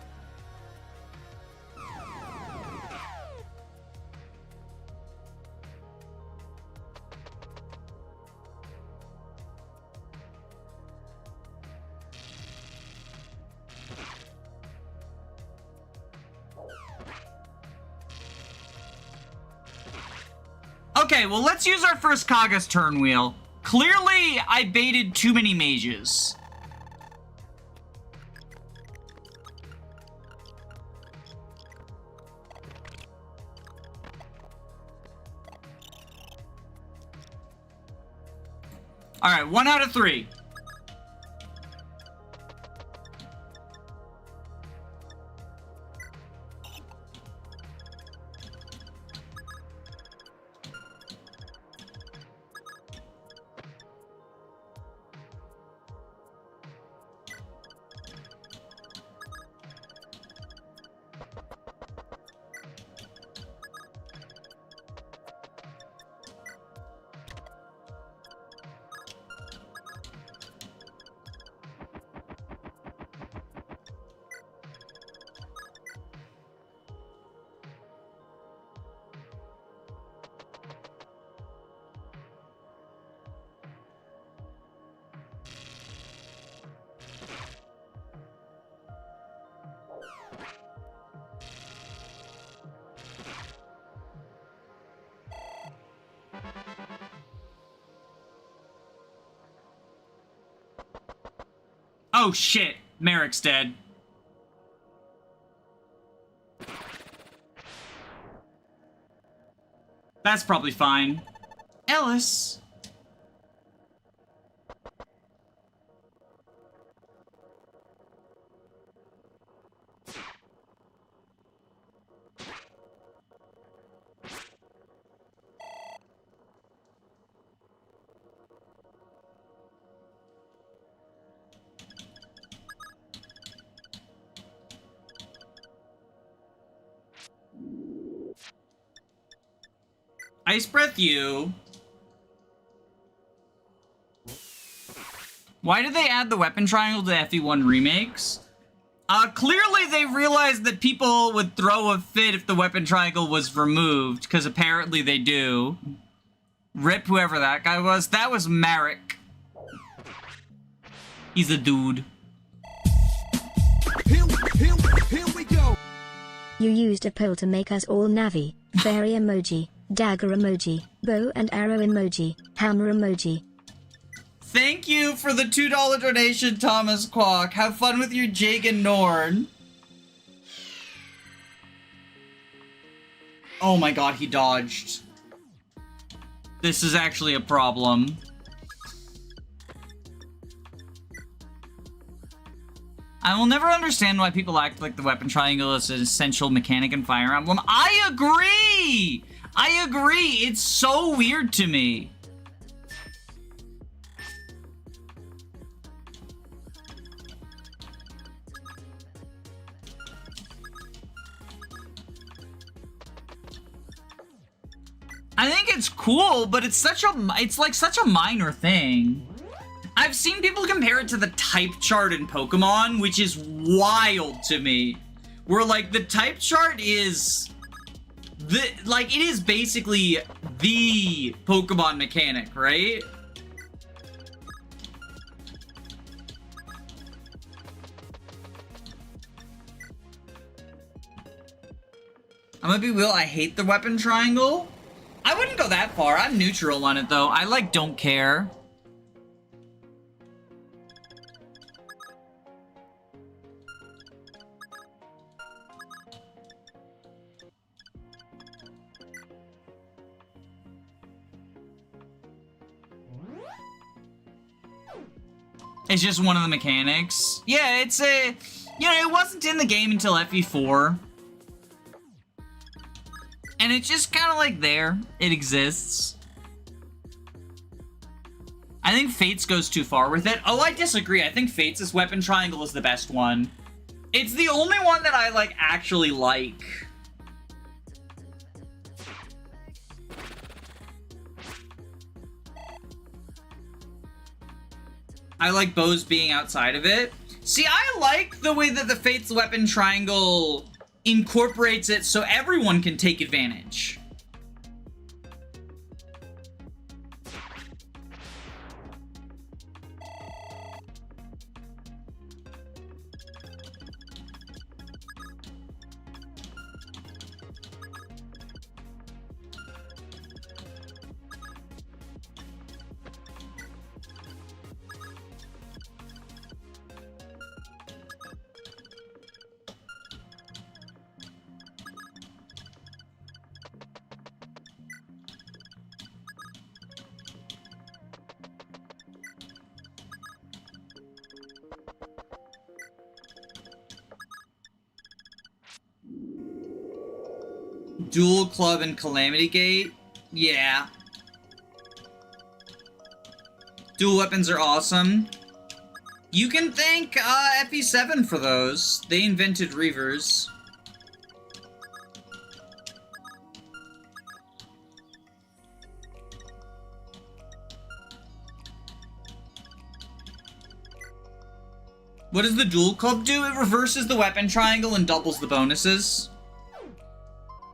Okay, well, let's use our first Kaga's turn wheel. Clearly, I baited too many mages. Alright, 1 out of 3. Oh shit, Merrick's dead. That's probably fine. Ellis. Ice Breath you. Why did they add the weapon triangle to FE1 remakes? Clearly they realized that people would throw a fit if the weapon triangle was removed, because apparently they do. Rip whoever that guy was. That was Marek. He's a dude. Here we go. You used a poll to make us all Navi. Fairy emoji, dagger emoji, bow and arrow emoji, hammer emoji. Thank you for the $2 donation, Thomas Kwok. Have fun with your Jake and Norn. Oh my god, he dodged. This is actually a problem. I will never understand why people act like the weapon triangle is an essential mechanic in Fire Emblem. I agree! I agree! It's so weird to me. I think it's cool, but it's like such a minor thing. I've seen people compare it to the type chart in Pokemon, which is wild to me. Where like the type chart is it is basically the Pokemon mechanic, right? I'm gonna be real, I hate the weapon triangle. I wouldn't go that far. I'm neutral on it, though. I, like, don't care. It's just one of the mechanics. Yeah, it's a... You know, it wasn't in the game until FE4. And it's just kind of like there. It exists. I think Fates goes too far with it. Oh, I disagree. I think Fates' weapon triangle is the best one. It's the only one that I, like, actually like. I like bows being outside of it. See, I like the way that the Fates weapon triangle incorporates it so everyone can take advantage. Dual Club and Calamity Gate? Yeah. Dual weapons are awesome. You can thank FE7 for those. They invented Reavers. What does the Dual Club do? It reverses the weapon triangle and doubles the bonuses.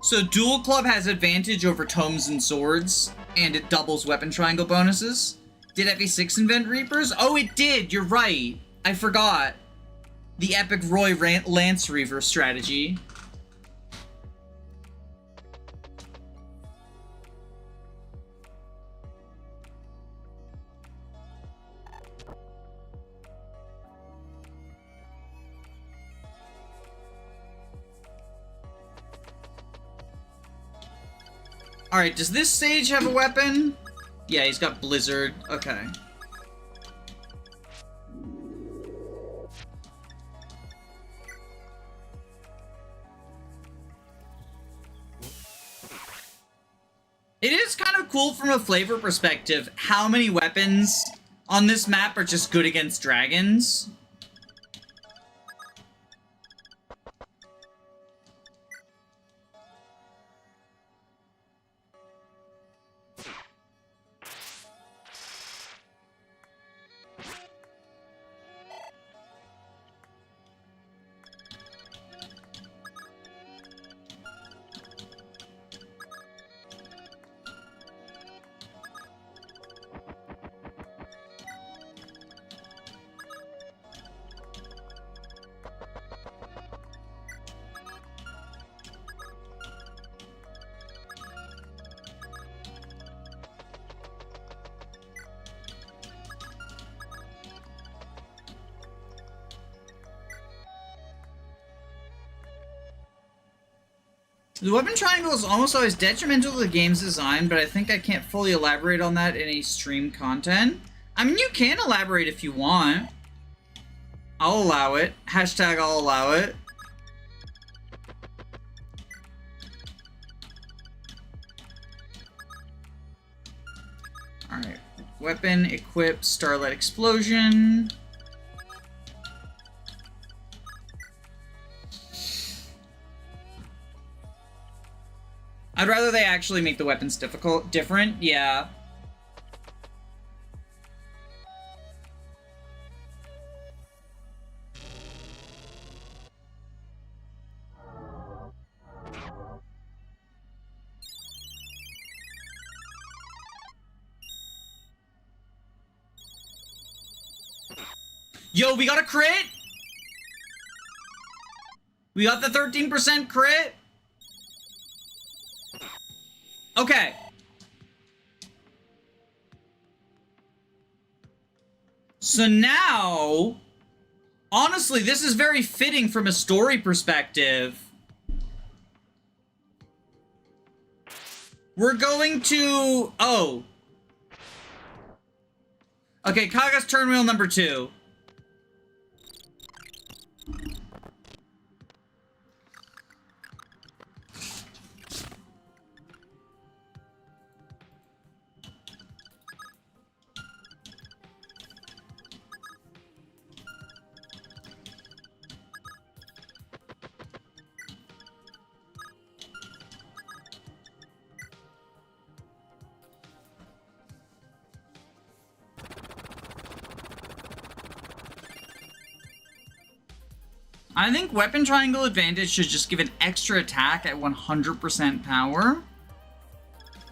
So Dual Club has advantage over tomes and swords, and it doubles weapon triangle bonuses. Did FE6 invent Reapers? Oh, it did! You're right! I forgot. The Epic Roy Lance Reaver strategy. Alright, does this sage have a weapon? Yeah, he's got Blizzard. Okay. It is kind of cool from a flavor perspective how many weapons on this map are just good against dragons. The weapon triangle is almost always detrimental to the game's design, but I think I can't fully elaborate on that in any stream content. I mean, you can elaborate if you want. I'll allow it. Hashtag I'll allow it. Alright. Weapon, equip, Starlight Explosion. I'd rather they actually make the weapons different, yeah. Yo, we got a crit? We got the 13% crit? Okay. So now, honestly, this is very fitting from a story perspective. We're going to... Oh. Okay, Kaga's turn wheel number 2. I think Weapon Triangle Advantage should just give an extra attack at 100% power.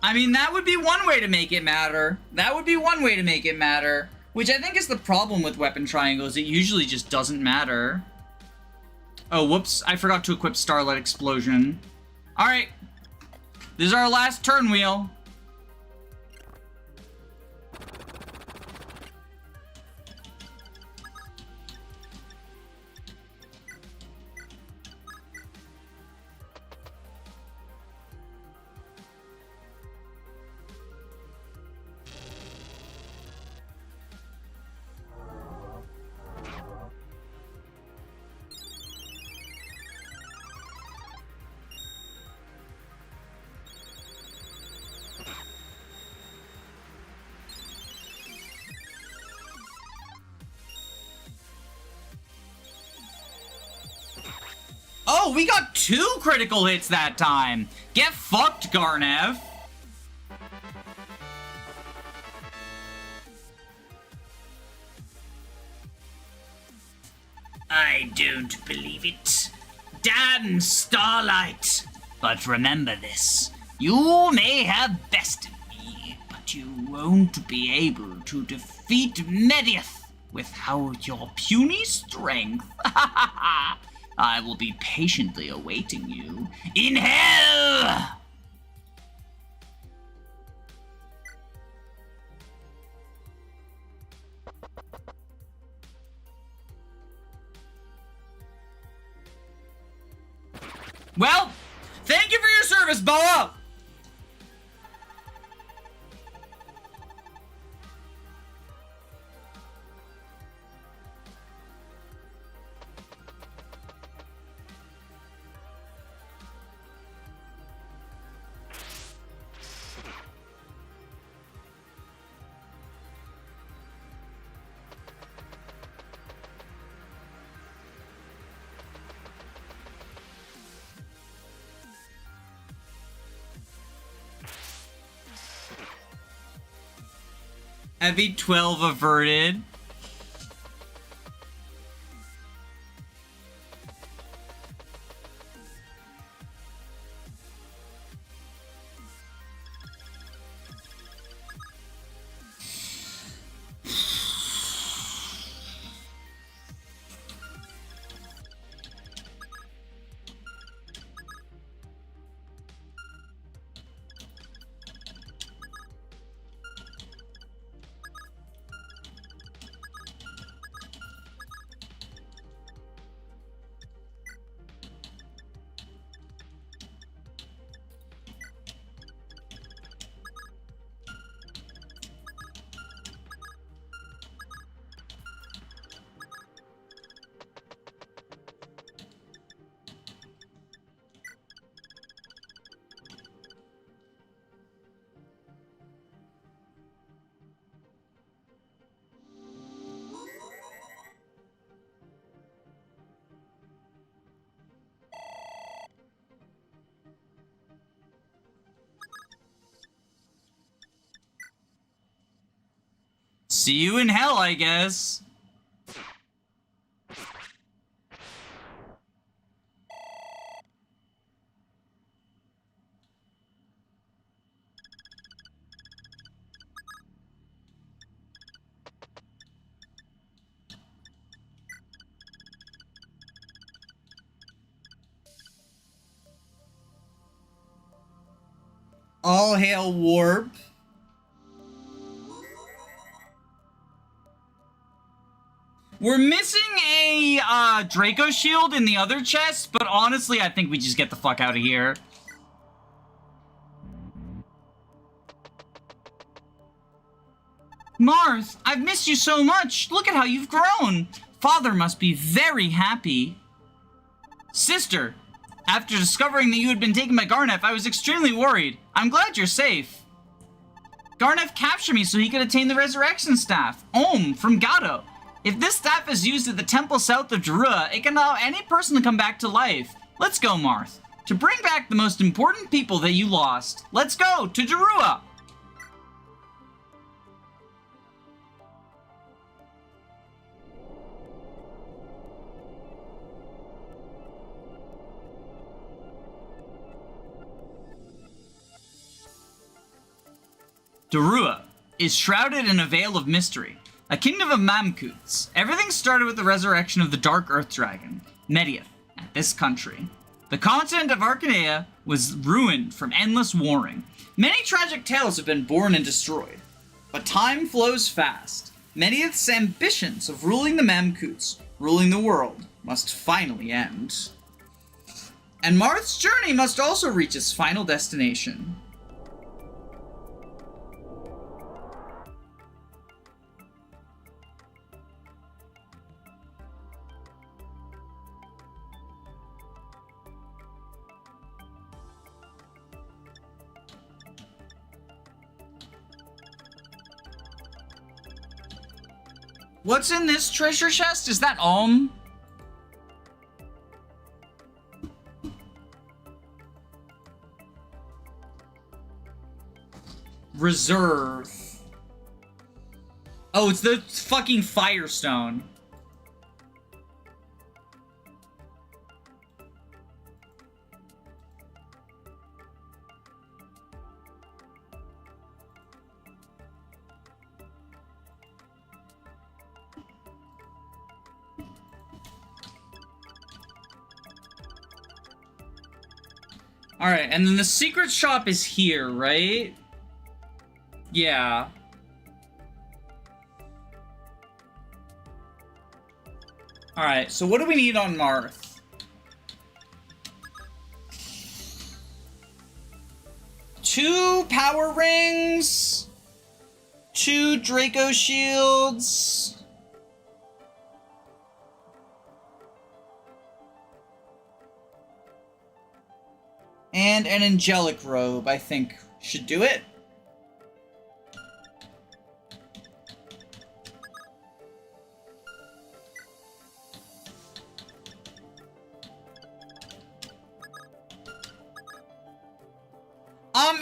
I mean, that would be one way to make it matter. That would be one way to make it matter. Which I think is the problem with Weapon Triangles. It usually just doesn't matter. Oh, whoops. I forgot to equip Starlight Explosion. Alright. This is our last turn wheel. Oh, we got 2 critical hits that time. Get fucked, Garnev. I don't believe it. Damn Starlight! But remember this. You may have bested me, but you won't be able to defeat Mediath without your puny strength. I will be patiently awaiting you in hell! Well, thank you for your service, Boa! Heavy 12 averted. See you in hell, I guess. All hail Warp. We're missing a Draco shield in the other chest, but honestly, I think we just get the fuck out of here. Marth, I've missed you so much. Look at how you've grown. Father must be very happy. Sister, after discovering that you had been taken by Garnev, I was extremely worried. I'm glad you're safe. Garnev captured me so he could attain the resurrection staff, Om, from Gato. If this staff is used at the temple south of Darua, it can allow any person to come back to life. Let's go, Marth. To bring back the most important people that you lost. Let's go to Darua! Darua is shrouded in a veil of mystery, a kingdom of Mamkuts. Everything started with the resurrection of the Dark Earth Dragon, Mediath, at this country. The continent of Arcanea was ruined from endless warring. Many tragic tales have been born and destroyed. But time flows fast. Mediath's ambitions of ruling the Mamkuts, ruling the world, must finally end. And Marth's journey must also reach its final destination. What's in this treasure chest? Is that Reserve. Oh, it's the fucking Firestone. Alright, and then the secret shop is here, right? Yeah. Alright, so what do we need on Marth? 2 power rings, 2 Draco shields. And an angelic robe, I think, should do it.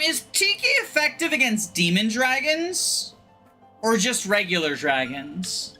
Is Tiki effective against demon dragons? Or just regular dragons?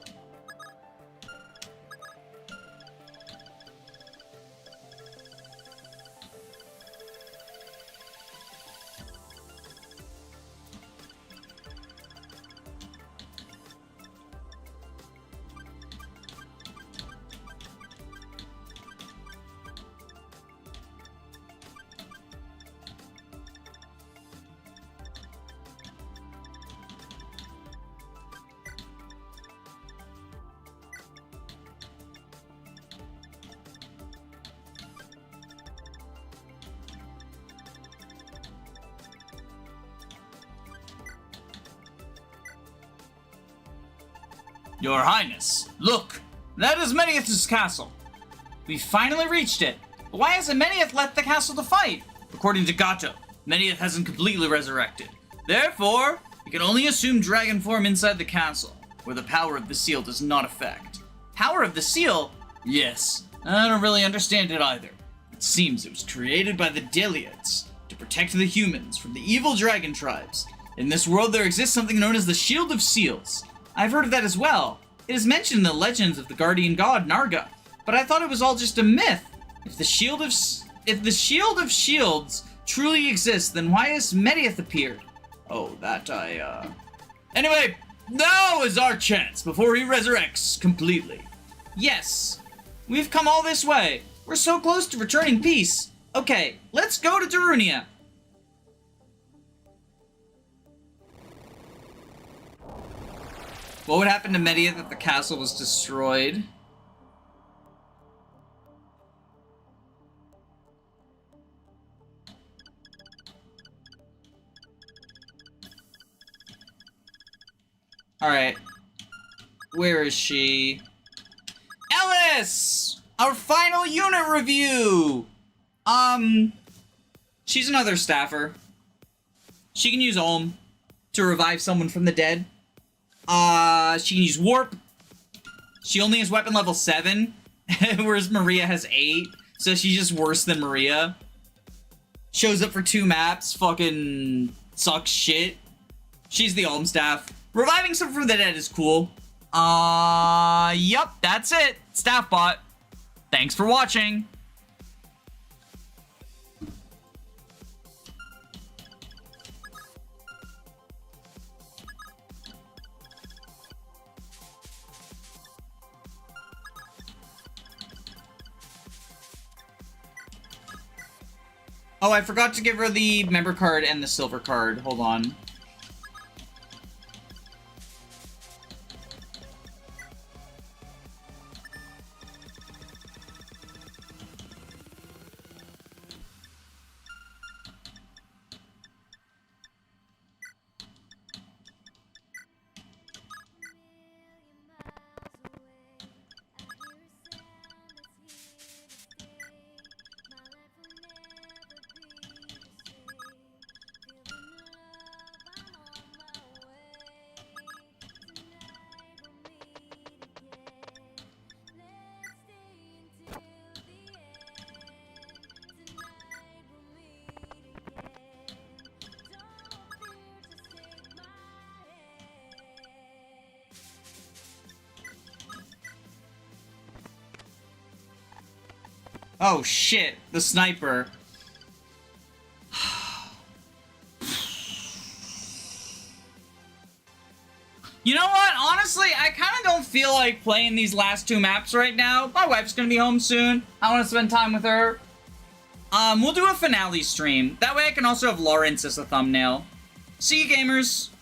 Your Highness, look! That is Mediath's castle. We finally reached it. But why hasn't Mediath left the castle to fight? According to Gato, Mediath hasn't completely resurrected. Therefore, we can only assume dragon form inside the castle, where the power of the seal does not affect. Power of the seal? Yes. I don't really understand it either. It seems it was created by the Deliads to protect the humans from the evil dragon tribes. In this world there exists something known as the Shield of Seals. I've heard of that as well. It is mentioned in the legends of the guardian god, Narga, but I thought it was all just a myth. If the Shield of Shields truly exists, then why has Mediath appeared? Oh, Anyway, now is our chance before he resurrects completely. Yes, we've come all this way. We're so close to returning peace. Okay, let's go to Darunia. What would happen to Mediath if the castle was destroyed? Alright. Where is she? Ellis! Our final unit review! She's another staffer. She can use Olm to revive someone from the dead. She can use Warp. She only has weapon level 7, whereas Maria has 8, so she's just worse than Maria. Shows up for 2 maps, fucking sucks shit. She's the Olm staff. Reviving someone from the dead is cool. Yup, that's it. Staff bot. Thanks for watching. Oh, I forgot to give her the member card and the silver card. Hold on. Oh shit, the sniper. You know what? Honestly, I kind of don't feel like playing these last two maps right now. My wife's gonna be home soon. I want to spend time with her. We'll do a finale stream. That way I can also have Lawrence as a thumbnail. See you, gamers.